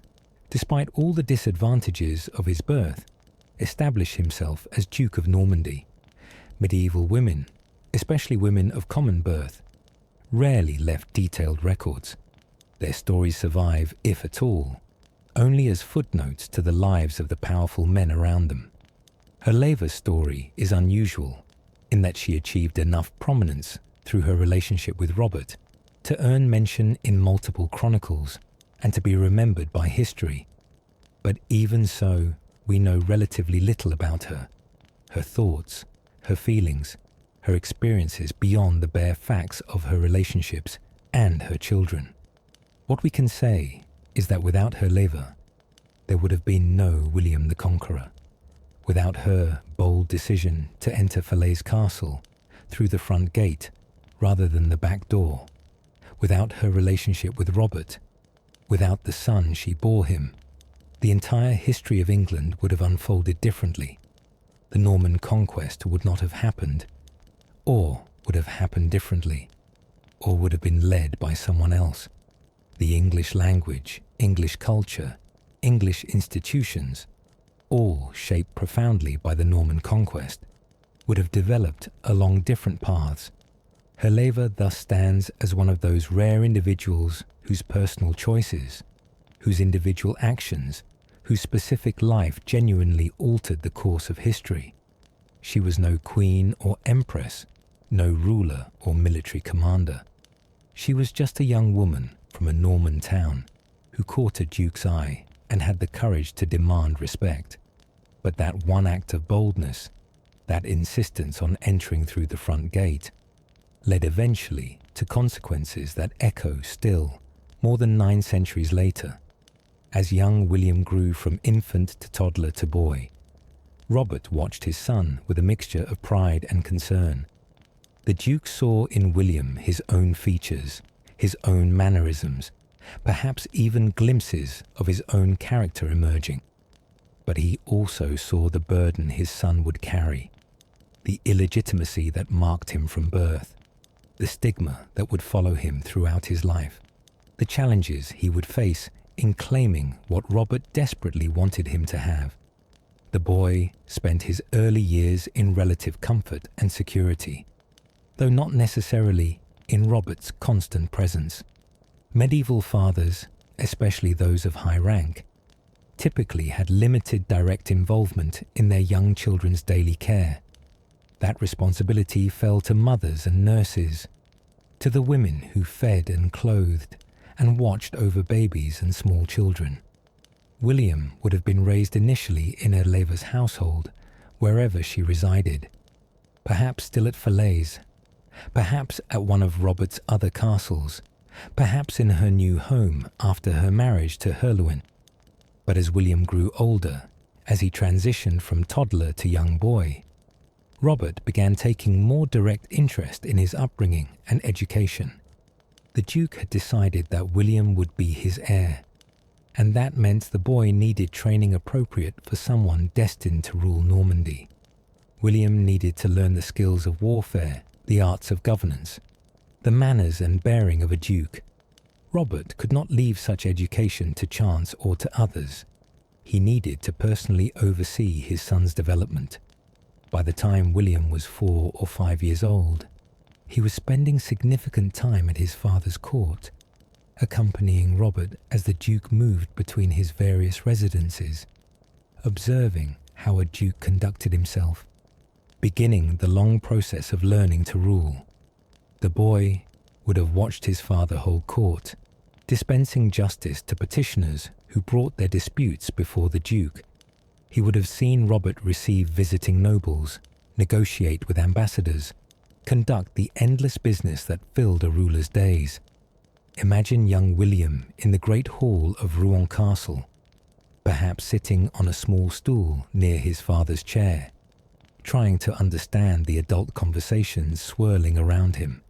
despite all the disadvantages of his birth, establish himself as Duke of Normandy. Medieval women, especially women of common birth, rarely left detailed records. Their stories survive, if at all, only as footnotes to the lives of the powerful men around them. Herleva's story is unusual in that she achieved enough prominence through her relationship with Robert to earn mention in multiple chronicles and to be remembered by history. But even so, we know relatively little about her, her thoughts, her feelings, her experiences beyond the bare facts of her relationships and her children. What we can say is that without Herleva, there would have been no William the Conqueror. Without her bold decision to enter Falaise Castle through the front gate rather than the back door, without her relationship with Robert, without the son she bore him, the entire history of England would have unfolded differently. The Norman conquest would not have happened, or would have happened differently, or would have been led by someone else. The English language, English culture, English institutions, all shaped profoundly by the Norman conquest, would have developed along different paths. Herleva thus stands as one of those rare individuals whose personal choices, whose individual actions, whose specific life genuinely altered the course of history. She was no queen or empress, no ruler or military commander. She was just a young woman from a Norman town who caught a duke's eye and had the courage to demand respect. But that one act of boldness, that insistence on entering through the front gate, led eventually to consequences that echo still, more than 9 centuries later. As young William grew from infant to toddler to boy, Robert watched his son with a mixture of pride and concern. The Duke saw in William his own features, his own mannerisms, perhaps even glimpses of his own character emerging. But he also saw the burden his son would carry, the illegitimacy that marked him from birth, the stigma that would follow him throughout his life, the challenges he would face in claiming what Robert desperately wanted him to have. The boy spent his early years in relative comfort and security, though not necessarily in Robert's constant presence. Medieval fathers, especially those of high rank, typically had limited direct involvement in their young children's daily care. That responsibility fell to mothers and nurses, to the women who fed and clothed and watched over babies and small children. William would have been raised initially in Herleva's household, wherever she resided, perhaps still at Falaise, perhaps at one of Robert's other castles, perhaps in her new home after her marriage to Herluin. But as William grew older, as he transitioned from toddler to young boy, Robert began taking more direct interest in his upbringing and education. The Duke had decided that William would be his heir, and that meant the boy needed training appropriate for someone destined to rule Normandy. William needed to learn the skills of warfare, the arts of governance, the manners and bearing of a duke. Robert could not leave such education to chance or to others. He needed to personally oversee his son's development. By the time William was 4 or 5 years old, he was spending significant time at his father's court, accompanying Robert as the Duke moved between his various residences, observing how a duke conducted himself, beginning the long process of learning to rule. The boy would have watched his father hold court, dispensing justice to petitioners who brought their disputes before the duke. He would have seen Robert receive visiting nobles, negotiate with ambassadors, conduct the endless business that filled a ruler's days. Imagine young William in the great hall of Rouen Castle, perhaps sitting on a small stool near his father's chair, trying to understand the adult conversations swirling around him.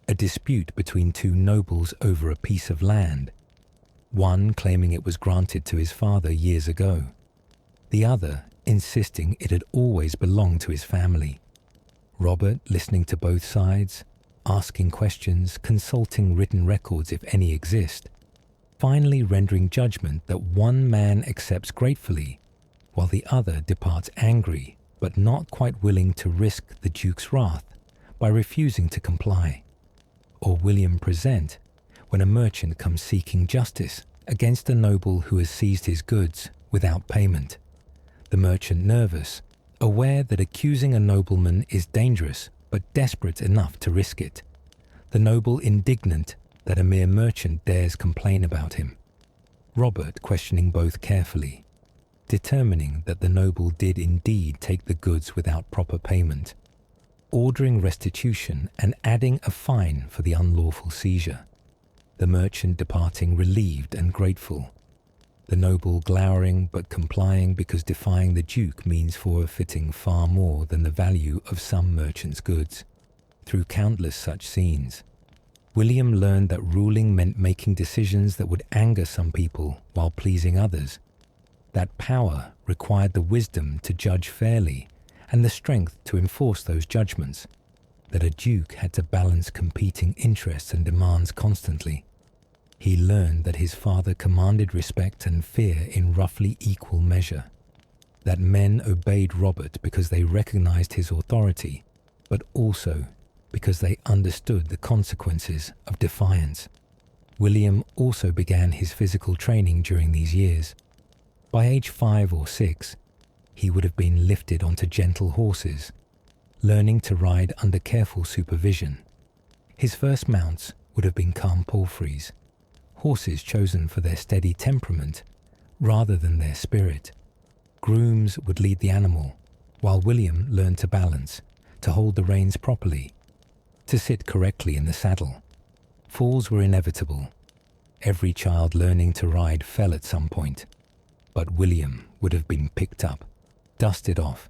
A dispute between two nobles over a piece of land, one claiming it was granted to his father years ago, the other insisting it had always belonged to his family. Robert listening to both sides, asking questions, consulting written records if any exist, finally rendering judgment that one man accepts gratefully, while the other departs angry but not quite willing to risk the Duke's wrath by refusing to comply. Or William present when a merchant comes seeking justice against a noble who has seized his goods without payment. The merchant nervous, aware that accusing a nobleman is dangerous but desperate enough to risk it. The noble indignant that a mere merchant dares complain about him. Robert questioning both carefully, determining that the noble did indeed take the goods without proper payment, ordering restitution and adding a fine for the unlawful seizure. The merchant departing relieved and grateful. The noble glowering but complying because defying the Duke means forfeiting far more than the value of some merchant's goods. Through countless such scenes, William learned that ruling meant making decisions that would anger some people while pleasing others. That power required the wisdom to judge fairly and the strength to enforce those judgments. That a duke had to balance competing interests and demands constantly. He learned that his father commanded respect and fear in roughly equal measure. That men obeyed Robert because they recognized his authority, but also because they understood the consequences of defiance. William also began his physical training during these years. By age 5 or 6, he would have been lifted onto gentle horses, learning to ride under careful supervision. His first mounts would have been calm palfreys, horses chosen for their steady temperament rather than their spirit. Grooms would lead the animal, while William learned to balance, to hold the reins properly, to sit correctly in the saddle. Falls were inevitable. Every child learning to ride fell at some point, but William would have been picked up, dusted off,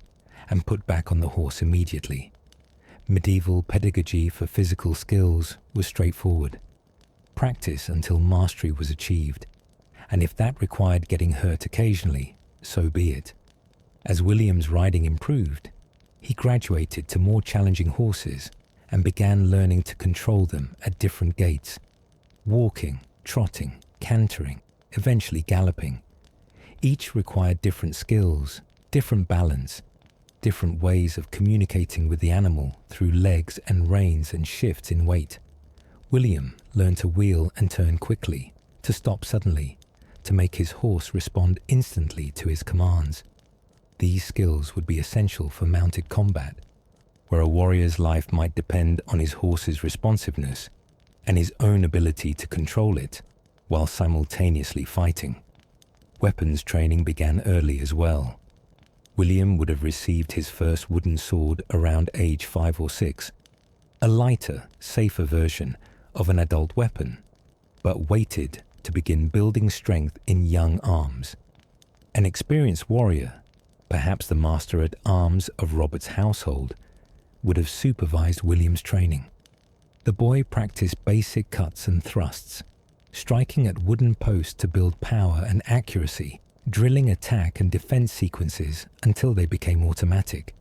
and put back on the horse immediately. Medieval pedagogy for physical skills was straightforward. Practice until mastery was achieved, and if that required getting hurt occasionally, so be it. As William's riding improved, he graduated to more challenging horses and began learning to control them at different gaits, walking, trotting, cantering, eventually galloping. Each required different skills, different balance, different ways of communicating with the animal through legs and reins and shifts in weight. William learned to wheel and turn quickly, to stop suddenly, to make his horse respond instantly to his commands. These skills would be essential for mounted combat, where a warrior's life might depend on his horse's responsiveness and his own ability to control it while simultaneously fighting. Weapons training began early as well. William would have received his first wooden sword around age 5 or 6, a lighter, safer version of an adult weapon, but waited to begin building strength in young arms. An experienced warrior, perhaps the master at arms of Robert's household, would have supervised William's training. The boy practiced basic cuts and thrusts, striking at wooden posts to build power and accuracy, drilling attack and defense sequences until they became automatic,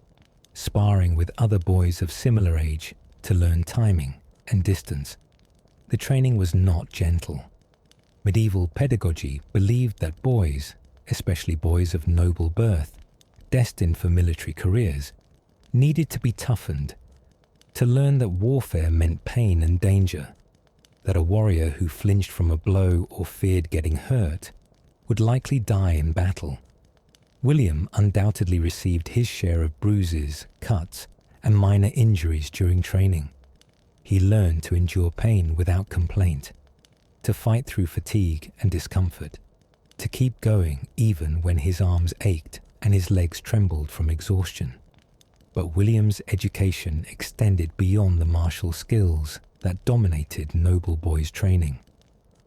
sparring with other boys of similar age to learn timing and distance. The training was not gentle. Medieval pedagogy believed that boys, especially boys of noble birth, destined for military careers, needed to be toughened, to learn that warfare meant pain and danger, that a warrior who flinched from a blow or feared getting hurt would likely die in battle. William undoubtedly received his share of bruises, cuts, and minor injuries during training. He learned to endure pain without complaint, to fight through fatigue and discomfort, to keep going even when his arms ached and his legs trembled from exhaustion. But William's education extended beyond the martial skills that dominated noble boys' training.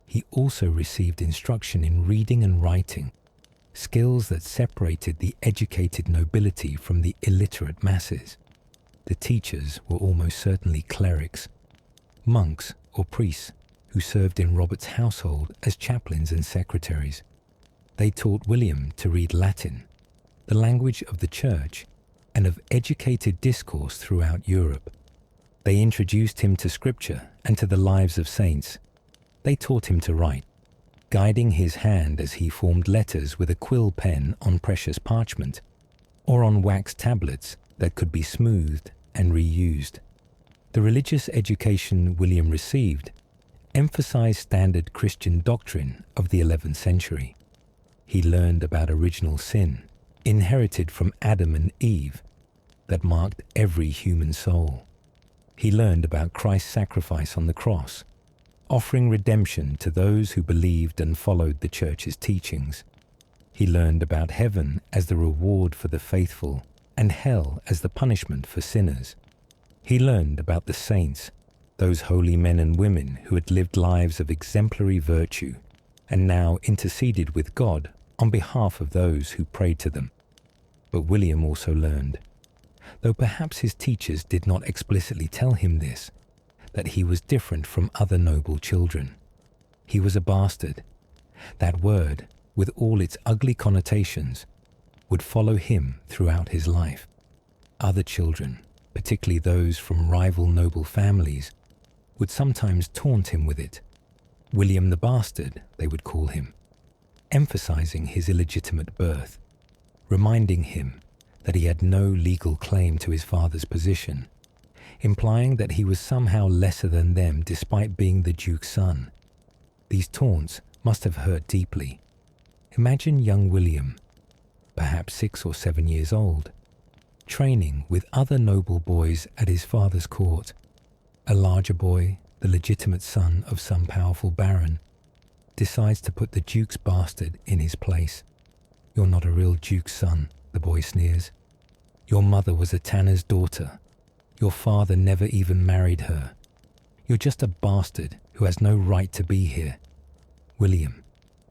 He also received instruction in reading and writing, skills that separated the educated nobility from the illiterate masses. The teachers were almost certainly clerics, monks or priests who served in Robert's household as chaplains and secretaries. They taught William to read Latin, the language of the church and of educated discourse throughout Europe. They introduced him to scripture and to the lives of saints. They taught him to write, guiding his hand as he formed letters with a quill pen on precious parchment or on wax tablets that could be smoothed and reused. The religious education William received emphasized standard Christian doctrine of the 11th century. He learned about original sin, inherited from Adam and Eve, that marked every human soul. He learned about Christ's sacrifice on the cross, offering redemption to those who believed and followed the church's teachings. He learned about heaven as the reward for the faithful and hell as the punishment for sinners. He learned about the saints, those holy men and women who had lived lives of exemplary virtue and now interceded with God on behalf of those who prayed to them. But William also learned, though perhaps his teachers did not explicitly tell him this, that he was different from other noble children. He was a bastard. That word, with all its ugly connotations, would follow him throughout his life. Other children, particularly those from rival noble families, would sometimes taunt him with it. William the Bastard, they would call him, emphasizing his illegitimate birth, reminding him that he had no legal claim to his father's position, implying that he was somehow lesser than them despite being the Duke's son. These taunts must have hurt deeply. Imagine young William, perhaps 6 or 7 years old, training with other noble boys at his father's court. A larger boy, the legitimate son of some powerful baron, decides to put the Duke's bastard in his place. "You're not a real Duke's son," the boy sneers. "Your mother was a tanner's daughter. Your father never even married her. You're just a bastard who has no right to be here." William,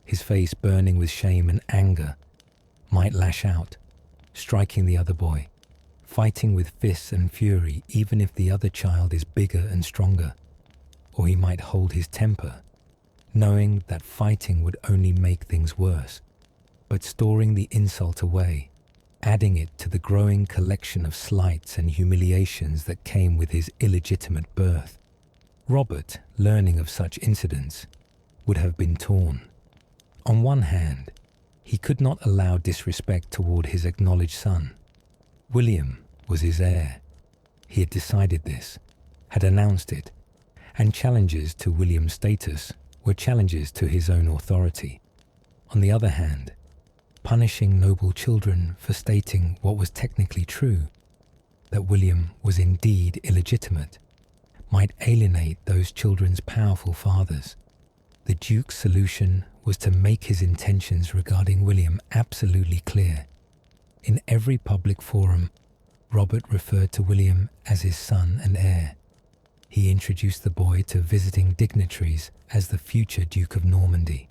his face burning with shame and anger, might lash out, striking the other boy, fighting with fists and fury even if the other child is bigger and stronger. Or he might hold his temper, knowing that fighting would only make things worse, but storing the insult away, adding it to the growing collection of slights and humiliations that came with his illegitimate birth. Robert, learning of such incidents, would have been torn. On one hand, he could not allow disrespect toward his acknowledged son. William was his heir. He had decided this, had announced it, and challenges to William's status were challenges to his own authority. On the other hand, punishing noble children for stating what was technically true, that William was indeed illegitimate, might alienate those children's powerful fathers. The Duke's solution was to make his intentions regarding William absolutely clear. In every public forum, Robert referred to William as his son and heir. He introduced the boy to visiting dignitaries as the future Duke of Normandy.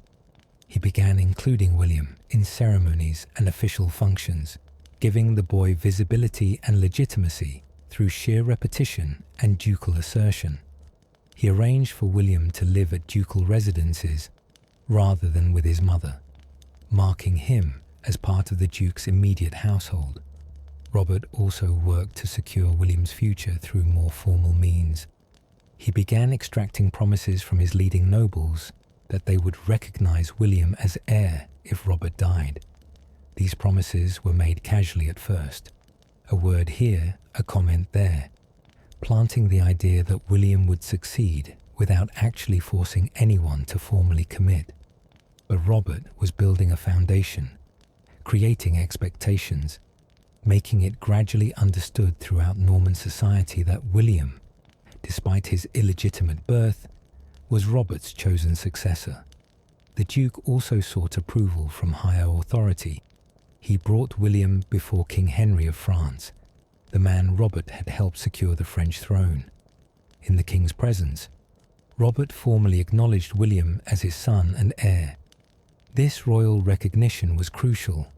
He began including William in ceremonies and official functions, giving the boy visibility and legitimacy through sheer repetition and ducal assertion. He arranged for William to live at ducal residences rather than with his mother, marking him as part of the Duke's immediate household. Robert also worked to secure William's future through more formal means. He began extracting promises from his leading nobles that they would recognize William as heir if Robert died. These promises were made casually at first, a word here, a comment there, planting the idea that William would succeed without actually forcing anyone to formally commit. But Robert was building a foundation, creating expectations, making it gradually understood throughout Norman society that William, despite his illegitimate birth, was Robert's chosen successor. The Duke also sought approval from higher authority. He brought William before King Henry of France, the man Robert had helped secure the French throne. In the king's presence, Robert formally acknowledged William as his son and heir. This royal recognition was crucial.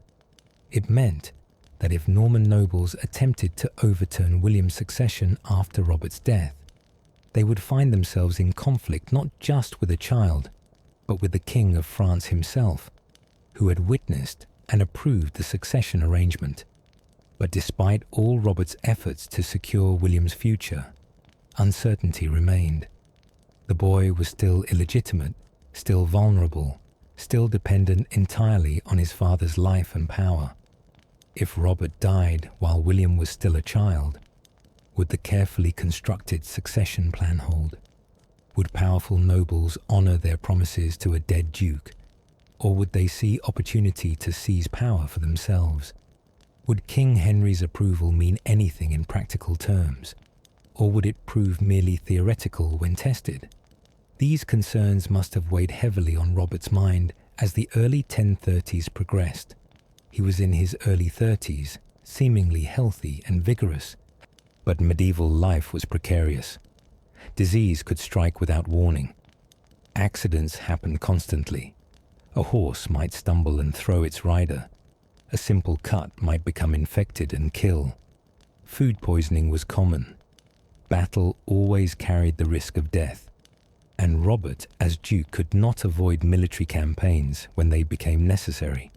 It meant that if Norman nobles attempted to overturn William's succession after Robert's death, they would find themselves in conflict not just with a child, but with the King of France himself, who had witnessed and approved the succession arrangement. But despite all Robert's efforts to secure William's future, uncertainty remained. The boy was still illegitimate, still vulnerable, still dependent entirely on his father's life and power. If Robert died while William was still a child, would the carefully constructed succession plan hold? Would powerful nobles honor their promises to a dead duke, or would they see opportunity to seize power for themselves? Would King Henry's approval mean anything in practical terms, or would it prove merely theoretical when tested? These concerns must have weighed heavily on Robert's mind as the early 1030s progressed. He was in his early 30s, seemingly healthy and vigorous, but medieval life was precarious. Disease could strike without warning. Accidents happened constantly. A horse might stumble and throw its rider. A simple cut might become infected and kill. Food poisoning was common. Battle always carried the risk of death. And Robert, as Duke, could not avoid military campaigns when they became necessary.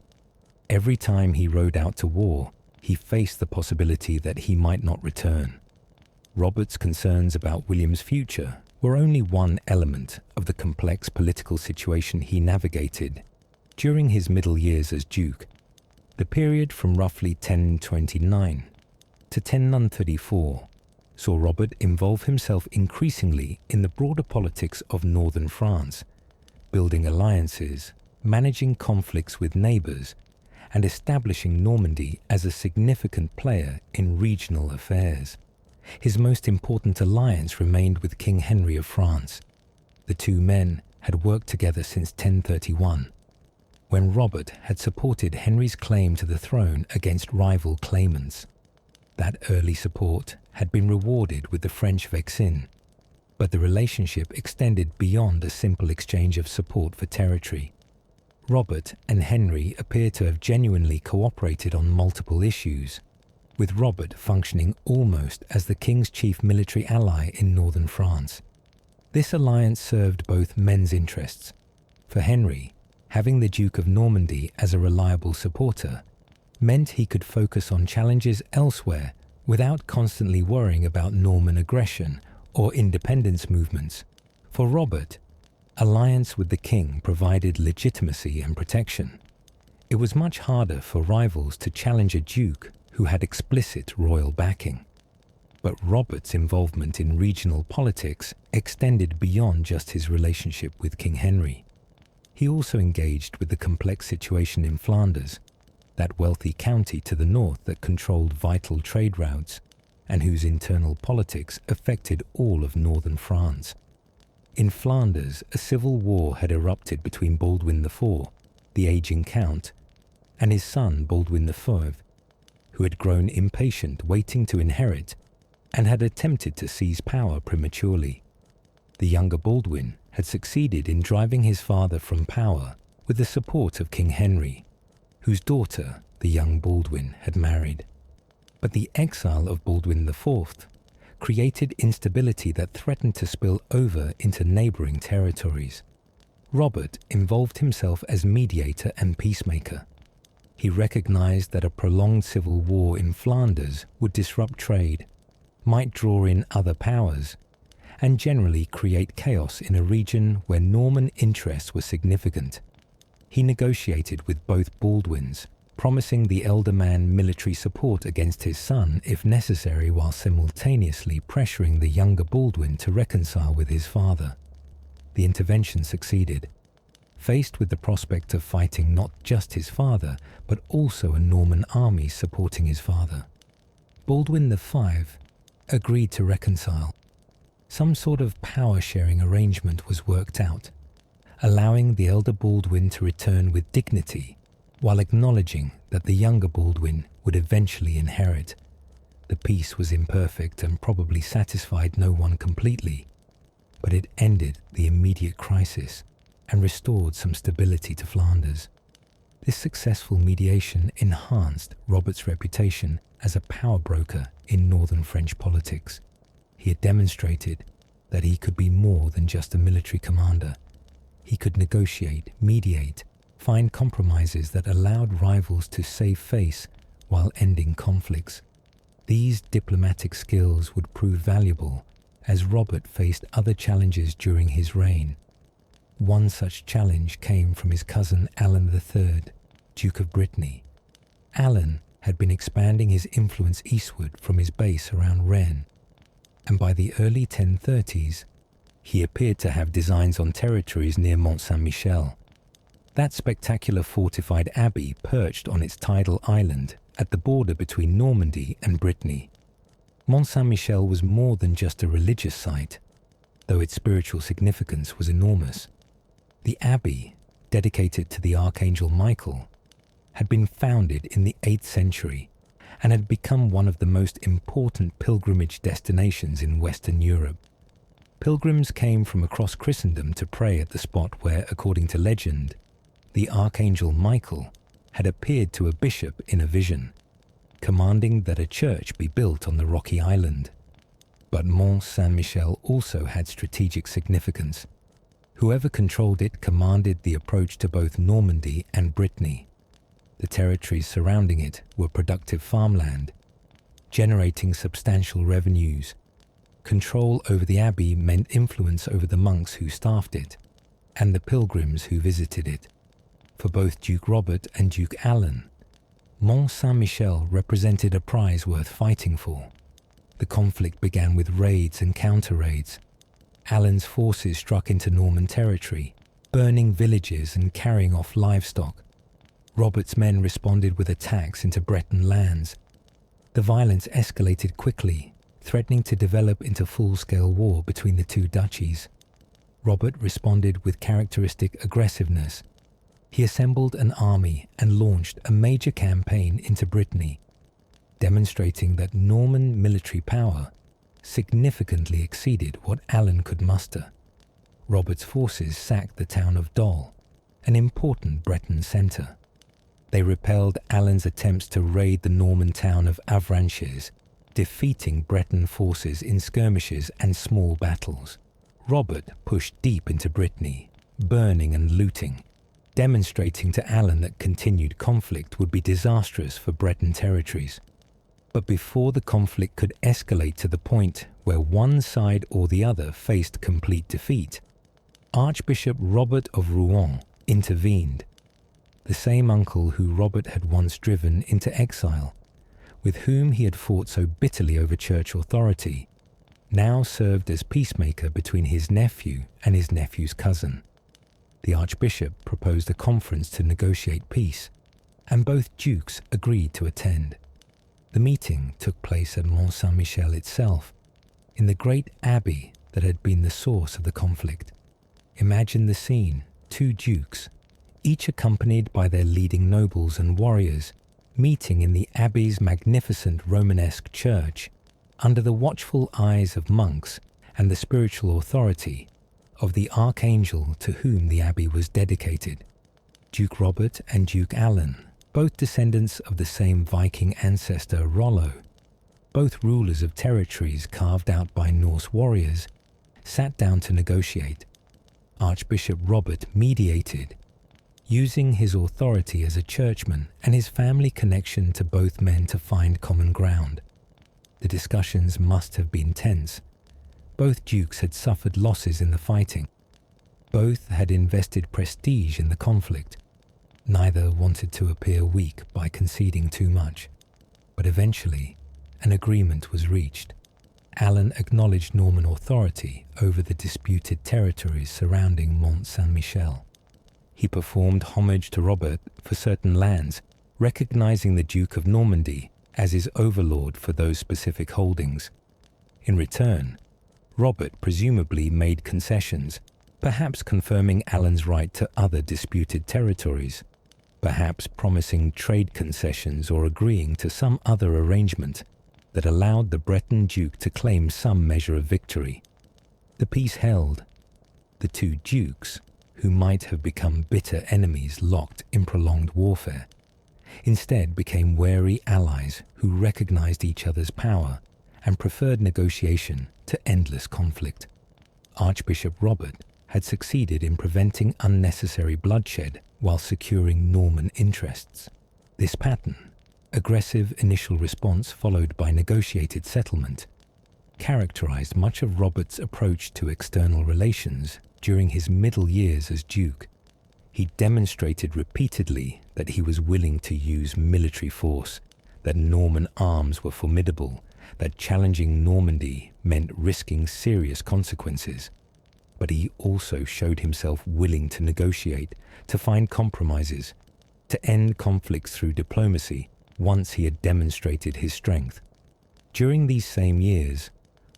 Every time he rode out to war, he faced the possibility that he might not return. Robert's concerns about William's future were only one element of the complex political situation he navigated during his middle years as Duke. The period from roughly 1029 to 1034 saw Robert involve himself increasingly in the broader politics of northern France, building alliances, managing conflicts with neighbors, and establishing Normandy as a significant player in regional affairs. His most important alliance remained with King Henry of France. The two men had worked together since 1031, when Robert had supported Henry's claim to the throne against rival claimants. That early support had been rewarded with the French Vexin, but the relationship extended beyond a simple exchange of support for territory. Robert and Henry appear to have genuinely cooperated on multiple issues, with Robert functioning almost as the king's chief military ally in northern France. This alliance served both men's interests. For Henry, having the Duke of Normandy as a reliable supporter meant he could focus on challenges elsewhere without constantly worrying about Norman aggression or independence movements. For Robert, alliance with the king provided legitimacy and protection. It was much harder for rivals to challenge a duke who had explicit royal backing. But Robert's involvement in regional politics extended beyond just his relationship with King Henry. He also engaged with the complex situation in Flanders, that wealthy county to the north that controlled vital trade routes and whose internal politics affected all of northern France. In Flanders, a civil war had erupted between Baldwin IV, the aging count, and his son Baldwin V, who had grown impatient waiting to inherit and had attempted to seize power prematurely. The younger Baldwin had succeeded in driving his father from power with the support of King Henry, whose daughter the young Baldwin had married. But the exile of Baldwin IV created instability that threatened to spill over into neighboring territories. Robert involved himself as mediator and peacemaker. He recognized that a prolonged civil war in Flanders would disrupt trade, might draw in other powers, and generally create chaos in a region where Norman interests were significant. He negotiated with both Baldwins, promising the elder man military support against his son if necessary, while simultaneously pressuring the younger Baldwin to reconcile with his father. The intervention succeeded. faced with the prospect of fighting not just his father, but also a Norman army supporting his father. Baldwin V agreed to reconcile. Some sort of power-sharing arrangement was worked out, allowing the elder Baldwin to return with dignity, while acknowledging that the younger Baldwin would eventually inherit. The peace was imperfect and probably satisfied no one completely, but it ended the immediate crisis and restored some stability to Flanders. This successful mediation enhanced Robert's reputation as a power broker in northern French politics. He had demonstrated that he could be more than just a military commander. He could negotiate, mediate, find compromises that allowed rivals to save face while ending conflicts. These diplomatic skills would prove valuable as Robert faced other challenges during his reign. One such challenge came from his cousin Alan III, Duke of Brittany. Alan had been expanding his influence eastward from his base around Rennes, and by the early 1030s, he appeared to have designs on territories near Mont Saint-Michel. That spectacular fortified abbey perched on its tidal island at the border between Normandy and Brittany. Mont Saint-Michel was more than just a religious site, though its spiritual significance was enormous. The abbey, dedicated to the Archangel Michael, had been founded in the 8th century and had become one of the most important pilgrimage destinations in Western Europe. Pilgrims came from across Christendom to pray at the spot where, according to legend, the Archangel Michael had appeared to a bishop in a vision, commanding that a church be built on the rocky island. But Mont Saint-Michel also had strategic significance. Whoever controlled it commanded the approach to both Normandy and Brittany. The territories surrounding it were productive farmland, generating substantial revenues. Control over the abbey meant influence over the monks who staffed it, and the pilgrims who visited it. For both Duke Robert and Duke Alan, Mont Saint-Michel represented a prize worth fighting for. The conflict began with raids and counter-raids. Alan's forces struck into Norman territory, burning villages and carrying off livestock. Robert's men responded with attacks into Breton lands. The violence escalated quickly, threatening to develop into full-scale war between the two duchies. Robert responded with characteristic aggressiveness. He assembled an army and launched a major campaign into Brittany, demonstrating that Norman military power significantly exceeded what Alan could muster. Robert's forces sacked the town of Dol, an important Breton centre. They repelled Alan's attempts to raid the Norman town of Avranches, defeating Breton forces in skirmishes and small battles. Robert pushed deep into Brittany, burning and looting, demonstrating to Alan that continued conflict would be disastrous for Breton territories. But before the conflict could escalate to the point where one side or the other faced complete defeat, Archbishop Robert of Rouen intervened. The same uncle who Robert had once driven into exile, with whom he had fought so bitterly over church authority, now served as peacemaker between his nephew and his nephew's cousin. The archbishop proposed a conference to negotiate peace, and both dukes agreed to attend. The meeting took place at Mont Saint-Michel itself, in the great abbey that had been the source of the conflict. Imagine the scene: two dukes, each accompanied by their leading nobles and warriors, meeting in the abbey's magnificent Romanesque church, under the watchful eyes of monks and the spiritual authority of the archangel to whom the abbey was dedicated. Duke Robert and Duke Alan, both descendants of the same Viking ancestor Rollo, both rulers of territories carved out by Norse warriors, sat down to negotiate. Archbishop Robert mediated, using his authority as a churchman and his family connection to both men to find common ground. The discussions must have been tense. Both dukes had suffered losses in the fighting. Both had invested prestige in the conflict. Neither wanted to appear weak by conceding too much. But eventually, an agreement was reached. Alan acknowledged Norman authority over the disputed territories surrounding Mont Saint-Michel. He performed homage to Robert for certain lands, recognizing the Duke of Normandy as his overlord for those specific holdings. In return, Robert presumably made concessions, perhaps confirming Alan's right to other disputed territories, perhaps promising trade concessions or agreeing to some other arrangement that allowed the Breton duke to claim some measure of victory. The peace held. The two dukes, who might have become bitter enemies locked in prolonged warfare, instead became wary allies who recognized each other's power and preferred negotiation to endless conflict. Archbishop Robert had succeeded in preventing unnecessary bloodshed while securing Norman interests. This pattern, aggressive initial response followed by negotiated settlement, characterized much of Robert's approach to external relations during his middle years as Duke. He demonstrated repeatedly that he was willing to use military force, that Norman arms were formidable, that challenging Normandy meant risking serious consequences. But he also showed himself willing to negotiate, to find compromises, to end conflicts through diplomacy once he had demonstrated his strength. During these same years,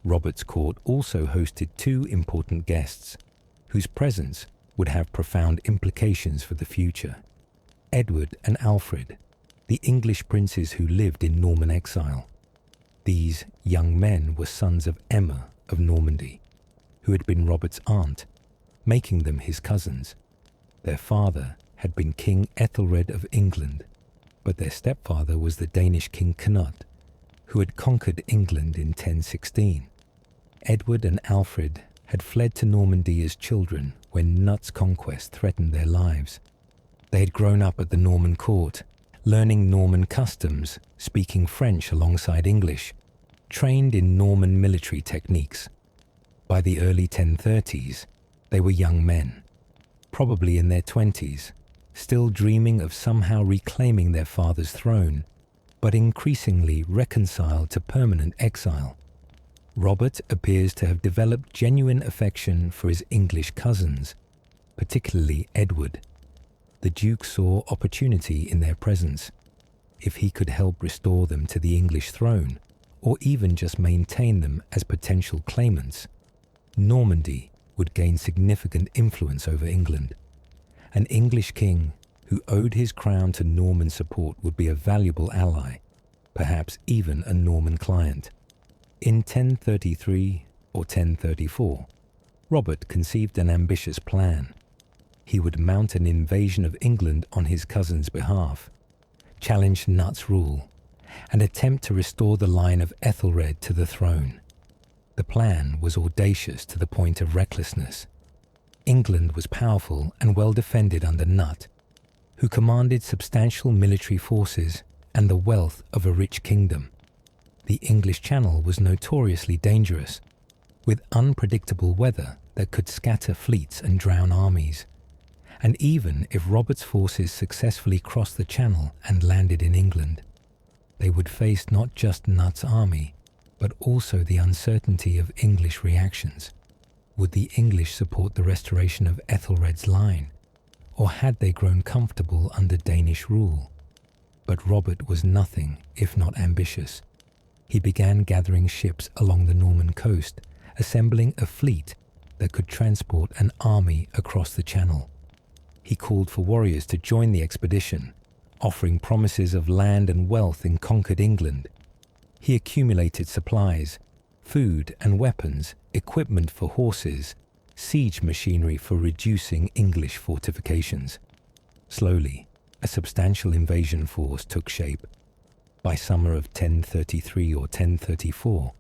Robert's court also hosted two important guests, whose presence would have profound implications for the future. Edward and Alfred, the English princes who lived in Norman exile. These young men were sons of Emma of Normandy, who had been Robert's aunt, making them his cousins. Their father had been King Ethelred of England, but their stepfather was the Danish King Canute, who had conquered England in 1016. Edward and Alfred had fled to Normandy as children when Knut's conquest threatened their lives. They had grown up at the Norman court, learning Norman customs, speaking French alongside English, trained in Norman military techniques. By the early 1030s, they were young men, probably in their 20s, still dreaming of somehow reclaiming their father's throne, but increasingly reconciled to permanent exile. Robert appears to have developed genuine affection for his English cousins, particularly Edward. The Duke saw opportunity in their presence. If he could help restore them to the English throne, or even just maintain them as potential claimants, Normandy would gain significant influence over England. An English king who owed his crown to Norman support would be a valuable ally, perhaps even a Norman client. In 1033 or 1034, Robert conceived an ambitious plan. He would mount an invasion of England on his cousin's behalf, challenge Knut's rule, and attempt to restore the line of Ethelred to the throne. The plan was audacious to the point of recklessness. England was powerful and well defended under Knut, who commanded substantial military forces and the wealth of a rich kingdom. The English Channel was notoriously dangerous, with unpredictable weather that could scatter fleets and drown armies. And even if Robert's forces successfully crossed the Channel and landed in England, they would face not just Knut's army, but also the uncertainty of English reactions. Would the English support the restoration of Ethelred's line, or had they grown comfortable under Danish rule? But Robert was nothing if not ambitious. He began gathering ships along the Norman coast, assembling a fleet that could transport an army across the Channel. He called for warriors to join the expedition, offering promises of land and wealth in conquered England. He accumulated supplies, food and weapons, equipment for horses, siege machinery for reducing English fortifications. Slowly, a substantial invasion force took shape. By summer of 1033 or 1034,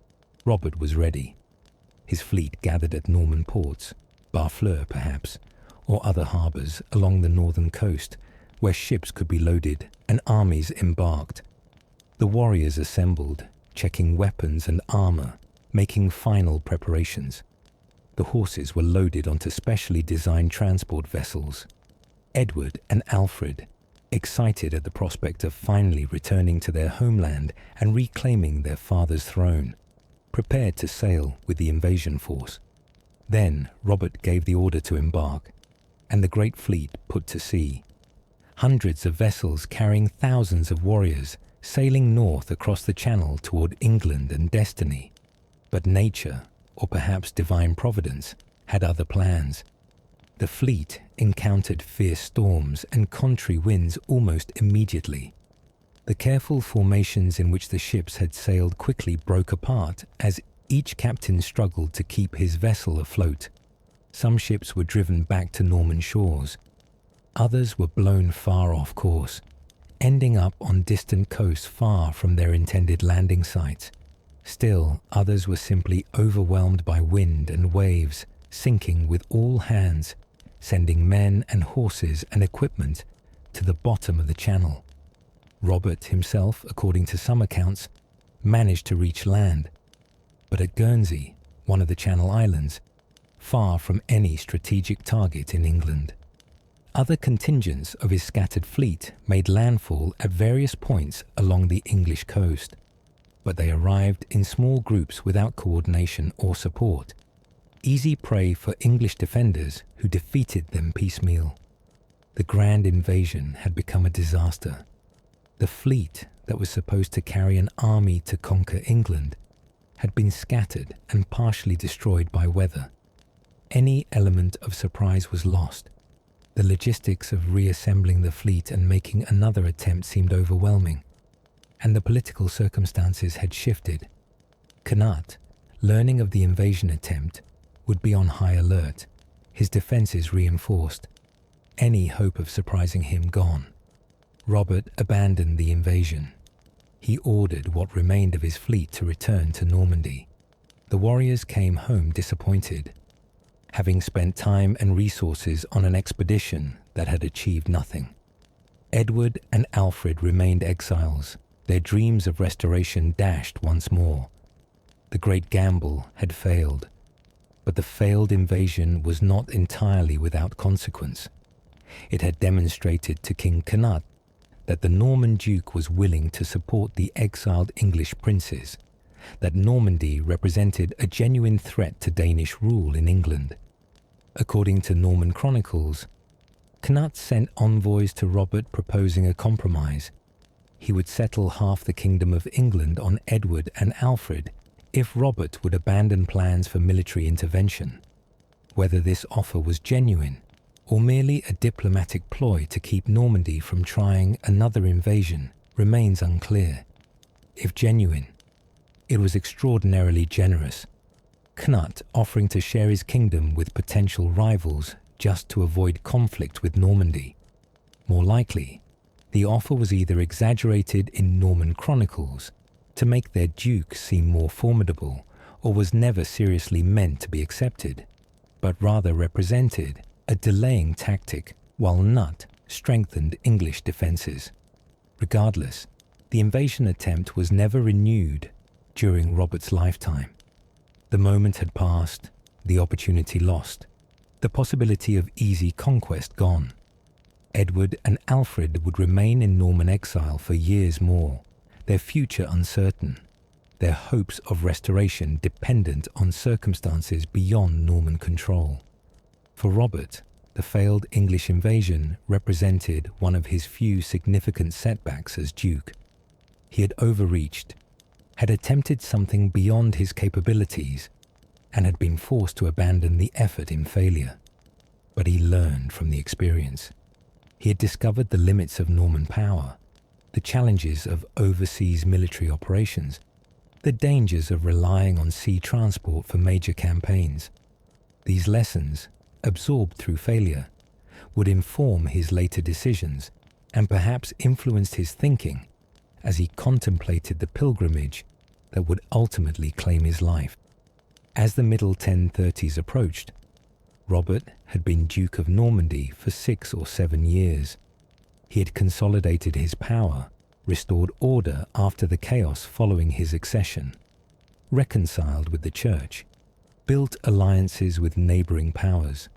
Robert was ready. His fleet gathered at Norman ports, Barfleur perhaps, or other harbours along the northern coast, where ships could be loaded and armies embarked. The warriors assembled, checking weapons and armour, making final preparations. The horses were loaded onto specially designed transport vessels. Edward and Alfred, excited at the prospect of finally returning to their homeland and reclaiming their father's throne, prepared to sail with the invasion force. Then Robert gave the order to embark. and the great fleet put to sea. Hundreds of vessels carrying thousands of warriors sailing north across the Channel toward England and destiny. But nature, or perhaps divine providence, had other plans. The fleet encountered fierce storms and contrary winds almost immediately. The careful formations in which the ships had sailed quickly broke apart as each captain struggled to keep his vessel afloat. Some ships were driven back to Norman shores. Others were blown far off course, ending up on distant coasts far from their intended landing sites. Still, others were simply overwhelmed by wind and waves, sinking with all hands, sending men and horses and equipment to the bottom of the Channel. Robert himself, according to some accounts, managed to reach land, but at Guernsey, one of the Channel Islands, far from any strategic target in England. Other contingents of his scattered fleet made landfall at various points along the English coast, but they arrived in small groups without coordination or support, easy prey for English defenders who defeated them piecemeal. The grand invasion had become a disaster. The fleet that was supposed to carry an army to conquer England had been scattered and partially destroyed by weather. Any element of surprise was lost. The logistics of reassembling the fleet and making another attempt seemed overwhelming, and the political circumstances had shifted. Cnut, learning of the invasion attempt, would be on high alert, his defences reinforced, any hope of surprising him gone. Robert abandoned the invasion. He ordered what remained of his fleet to return to Normandy. The warriors came home disappointed, having spent time and resources on an expedition that had achieved nothing. Edward and Alfred remained exiles, their dreams of restoration dashed once more. The great gamble had failed, but the failed invasion was not entirely without consequence. It had demonstrated to King Cnut that the Norman Duke was willing to support the exiled English princes, that Normandy represented a genuine threat to Danish rule in England. According to Norman chronicles, Cnut sent envoys to Robert proposing a compromise. He would settle half the kingdom of England on Edward and Alfred if Robert would abandon plans for military intervention. Whether this offer was genuine or merely a diplomatic ploy to keep Normandy from trying another invasion remains unclear. If genuine, it was extraordinarily generous, Cnut offering to share his kingdom with potential rivals just to avoid conflict with Normandy. More likely, the offer was either exaggerated in Norman chronicles to make their duke seem more formidable, or was never seriously meant to be accepted, but rather represented a delaying tactic while Cnut strengthened English defences. Regardless, the invasion attempt was never renewed during Robert's lifetime. The moment had passed, the opportunity lost, the possibility of easy conquest gone. Edward and Alfred would remain in Norman exile for years more, their future uncertain, their hopes of restoration dependent on circumstances beyond Norman control. For Robert, the failed English invasion represented one of his few significant setbacks as Duke. He had overreached, had attempted something beyond his capabilities, and had been forced to abandon the effort in failure. But he learned from the experience. He had discovered the limits of Norman power, the challenges of overseas military operations, the dangers of relying on sea transport for major campaigns. These lessons, absorbed through failure, would inform his later decisions and perhaps influenced his thinking as he contemplated the pilgrimage that would ultimately claim his life. As the middle 1030s approached, Robert had been Duke of Normandy for 6 or 7 years. He had consolidated his power, restored order after the chaos following his accession, reconciled with the Church, built alliances with neighbouring powers,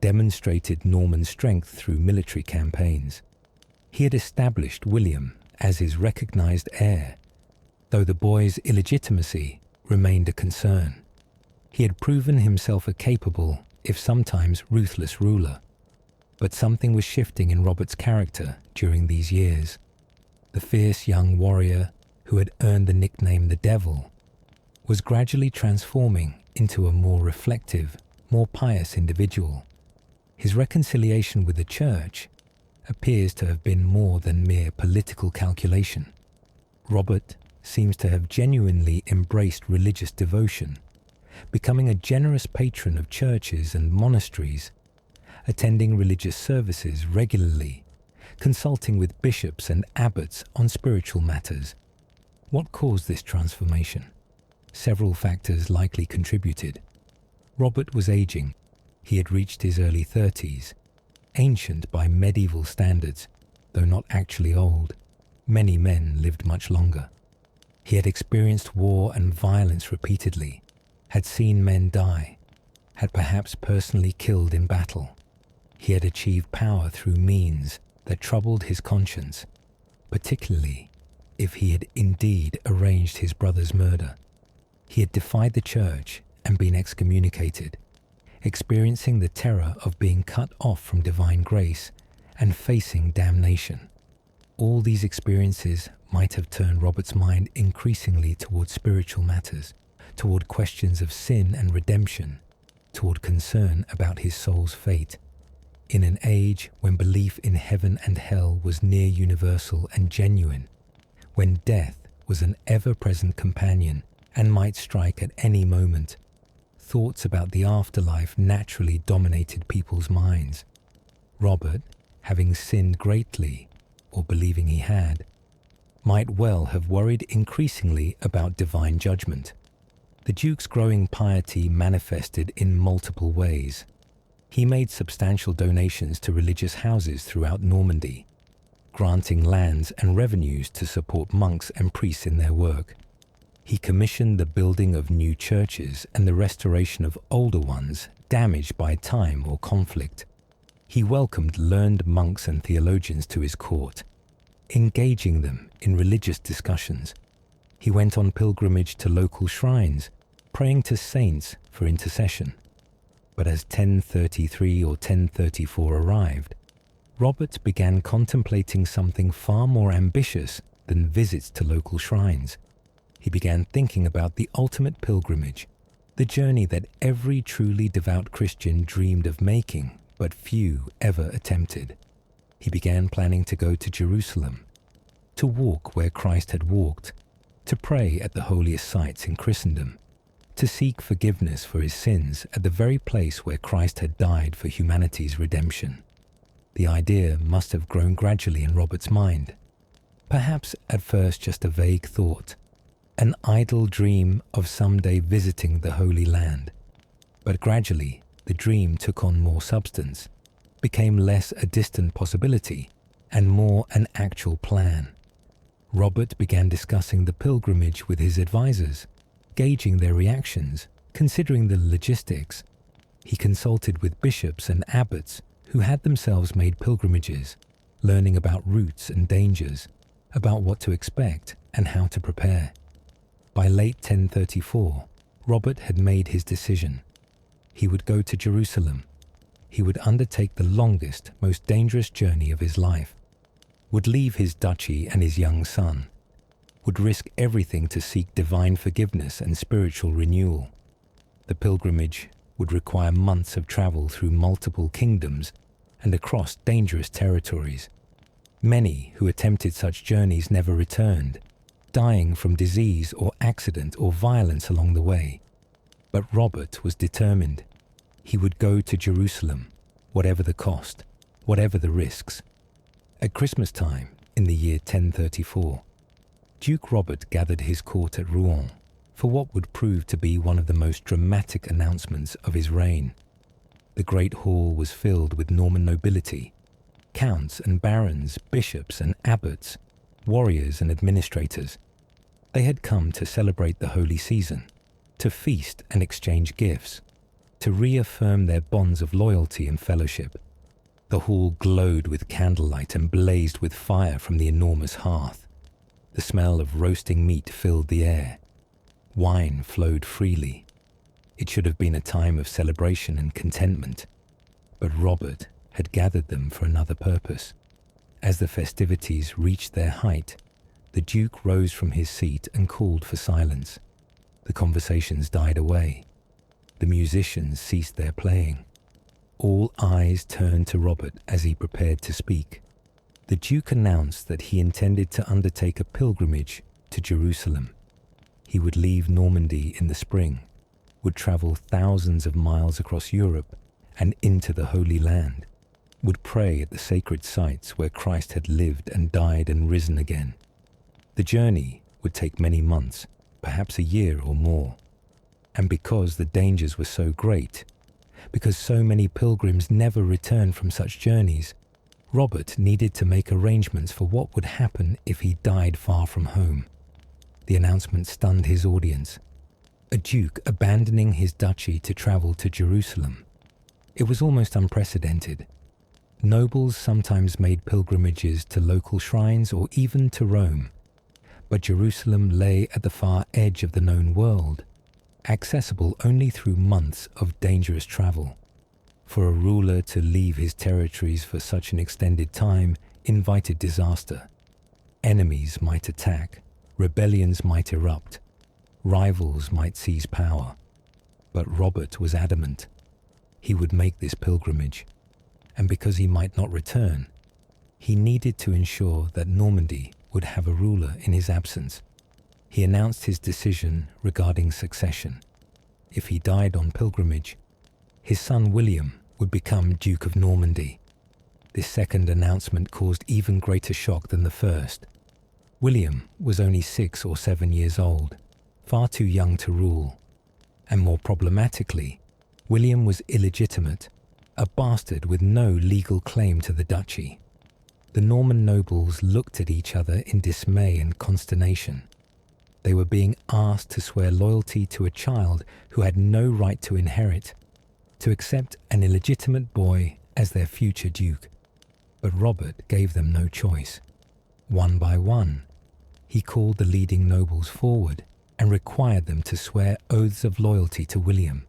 demonstrated Norman strength through military campaigns. He had established William as his recognised heir, though the boy's illegitimacy remained a concern. He had proven himself a capable, if sometimes ruthless, ruler. But something was shifting in Robert's character during these years. The fierce young warrior who had earned the nickname the Devil was gradually transforming into a more reflective, more pious individual. His reconciliation with the church appears to have been more than mere political calculation. Robert seems to have genuinely embraced religious devotion, becoming a generous patron of churches and monasteries, attending religious services regularly, consulting with bishops and abbots on spiritual matters. What caused this transformation? Several factors likely contributed. Robert was aging. He had reached his early 30s. Ancient by medieval standards, though not actually old, many men lived much longer. He had experienced war and violence repeatedly, had seen men die, had perhaps personally killed in battle. He had achieved power through means that troubled his conscience, particularly if he had indeed arranged his brother's murder. He had defied the church and been excommunicated, experiencing the terror of being cut off from divine grace and facing damnation. All these experiences might have turned Robert's mind increasingly toward spiritual matters, toward questions of sin and redemption, toward concern about his soul's fate. In an age when belief in heaven and hell was near universal and genuine, when death was an ever-present companion and might strike at any moment, thoughts about the afterlife naturally dominated people's minds. Robert, having sinned greatly, or believing he had, might well have worried increasingly about divine judgment. The Duke's growing piety manifested in multiple ways. He made substantial donations to religious houses throughout Normandy, granting lands and revenues to support monks and priests in their work. He commissioned the building of new churches and the restoration of older ones damaged by time or conflict. He welcomed learned monks and theologians to his court, engaging them in religious discussions. He went on pilgrimage to local shrines, praying to saints for intercession. But as 1033 or 1034 arrived, Robert began contemplating something far more ambitious than visits to local shrines. He began thinking about the ultimate pilgrimage, the journey that every truly devout Christian dreamed of making, but few ever attempted. He began planning to go to Jerusalem, to walk where Christ had walked, to pray at the holiest sites in Christendom, to seek forgiveness for his sins at the very place where Christ had died for humanity's redemption. The idea must have grown gradually in Robert's mind. Perhaps at first just a vague thought, an idle dream of someday visiting the Holy Land. But gradually, the dream took on more substance, became less a distant possibility, and more an actual plan. Robert began discussing the pilgrimage with his advisors, gauging their reactions, considering the logistics. He consulted with bishops and abbots who had themselves made pilgrimages, learning about routes and dangers, about what to expect and how to prepare. By late 1034, Robert had made his decision. He would go to Jerusalem. He would undertake the longest, most dangerous journey of his life, would leave his duchy and his young son, would risk everything to seek divine forgiveness and spiritual renewal. The pilgrimage would require months of travel through multiple kingdoms and across dangerous territories. Many who attempted such journeys never returned, dying from disease or accident or violence along the way. But Robert was determined. He would go to Jerusalem, whatever the cost, whatever the risks. At Christmas time, in the year 1034, Duke Robert gathered his court at Rouen for what would prove to be one of the most dramatic announcements of his reign. The great hall was filled with Norman nobility, counts and barons, bishops and abbots, warriors and administrators. They had come to celebrate the holy season, to feast and exchange gifts, to reaffirm their bonds of loyalty and fellowship. The hall glowed with candlelight and blazed with fire from the enormous hearth. The smell of roasting meat filled the air. Wine flowed freely. It should have been a time of celebration and contentment, but Robert had gathered them for another purpose. As the festivities reached their height, the Duke rose from his seat and called for silence. The conversations died away. The musicians ceased their playing. All eyes turned to Robert as he prepared to speak. The Duke announced that he intended to undertake a pilgrimage to Jerusalem. He would leave Normandy in the spring, would travel thousands of miles across Europe and into the Holy Land, would pray at the sacred sites where Christ had lived and died and risen again. The journey would take many months, perhaps a year or more. And because the dangers were so great, because so many pilgrims never returned from such journeys, Robert needed to make arrangements for what would happen if he died far from home. The announcement stunned his audience. A duke abandoning his duchy to travel to Jerusalem. It was almost unprecedented. Nobles sometimes made pilgrimages to local shrines or even to Rome, but Jerusalem lay at the far edge of the known world, accessible only through months of dangerous travel. For a ruler to leave his territories for such an extended time invited disaster. Enemies might attack, rebellions might erupt, rivals might seize power. But Robert was adamant. He would make this pilgrimage, and because he might not return, he needed to ensure that Normandy would have a ruler in his absence. He announced his decision regarding succession. If he died on pilgrimage, his son William would become Duke of Normandy. This second announcement caused even greater shock than the first. William was only 6 or 7 years old, far too young to rule. And more problematically, William was illegitimate, a bastard with no legal claim to the duchy. The Norman nobles looked at each other in dismay and consternation. They were being asked to swear loyalty to a child who had no right to inherit, to accept an illegitimate boy as their future duke. But Robert gave them no choice. One by one, he called the leading nobles forward and required them to swear oaths of loyalty to William.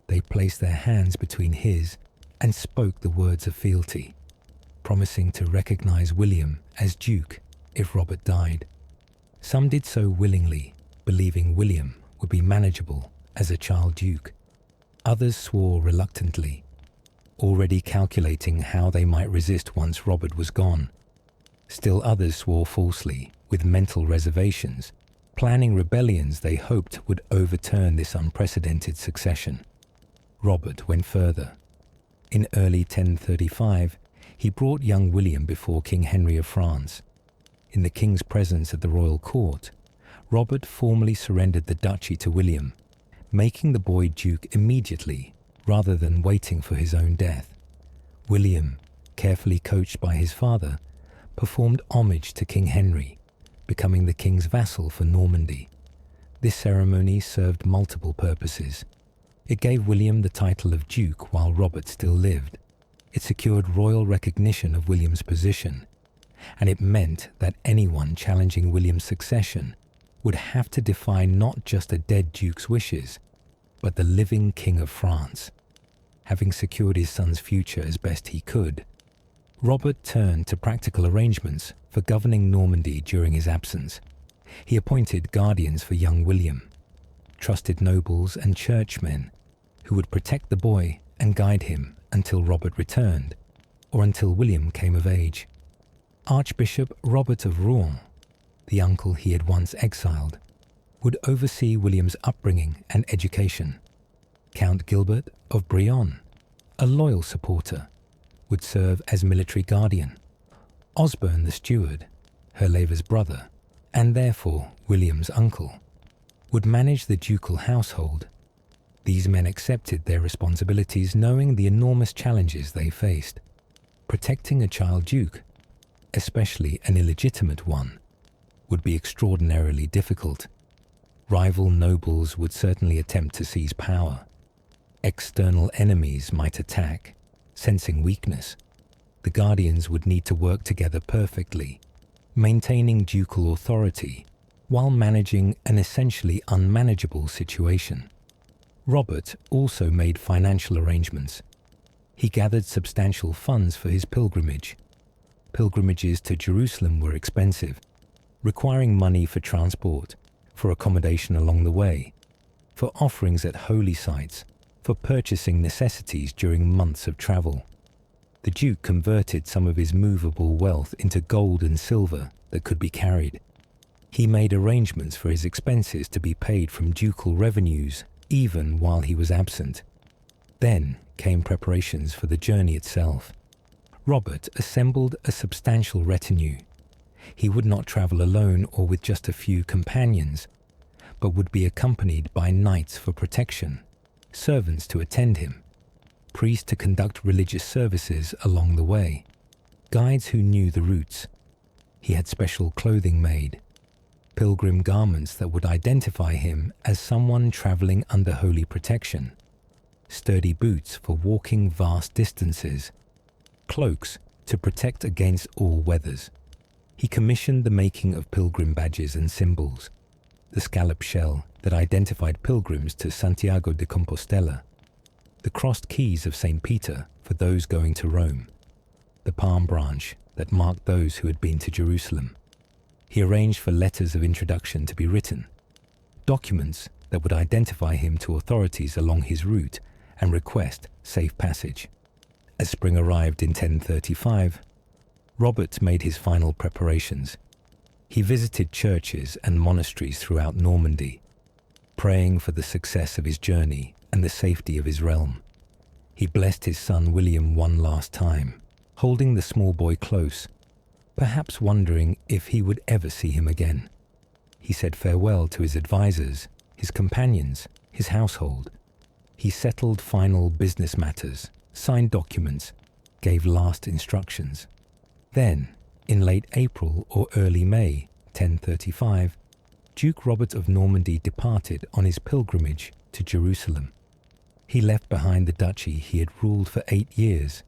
They placed their hands between his and spoke the words of fealty, promising to recognize William as duke if Robert died. Some did so willingly, believing William would be manageable as a child duke. Others swore reluctantly, already calculating how they might resist once Robert was gone. Still others swore falsely, with mental reservations, planning rebellions they hoped would overturn this unprecedented succession. Robert went further. In early 1035, he brought young William before King Henry of France. In the king's presence at the royal court, Robert formally surrendered the duchy to William, making the boy duke immediately rather than waiting for his own death. William, carefully coached by his father, performed homage to King Henry, becoming the king's vassal for Normandy. This ceremony served multiple purposes. It gave William the title of duke while Robert still lived. It secured royal recognition of William's position, and it meant that anyone challenging William's succession would have to defy not just a dead duke's wishes, but the living king of France. Having secured his son's future as best he could, Robert turned to practical arrangements for governing Normandy during his absence. He appointed guardians for young William, trusted nobles and churchmen who would protect the boy and guide him until Robert returned, or until William came of age. Archbishop Robert of Rouen, the uncle he had once exiled, would oversee William's upbringing and education. Count Gilbert of Brionne, a loyal supporter, would serve as military guardian. Osborne the steward, Herleva's brother, and therefore William's uncle, would manage the ducal household. These men accepted their responsibilities knowing the enormous challenges they faced. Protecting a child duke, especially an illegitimate one, would be extraordinarily difficult. Rival nobles would certainly attempt to seize power. External enemies might attack, sensing weakness. The guardians would need to work together perfectly, maintaining ducal authority while managing an essentially unmanageable situation. Robert also made financial arrangements. He gathered substantial funds for his pilgrimage. Pilgrimages to Jerusalem were expensive, requiring money for transport, for accommodation along the way, for offerings at holy sites, for purchasing necessities during months of travel. The Duke converted some of his movable wealth into gold and silver that could be carried. He made arrangements for his expenses to be paid from ducal revenues even while he was absent. Then came preparations for the journey itself. Robert assembled a substantial retinue. He would not travel alone or with just a few companions, but would be accompanied by knights for protection, servants to attend him, priests to conduct religious services along the way, guides who knew the routes. He had special clothing made, pilgrim garments that would identify him as someone traveling under holy protection, sturdy boots for walking vast distances, cloaks to protect against all weathers. He commissioned the making of pilgrim badges and symbols, the scallop shell that identified pilgrims to Santiago de Compostela, the crossed keys of St. Peter for those going to Rome, the palm branch that marked those who had been to Jerusalem. He arranged for letters of introduction to be written, documents that would identify him to authorities along his route and request safe passage. As spring arrived in 1035, Robert made his final preparations. He visited churches and monasteries throughout Normandy, praying for the success of his journey and the safety of his realm. He blessed his son William one last time, holding the small boy close, perhaps wondering if he would ever see him again. He said farewell to his advisors, his companions, his household. He settled final business matters, signed documents, gave last instructions. Then, in late April or early May 1035, Duke Robert of Normandy departed on his pilgrimage to Jerusalem. He left behind the duchy he had ruled for 8 years,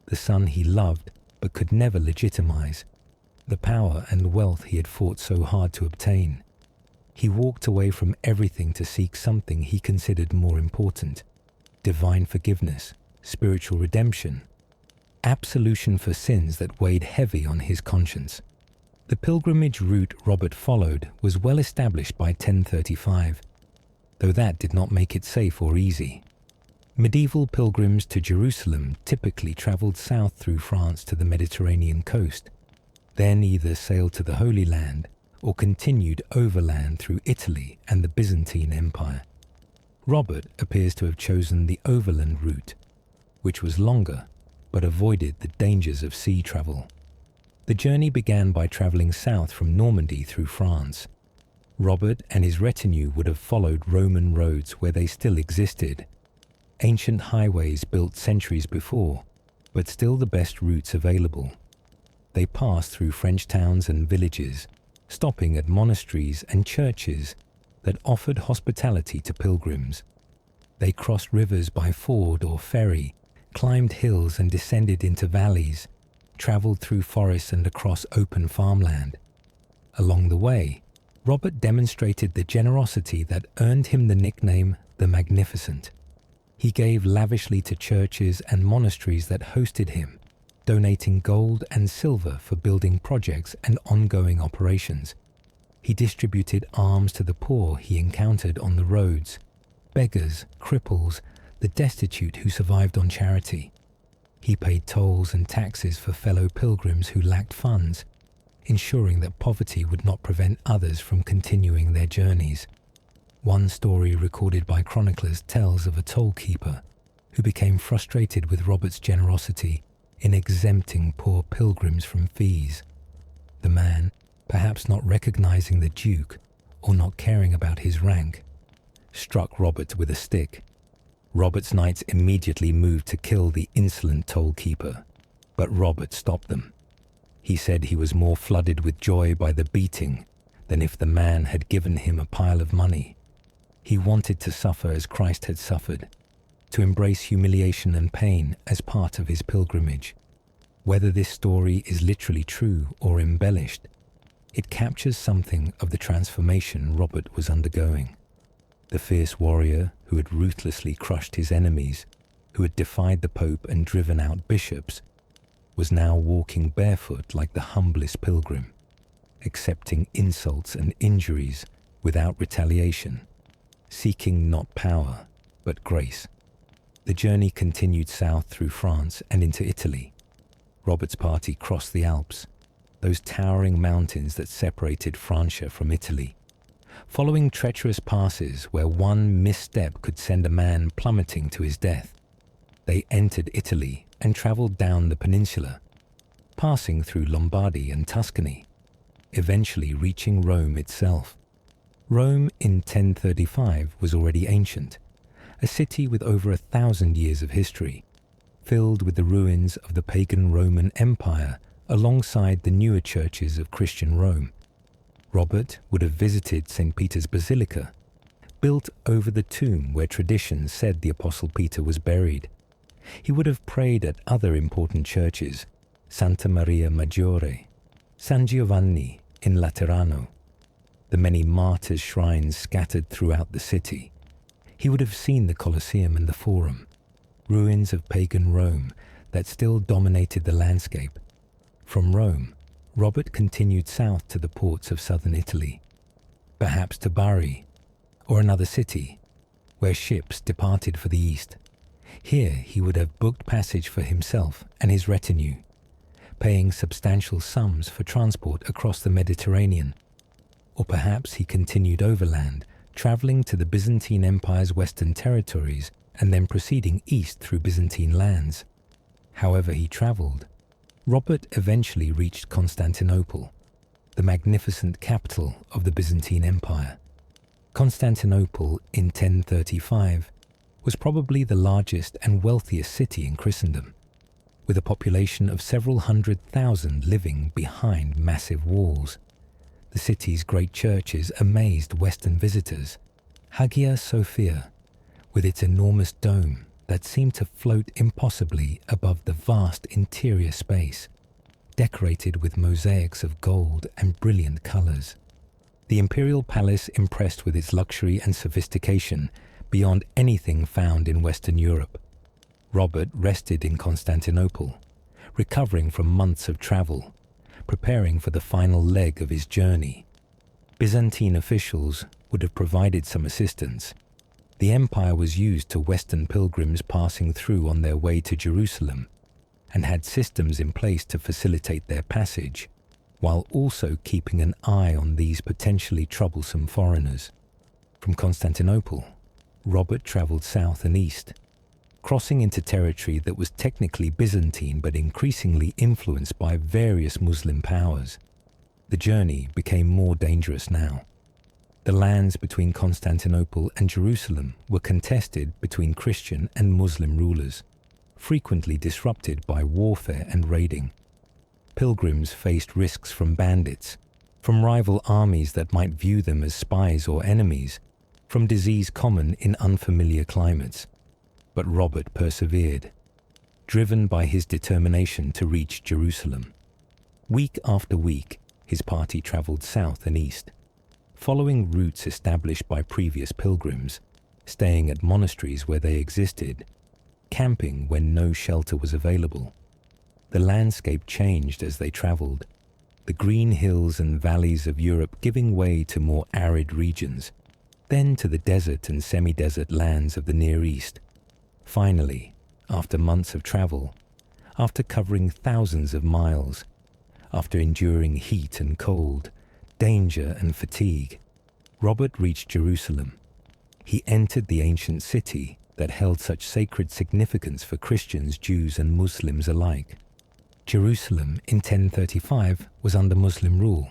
the son he loved but could never legitimize, the power and wealth he had fought so hard to obtain. He walked away from everything to seek something he considered more important: divine forgiveness, spiritual redemption, absolution for sins that weighed heavy on his conscience. The pilgrimage route Robert followed was well established by 1035, though that did not make it safe or easy. Medieval pilgrims to Jerusalem typically traveled south through France to the Mediterranean coast, then either sailed to the Holy Land or continued overland through Italy and the Byzantine Empire. Robert appears to have chosen the overland route, which was longer but avoided the dangers of sea travel. The journey began by traveling south from Normandy through France. Robert and his retinue would have followed Roman roads where they still existed, ancient highways built centuries before, but still the best routes available. They passed through French towns and villages, stopping at monasteries and churches that offered hospitality to pilgrims. They crossed rivers by ford or ferry, climbed hills and descended into valleys, traveled through forests and across open farmland. Along the way, Robert demonstrated the generosity that earned him the nickname the Magnificent. He gave lavishly to churches and monasteries that hosted him, donating gold and silver for building projects and ongoing operations. He distributed alms to the poor he encountered on the roads, beggars, cripples, the destitute who survived on charity. He paid tolls and taxes for fellow pilgrims who lacked funds, ensuring that poverty would not prevent others from continuing their journeys. One story recorded by chroniclers tells of a toll keeper who became frustrated with Robert's generosity in exempting poor pilgrims from fees. The man, perhaps not recognizing the Duke or not caring about his rank, struck Robert with a stick. Robert's knights immediately moved to kill the insolent toll keeper, but Robert stopped them. He said he was more flooded with joy by the beating than if the man had given him a pile of money. He wanted to suffer as Christ had suffered, to embrace humiliation and pain as part of his pilgrimage. Whether this story is literally true or embellished, it captures something of the transformation Robert was undergoing. The fierce warrior who had ruthlessly crushed his enemies who had defied the Pope and driven out bishops, was now walking barefoot like the humblest pilgrim, accepting insults and injuries without retaliation, seeking not power, but grace. The journey continued south through France and into Italy. Robert's party crossed the Alps, those towering mountains that separated Francia from Italy. Following treacherous passes where one misstep could send a man plummeting to his death, they entered Italy and travelled down the peninsula, passing through Lombardy and Tuscany, eventually reaching Rome itself. Rome in 1035 was already ancient, a city with over 1,000 years of history, filled with the ruins of the pagan Roman Empire alongside the newer churches of Christian Rome. Robert would have visited St. Peter's Basilica, built over the tomb where tradition said the Apostle Peter was buried. He would have prayed at other important churches, Santa Maria Maggiore, San Giovanni in Laterano, the many martyrs' shrines scattered throughout the city. He would have seen the Colosseum and the Forum, ruins of pagan Rome that still dominated the landscape. From Rome, Robert continued south to the ports of southern Italy, perhaps to Bari, or another city, where ships departed for the east. Here he would have booked passage for himself and his retinue, paying substantial sums for transport across the Mediterranean. Or perhaps he continued overland, travelling to the Byzantine Empire's western territories and then proceeding east through Byzantine lands. However he travelled, Robert eventually reached Constantinople, the magnificent capital of the Byzantine Empire. Constantinople in 1035 was probably the largest and wealthiest city in Christendom, with a population of several 100,000 living behind massive walls. The city's great churches amazed Western visitors. Hagia Sophia, with its enormous dome that seemed to float impossibly above the vast interior space, decorated with mosaics of gold and brilliant colors. The imperial palace impressed with its luxury and sophistication beyond anything found in Western Europe. Robert rested in Constantinople, recovering from months of travel, preparing for the final leg of his journey. Byzantine officials would have provided some assistance. The empire was used to Western pilgrims passing through on their way to Jerusalem, and had systems in place to facilitate their passage, while also keeping an eye on these potentially troublesome foreigners. From Constantinople, Robert travelled south and east, crossing into territory that was technically Byzantine but increasingly influenced by various Muslim powers. The journey became more dangerous now. The lands between Constantinople and Jerusalem were contested between Christian and Muslim rulers, frequently disrupted by warfare and raiding. Pilgrims faced risks from bandits, from rival armies that might view them as spies or enemies, from disease common in unfamiliar climates. But Robert persevered, driven by his determination to reach Jerusalem. Week after week, his party travelled south and east, following routes established by previous pilgrims, staying at monasteries where they existed, camping when no shelter was available. The landscape changed as they travelled, the green hills and valleys of Europe giving way to more arid regions, then to the desert and semi-desert lands of the Near East. Finally, after months of travel, after covering thousands of miles, after enduring heat and cold, danger and fatigue, Robert reached Jerusalem. He entered the ancient city that held such sacred significance for Christians, Jews and Muslims alike. Jerusalem in 1035 was under Muslim rule,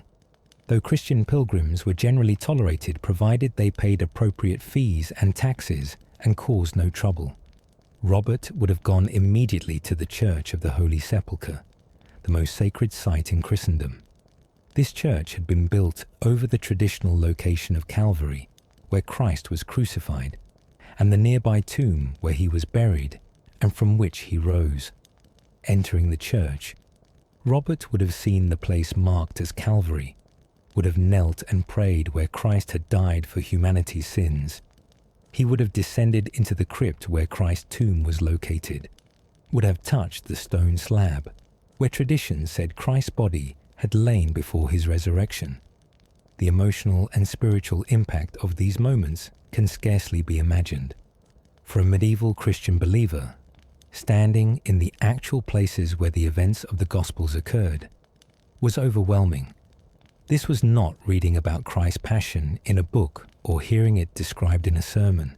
though Christian pilgrims were generally tolerated provided they paid appropriate fees and taxes and caused no trouble. Robert would have gone immediately to the Church of the Holy Sepulchre, the most sacred site in Christendom. This church had been built over the traditional location of Calvary, where Christ was crucified, and the nearby tomb where he was buried and from which he rose. Entering the church, Robert would have seen the place marked as Calvary, would have knelt and prayed where Christ had died for humanity's sins. He would have descended into the crypt where Christ's tomb was located, would have touched the stone slab, where tradition said Christ's body had lain before his resurrection. The emotional and spiritual impact of these moments can scarcely be imagined. For a medieval Christian believer, standing in the actual places where the events of the Gospels occurred was overwhelming. This was not reading about Christ's passion in a book or hearing it described in a sermon.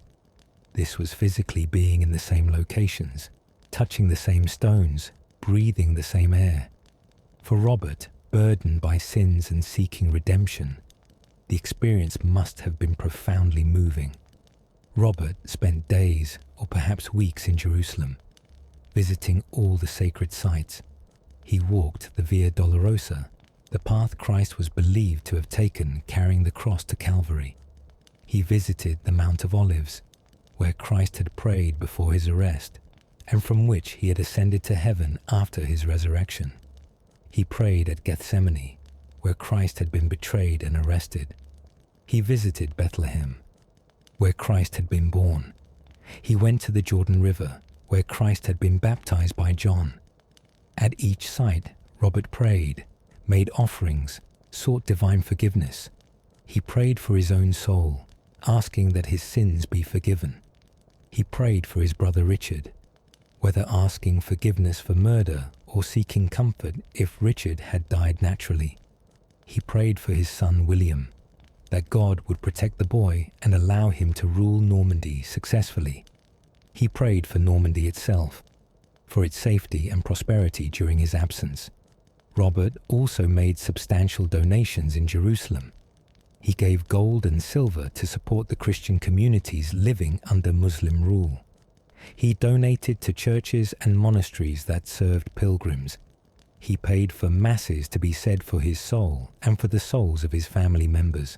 This was physically being in the same locations, touching the same stones, breathing the same air. For Robert, burdened by sins and seeking redemption, the experience must have been profoundly moving. Robert spent days or perhaps weeks in Jerusalem, visiting all the sacred sites. He walked the Via Dolorosa, the path Christ was believed to have taken carrying the cross to Calvary. He visited the Mount of Olives, where Christ had prayed before his arrest, and from which he had ascended to heaven after his resurrection. He prayed at Gethsemane, where Christ had been betrayed and arrested. He visited Bethlehem, where Christ had been born. He went to the Jordan River, where Christ had been baptized by John. At each site, Robert prayed, made offerings, sought divine forgiveness. He prayed for his own soul, asking that his sins be forgiven. He prayed for his brother Richard, whether asking forgiveness for murder or seeking comfort if Richard had died naturally. He prayed for his son William, that God would protect the boy and allow him to rule Normandy successfully. He prayed for Normandy itself, for its safety and prosperity during his absence. Robert also made substantial donations in Jerusalem. He gave gold and silver to support the Christian communities living under Muslim rule. He donated to churches and monasteries that served pilgrims. He paid for masses to be said for his soul and for the souls of his family members.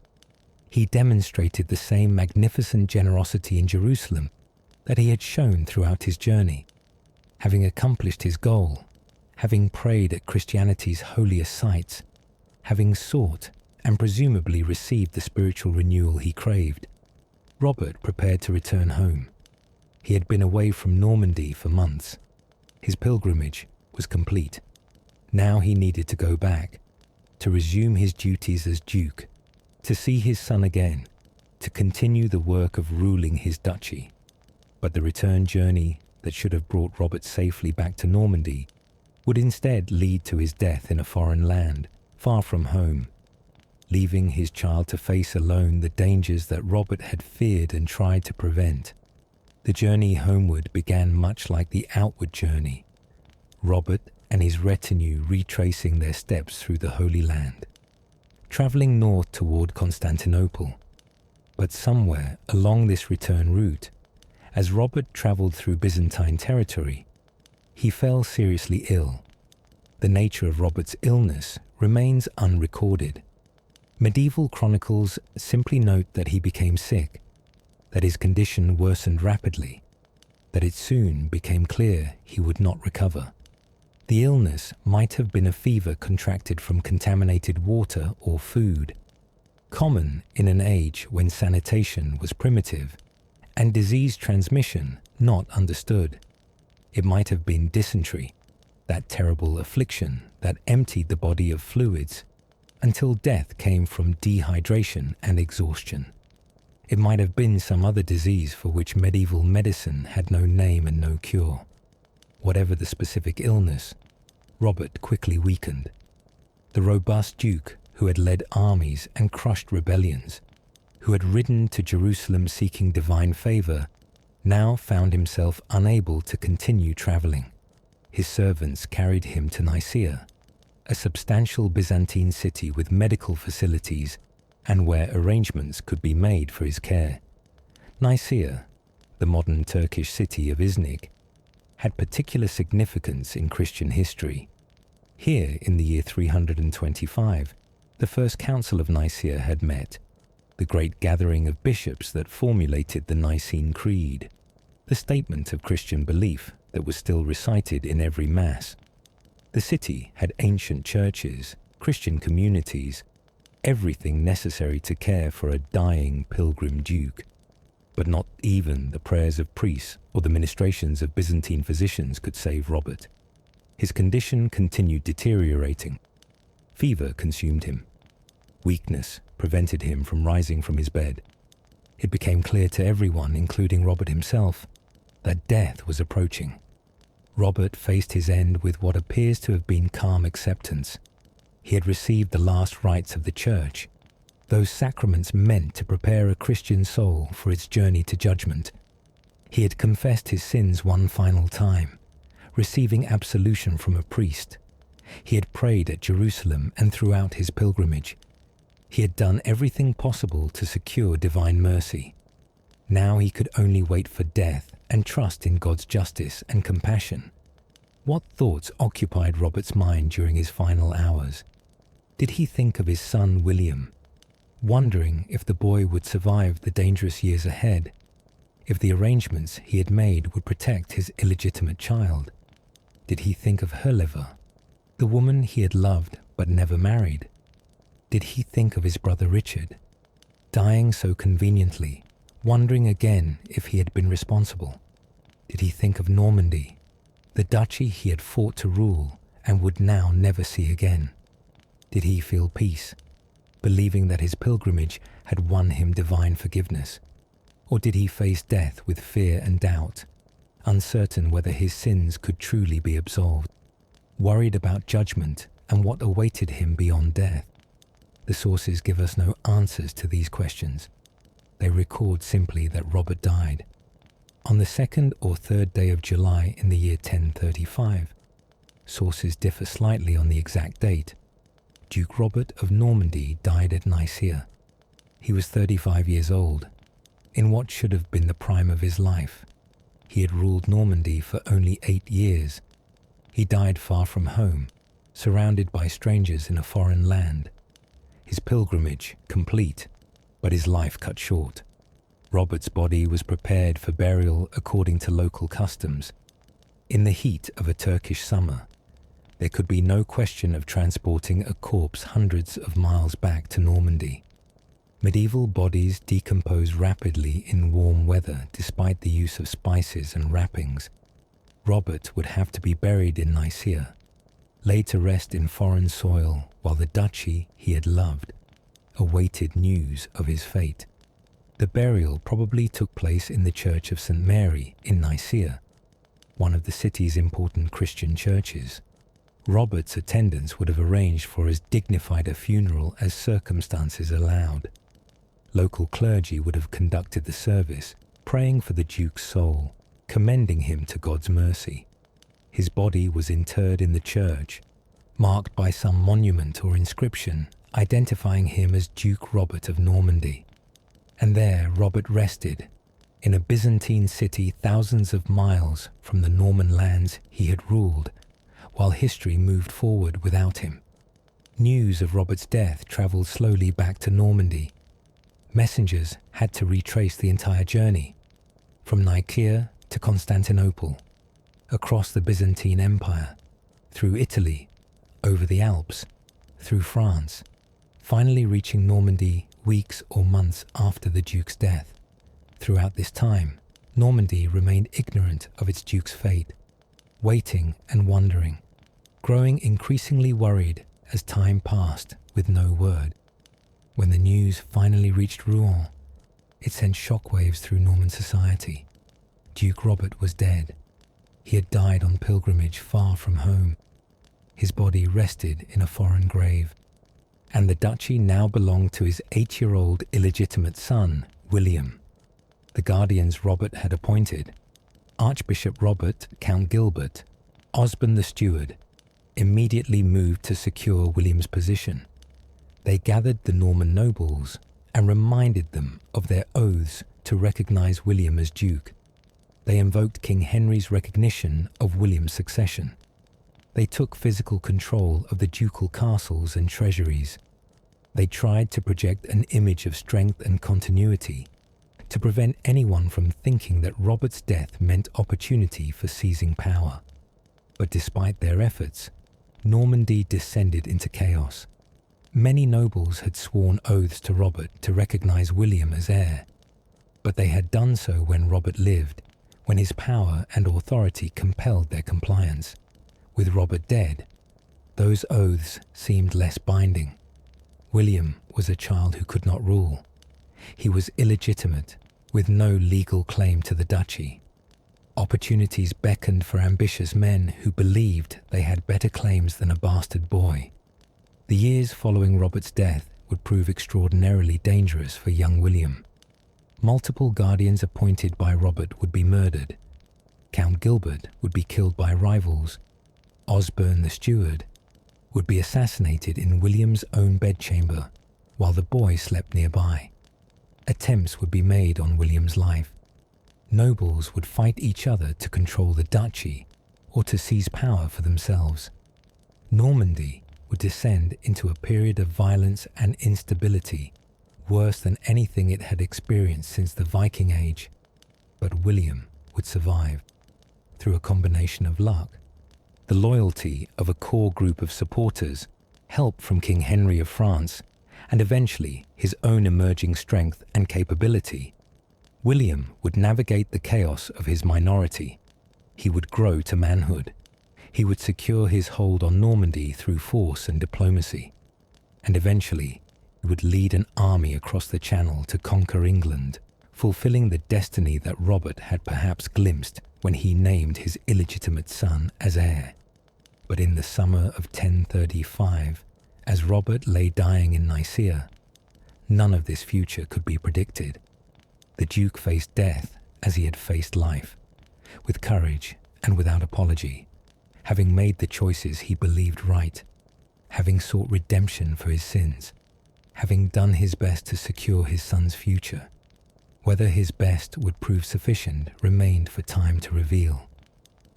He demonstrated the same magnificent generosity in Jerusalem that he had shown throughout his journey. Having accomplished his goal, having prayed at Christianity's holiest sites, having sought and presumably received the spiritual renewal he craved, Robert prepared to return home. He had been away from Normandy for months. His pilgrimage was complete. Now he needed to go back, to resume his duties as Duke, to see his son again, to continue the work of ruling his duchy. But the return journey that should have brought Robert safely back to Normandy would instead lead to his death in a foreign land, far from home, leaving his child to face alone the dangers that Robert had feared and tried to prevent. The journey homeward began much like the outward journey, Robert and his retinue retracing their steps through the Holy Land, traveling north toward Constantinople. But somewhere along this return route, as Robert traveled through Byzantine territory, he fell seriously ill. The nature of Robert's illness remains unrecorded. Medieval chronicles simply note that he became sick, that his condition worsened rapidly, that it soon became clear he would not recover. The illness might have been a fever contracted from contaminated water or food, common in an age when sanitation was primitive and disease transmission not understood. It might have been dysentery, that terrible affliction that emptied the body of fluids until death came from dehydration and exhaustion. It might have been some other disease for which medieval medicine had no name and no cure. Whatever the specific illness, Robert quickly weakened. The robust Duke, who had led armies and crushed rebellions, who had ridden to Jerusalem seeking divine favor, now found himself unable to continue traveling. His servants carried him to Nicaea, a substantial Byzantine city with medical facilities and where arrangements could be made for his care. Nicaea, the modern Turkish city of Iznik, had particular significance in Christian history. Here, in the year 325, the First Council of Nicaea had met, the great gathering of bishops that formulated the Nicene Creed, the statement of Christian belief that was still recited in every Mass. The city had ancient churches, Christian communities, everything necessary to care for a dying pilgrim duke. But not even the prayers of priests or the ministrations of Byzantine physicians could save Robert. His condition continued deteriorating. Fever consumed him. Weakness prevented him from rising from his bed. It became clear to everyone, including Robert himself, that death was approaching. Robert faced his end with what appears to have been calm acceptance. He had received the last rites of the Church, those sacraments meant to prepare a Christian soul for its journey to judgment. He had confessed his sins one final time, receiving absolution from a priest. He had prayed at Jerusalem and throughout his pilgrimage. He had done everything possible to secure divine mercy. Now he could only wait for death and trust in God's justice and compassion. What thoughts occupied Robert's mind during his final hours? Did he think of his son William, wondering if the boy would survive the dangerous years ahead, if the arrangements he had made would protect his illegitimate child? Did he think of Herleva, the woman he had loved but never married? Did he think of his brother Richard, dying so conveniently, wondering again if he had been responsible? Did he think of Normandy, the duchy he had fought to rule and would now never see again? Did he feel peace, believing that his pilgrimage had won him divine forgiveness? Or did he face death with fear and doubt, uncertain whether his sins could truly be absolved, worried about judgment and what awaited him beyond death? The sources give us no answers to these questions. They record simply that Robert died on the 2nd or 3rd day of July in the year 1035. Sources differ slightly on the exact date. Duke Robert of Normandy died at Nicaea. He was 35 years old, in what should have been the prime of his life. He had ruled Normandy for only 8 years. He died far from home, surrounded by strangers in a foreign land. His pilgrimage complete, but his life cut short. Robert's body was prepared for burial according to local customs. In the heat of a Turkish summer, there could be no question of transporting a corpse hundreds of miles back to Normandy. Medieval bodies decompose rapidly in warm weather despite the use of spices and wrappings. Robert would have to be buried in Nicaea, laid to rest in foreign soil while the duchy he had loved awaited news of his fate. The burial probably took place in the Church of St. Mary in Nicaea, one of the city's important Christian churches. Robert's attendants would have arranged for as dignified a funeral as circumstances allowed. Local clergy would have conducted the service, praying for the Duke's soul, commending him to God's mercy. His body was interred in the church, marked by some monument or inscription identifying him as Duke Robert of Normandy. And there Robert rested, in a Byzantine city thousands of miles from the Norman lands he had ruled, while history moved forward without him. News of Robert's death travelled slowly back to Normandy. Messengers had to retrace the entire journey, from Nicaea to Constantinople, across the Byzantine Empire, through Italy, over the Alps, through France, finally reaching Normandy weeks or months after the Duke's death. Throughout this time, Normandy remained ignorant of its Duke's fate, waiting and wondering, growing increasingly worried as time passed with no word. When the news finally reached Rouen, it sent shockwaves through Norman society. Duke Robert was dead. He had died on pilgrimage far from home. His body rested in a foreign grave, and the duchy now belonged to his 8-year-old illegitimate son, William. The guardians Robert had appointed, Archbishop Robert, Count Gilbert, Osborne the steward, immediately moved to secure William's position. They gathered the Norman nobles and reminded them of their oaths to recognize William as Duke. They invoked King Henry's recognition of William's succession. They took physical control of the ducal castles and treasuries. They tried to project an image of strength and continuity, to prevent anyone from thinking that Robert's death meant opportunity for seizing power. But despite their efforts, Normandy descended into chaos. Many nobles had sworn oaths to Robert to recognize William as heir. But they had done so when Robert lived, when his power and authority compelled their compliance. With Robert dead, those oaths seemed less binding. William was a child who could not rule. He was illegitimate, with no legal claim to the duchy. Opportunities beckoned for ambitious men who believed they had better claims than a bastard boy. The years following Robert's death would prove extraordinarily dangerous for young William. Multiple guardians appointed by Robert would be murdered. Count Gilbert would be killed by rivals. Osborne the steward would be assassinated in William's own bedchamber while the boy slept nearby. Attempts would be made on William's life. Nobles would fight each other to control the duchy or to seize power for themselves. Normandy would descend into a period of violence and instability worse than anything it had experienced since the Viking Age. But William would survive through a combination of luck, the loyalty of a core group of supporters, help from King Henry of France, and eventually his own emerging strength and capability. William would navigate the chaos of his minority. He would grow to manhood. He would secure his hold on Normandy through force and diplomacy. And eventually, he would lead an army across the Channel to conquer England, fulfilling the destiny that Robert had perhaps glimpsed when he named his illegitimate son as heir. But in the summer of 1035, as Robert lay dying in Nicaea, none of this future could be predicted. The Duke faced death as he had faced life, with courage and without apology, having made the choices he believed right, having sought redemption for his sins, having done his best to secure his son's future. Whether his best would prove sufficient remained for time to reveal.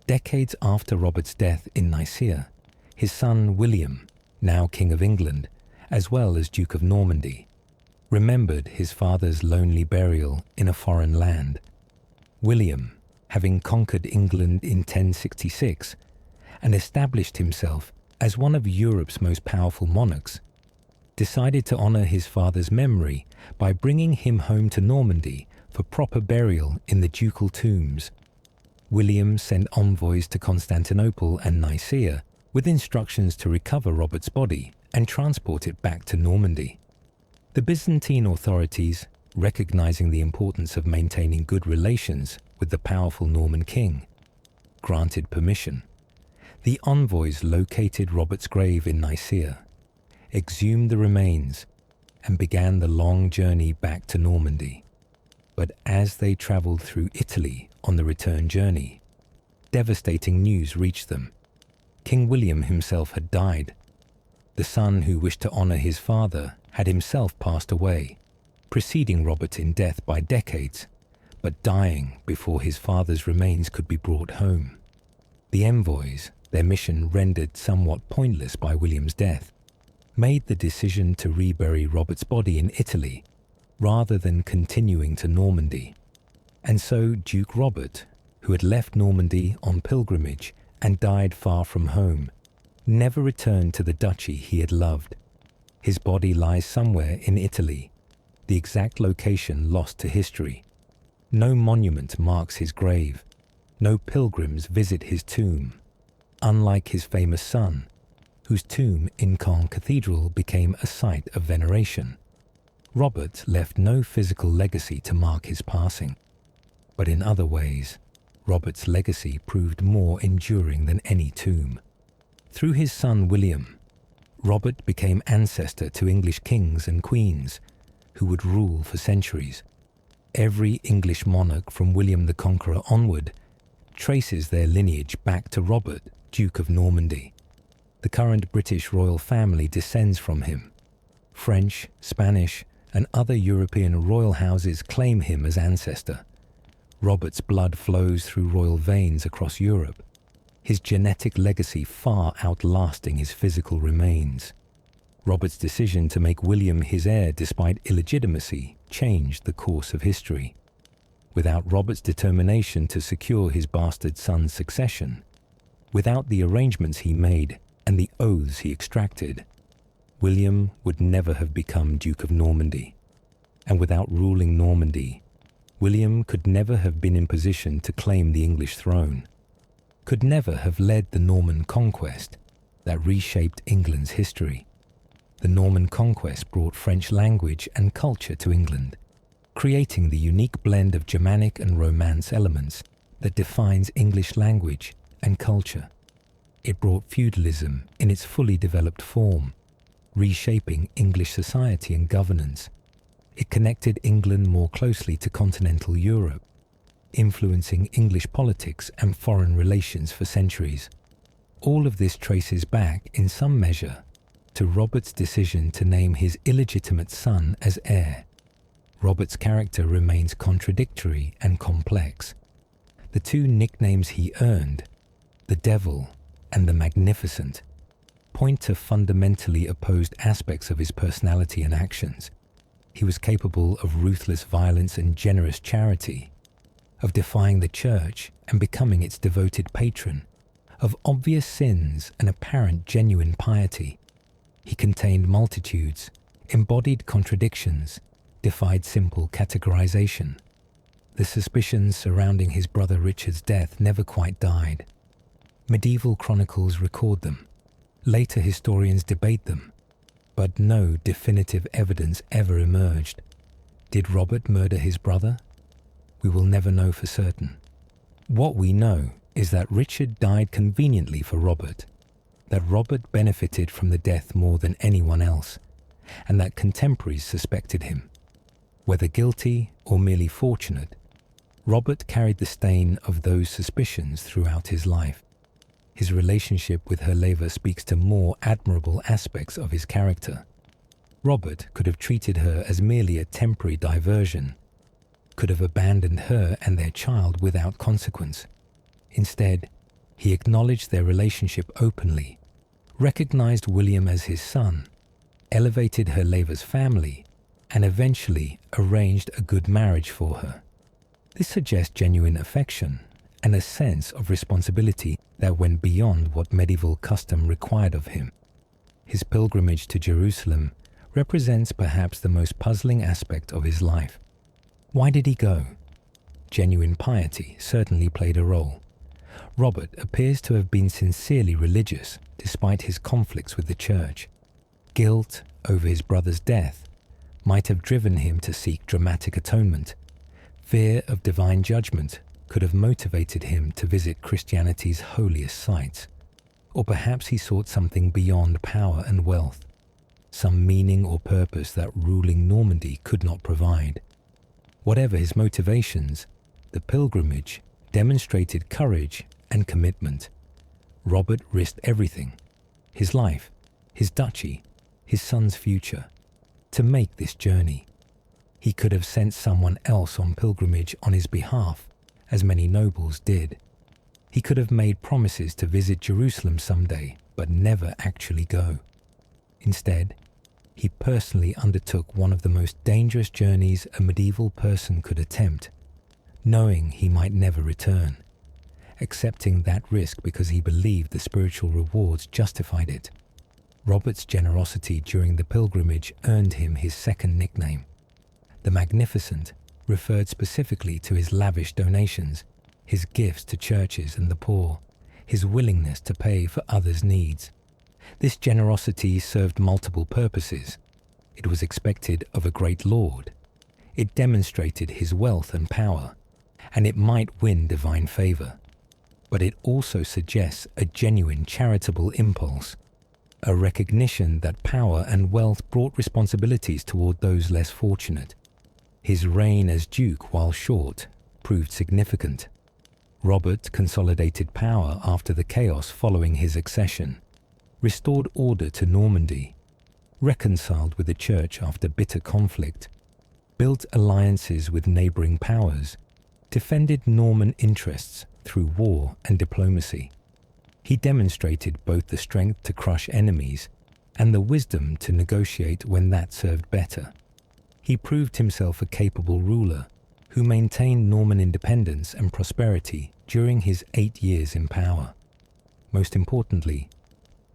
Decades after Robert's death in Nicaea, his son William, now King of England, as well as Duke of Normandy, remembered his father's lonely burial in a foreign land. William, having conquered England in 1066 and established himself as one of Europe's most powerful monarchs, decided to honor his father's memory by bringing him home to Normandy for proper burial in the ducal tombs. William sent envoys to Constantinople and Nicaea with instructions to recover Robert's body and transport it back to Normandy. The Byzantine authorities, recognizing the importance of maintaining good relations with the powerful Norman king, granted permission. The envoys located Robert's grave in Nicaea, exhumed the remains, and began the long journey back to Normandy. But as they traveled through Italy on the return journey, devastating news reached them. King William himself had died. The son who wished to honor his father had himself passed away, preceding Robert in death by decades, but dying before his father's remains could be brought home. The envoys, their mission rendered somewhat pointless by William's death, made the decision to rebury Robert's body in Italy rather than continuing to Normandy. And so Duke Robert, who had left Normandy on pilgrimage and died far from home, never returned to the duchy he had loved. His body lies somewhere in Italy, the exact location lost to history. No monument marks his grave. No pilgrims visit his tomb, unlike his famous son, whose tomb in Caen Cathedral became a site of veneration. Robert left no physical legacy to mark his passing, but in other ways, Robert's legacy proved more enduring than any tomb. Through his son William, Robert became ancestor to English kings and queens who would rule for centuries. Every English monarch from William the Conqueror onward traces their lineage back to Robert, Duke of Normandy. The current British royal family descends from him. French, Spanish, and other European royal houses claim him as ancestor. Robert's blood flows through royal veins across Europe, his genetic legacy far outlasting his physical remains. Robert's decision to make William his heir despite illegitimacy changed the course of history. Without Robert's determination to secure his bastard son's succession, without the arrangements he made and the oaths he extracted, William would never have become Duke of Normandy. And without ruling Normandy, William could never have been in position to claim the English throne, could never have led the Norman conquest that reshaped England's history. The Norman conquest brought French language and culture to England, creating the unique blend of Germanic and Romance elements that defines English language and culture. It brought feudalism in its fully developed form, reshaping English society and governance. It connected England more closely to continental Europe, influencing English politics and foreign relations for centuries. All of this traces back, in some measure, to Robert's decision to name his illegitimate son as heir. Robert's character remains contradictory and complex. The two nicknames he earned, the Devil and the Magnificent, point to fundamentally opposed aspects of his personality and actions. He was capable of ruthless violence and generous charity, of defying the church and becoming its devoted patron, of obvious sins and apparent genuine piety. He contained multitudes, embodied contradictions, defied simple categorization. The suspicions surrounding his brother Richard's death never quite died. Medieval chronicles record them. Later historians debate them, but no definitive evidence ever emerged. Did Robert murder his brother? We will never know for certain. What we know is that Richard died conveniently for Robert, that Robert benefited from the death more than anyone else, and that contemporaries suspected him. Whether guilty or merely fortunate, Robert carried the stain of those suspicions throughout his life. His relationship with Herleva speaks to more admirable aspects of his character. Robert could have treated her as merely a temporary diversion, could have abandoned her and their child without consequence. Instead, he acknowledged their relationship openly, recognized William as his son, elevated Herleva's family, and eventually arranged a good marriage for her. This suggests genuine affection and a sense of responsibility that went beyond what medieval custom required of him. His pilgrimage to Jerusalem represents perhaps the most puzzling aspect of his life. Why did he go? Genuine piety certainly played a role. Robert appears to have been sincerely religious despite his conflicts with the church. Guilt over his brother's death might have driven him to seek dramatic atonement. Fear of divine judgment could have motivated him to visit Christianity's holiest sites. Or perhaps he sought something beyond power and wealth, some meaning or purpose that ruling Normandy could not provide. Whatever his motivations, the pilgrimage demonstrated courage and commitment. Robert risked everything, his life, his duchy, his son's future, to make this journey. He could have sent someone else on pilgrimage on his behalf, as many nobles did. He could have made promises to visit Jerusalem someday, but never actually go. Instead, he personally undertook one of the most dangerous journeys a medieval person could attempt, knowing he might never return, accepting that risk because he believed the spiritual rewards justified it. Robert's generosity during the pilgrimage earned him his second nickname. The Magnificent referred specifically to his lavish donations, his gifts to churches and the poor, his willingness to pay for others' needs. This generosity served multiple purposes. It was expected of a great lord. It demonstrated his wealth and power, and it might win divine favor. But it also suggests a genuine charitable impulse, a recognition that power and wealth brought responsibilities toward those less fortunate. His reign as duke, while short, proved significant. Robert consolidated power after the chaos following his accession, restored order to Normandy, reconciled with the church after bitter conflict, built alliances with neighboring powers, defended Norman interests through war and diplomacy. He demonstrated both the strength to crush enemies and the wisdom to negotiate when that served better. He proved himself a capable ruler who maintained Norman independence and prosperity during his 8 years in power. Most importantly,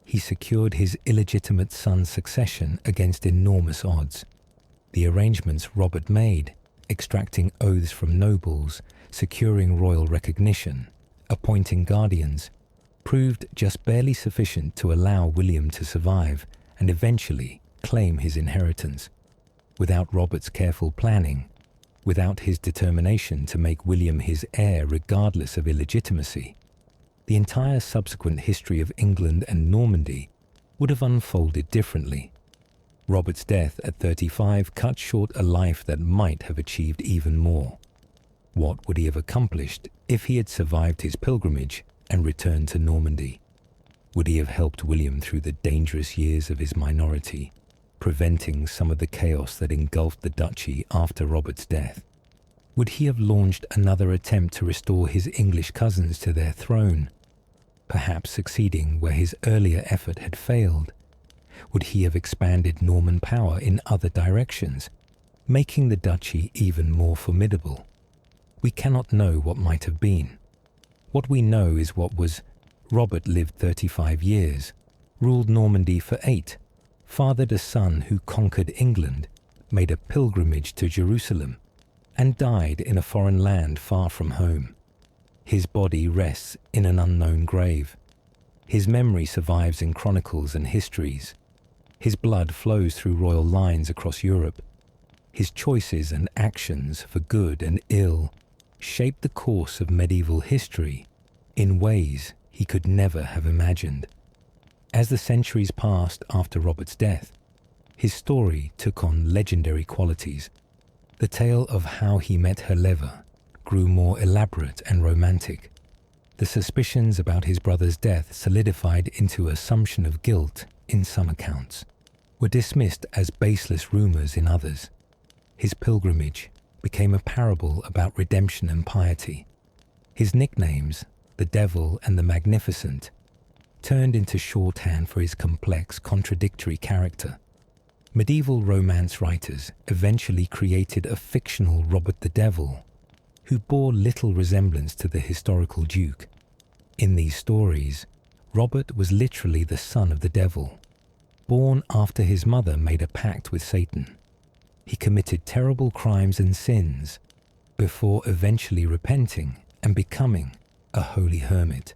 he secured his illegitimate son's succession against enormous odds. The arrangements Robert made extracting oaths from nobles, securing royal recognition, appointing guardians, proved just barely sufficient to allow William to survive and eventually claim his inheritance. Without Robert's careful planning, without his determination to make William his heir regardless of illegitimacy, the entire subsequent history of England and Normandy would have unfolded differently. Robert's death at 35 cut short a life that might have achieved even more. What would he have accomplished if he had survived his pilgrimage and returned to Normandy? Would he have helped William through the dangerous years of his minority, preventing some of the chaos that engulfed the duchy after Robert's death? Would he have launched another attempt to restore his English cousins to their throne, perhaps succeeding where his earlier effort had failed? Would he have expanded Norman power in other directions, making the duchy even more formidable? We cannot know what might have been. What we know is what was. Robert lived 35 years, ruled Normandy for 8, fathered a son who conquered England, made a pilgrimage to Jerusalem, and died in a foreign land far from home. His body rests in an unknown grave. His memory survives in chronicles and histories. His blood flows through royal lines across Europe. His choices and actions, for good and ill, shaped the course of medieval history in ways he could never have imagined. As the centuries passed after Robert's death, his story took on legendary qualities. The tale of how he met Herleva grew more elaborate and romantic. The suspicions about his brother's death solidified into assumption of guilt in some accounts, were dismissed as baseless rumors in others. His pilgrimage became a parable about redemption and piety. His nicknames, the Devil and the Magnificent, turned into shorthand for his complex, contradictory character. Medieval romance writers eventually created a fictional Robert the Devil, who bore little resemblance to the historical Duke. In these stories, Robert was literally the son of the devil, born after his mother made a pact with Satan. He committed terrible crimes and sins before eventually repenting and becoming a holy hermit.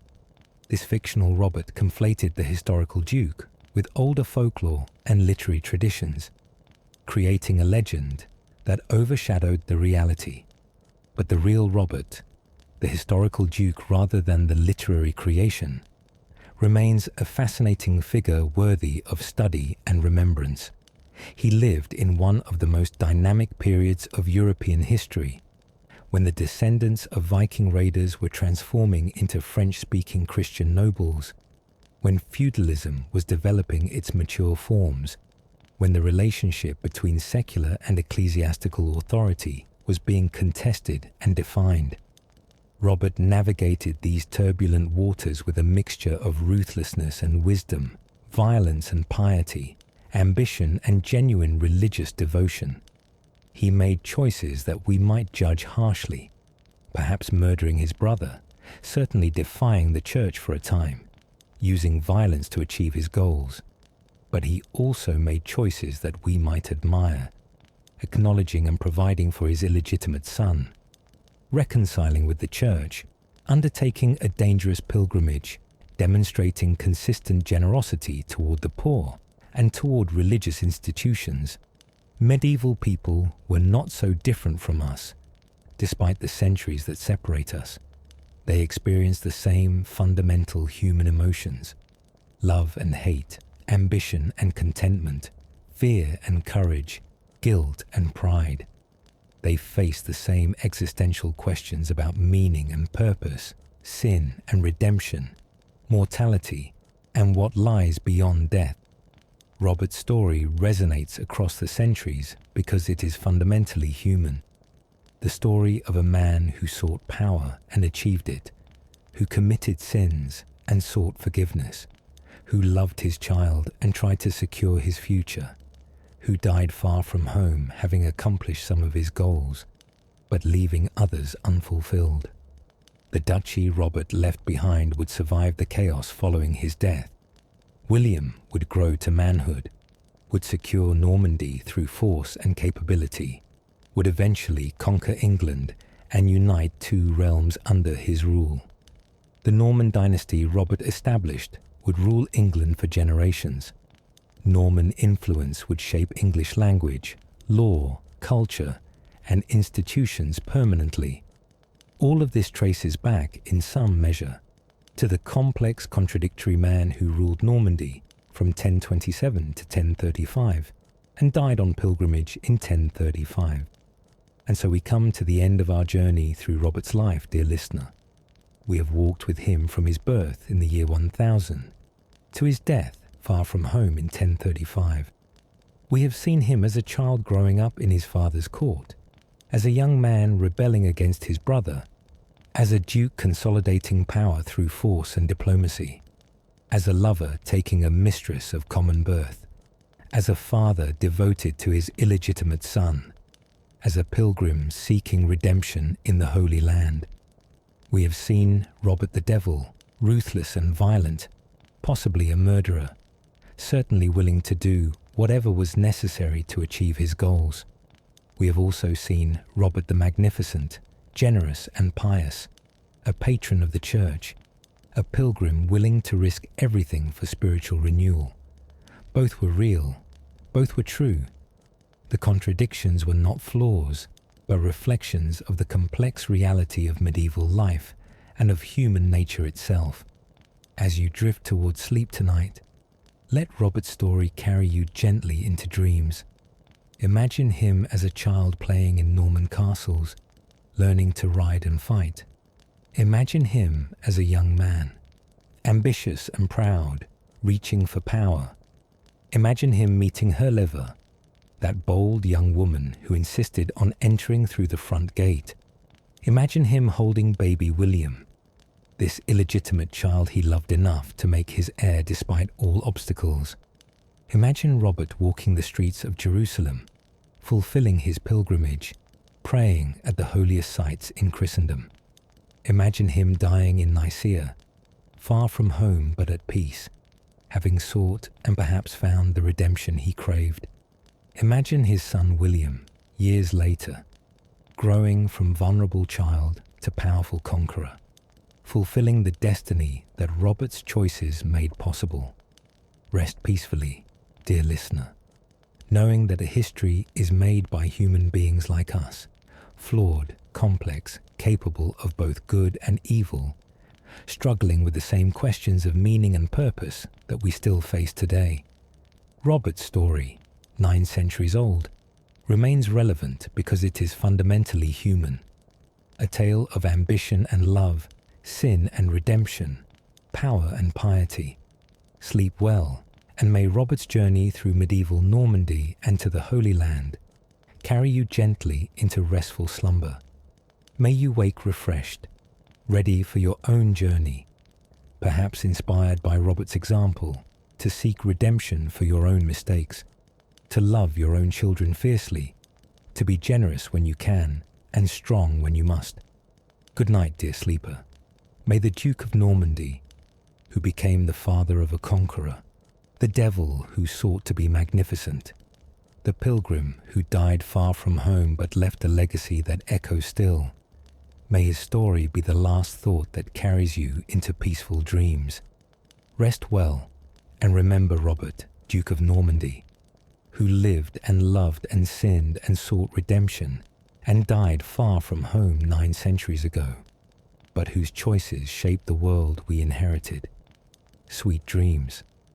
This fictional Robert conflated the historical Duke with older folklore and literary traditions, creating a legend that overshadowed the reality. But the real Robert, the historical Duke rather than the literary creation, remains a fascinating figure worthy of study and remembrance. He lived in one of the most dynamic periods of European history, when the descendants of Viking raiders were transforming into French-speaking Christian nobles, when feudalism was developing its mature forms, when the relationship between secular and ecclesiastical authority was being contested and defined. Robert navigated these turbulent waters with a mixture of ruthlessness and wisdom, violence and piety, ambition and genuine religious devotion. He made choices that we might judge harshly, perhaps murdering his brother, certainly defying the church for a time, using violence to achieve his goals. But he also made choices that we might admire, acknowledging and providing for his illegitimate son, reconciling with the church, undertaking a dangerous pilgrimage, demonstrating consistent generosity toward the poor and toward religious institutions. Medieval people were not so different from us, despite the centuries that separate us. They experienced the same fundamental human emotions: love and hate, ambition and contentment, fear and courage, guilt and pride. They faced the same existential questions about meaning and purpose, sin and redemption, mortality, and what lies beyond death. Robert's story resonates across the centuries because it is fundamentally human. The story of a man who sought power and achieved it, who committed sins and sought forgiveness, who loved his child and tried to secure his future, who died far from home having accomplished some of his goals, but leaving others unfulfilled. The duchy Robert left behind would survive the chaos following his death. William would grow to manhood, would secure Normandy through force and capability, would eventually conquer England and unite two realms under his rule. The Norman dynasty Robert established would rule England for generations. Norman influence would shape English language, law, culture, and institutions permanently. All of this traces back, in some measure, to the complex, contradictory man who ruled Normandy from 1027 to 1035 and died on pilgrimage in 1035. And so we come to the end of our journey through Robert's life, dear listener. We have walked with him from his birth in the year 1000 to his death far from home in 1035. We have seen him as a child growing up in his father's court, as a young man rebelling against his brother, as a duke consolidating power through force and diplomacy, as a lover taking a mistress of common birth, as a father devoted to his illegitimate son, as a pilgrim seeking redemption in the Holy Land. We have seen Robert the Devil, ruthless and violent, possibly a murderer, certainly willing to do whatever was necessary to achieve his goals. We have also seen Robert the Magnificent, generous and pious, a patron of the church, a pilgrim willing to risk everything for spiritual renewal. Both were real, both were true. The contradictions were not flaws, but reflections of the complex reality of medieval life and of human nature itself. As you drift towards sleep tonight, let Robert's story carry you gently into dreams. Imagine him as a child playing in Norman castles, learning to ride and fight. Imagine him as a young man, ambitious and proud, reaching for power. Imagine him meeting Herleva, that bold young woman who insisted on entering through the front gate. Imagine him holding baby William, this illegitimate child he loved enough to make his heir despite all obstacles. Imagine Robert walking the streets of Jerusalem, fulfilling his pilgrimage, praying at the holiest sites in Christendom. Imagine him dying in Nicaea, far from home but at peace, having sought and perhaps found the redemption he craved. Imagine his son William, years later, growing from vulnerable child to powerful conqueror, fulfilling the destiny that Robert's choices made possible. Rest peacefully, dear listener, knowing that a history is made by human beings like us, flawed, complex, capable of both good and evil, struggling with the same questions of meaning and purpose that we still face today. Robert's story, 9 centuries old, remains relevant because it is fundamentally human. A tale of ambition and love, sin and redemption, power and piety. Sleep well, and may Robert's journey through medieval Normandy and to the Holy Land carry you gently into restful slumber. May you wake refreshed, ready for your own journey, perhaps inspired by Robert's example, to seek redemption for your own mistakes, to love your own children fiercely, to be generous when you can, and strong when you must. Good night, dear sleeper. May the Duke of Normandy, who became the father of a conqueror, the devil who sought to be magnificent, the pilgrim who died far from home but left a legacy that echoes still, may his story be the last thought that carries you into peaceful dreams. Rest well, and remember Robert, Duke of Normandy, who lived and loved and sinned and sought redemption and died far from home 9 centuries ago, but whose choices shaped the world we inherited. Sweet dreams.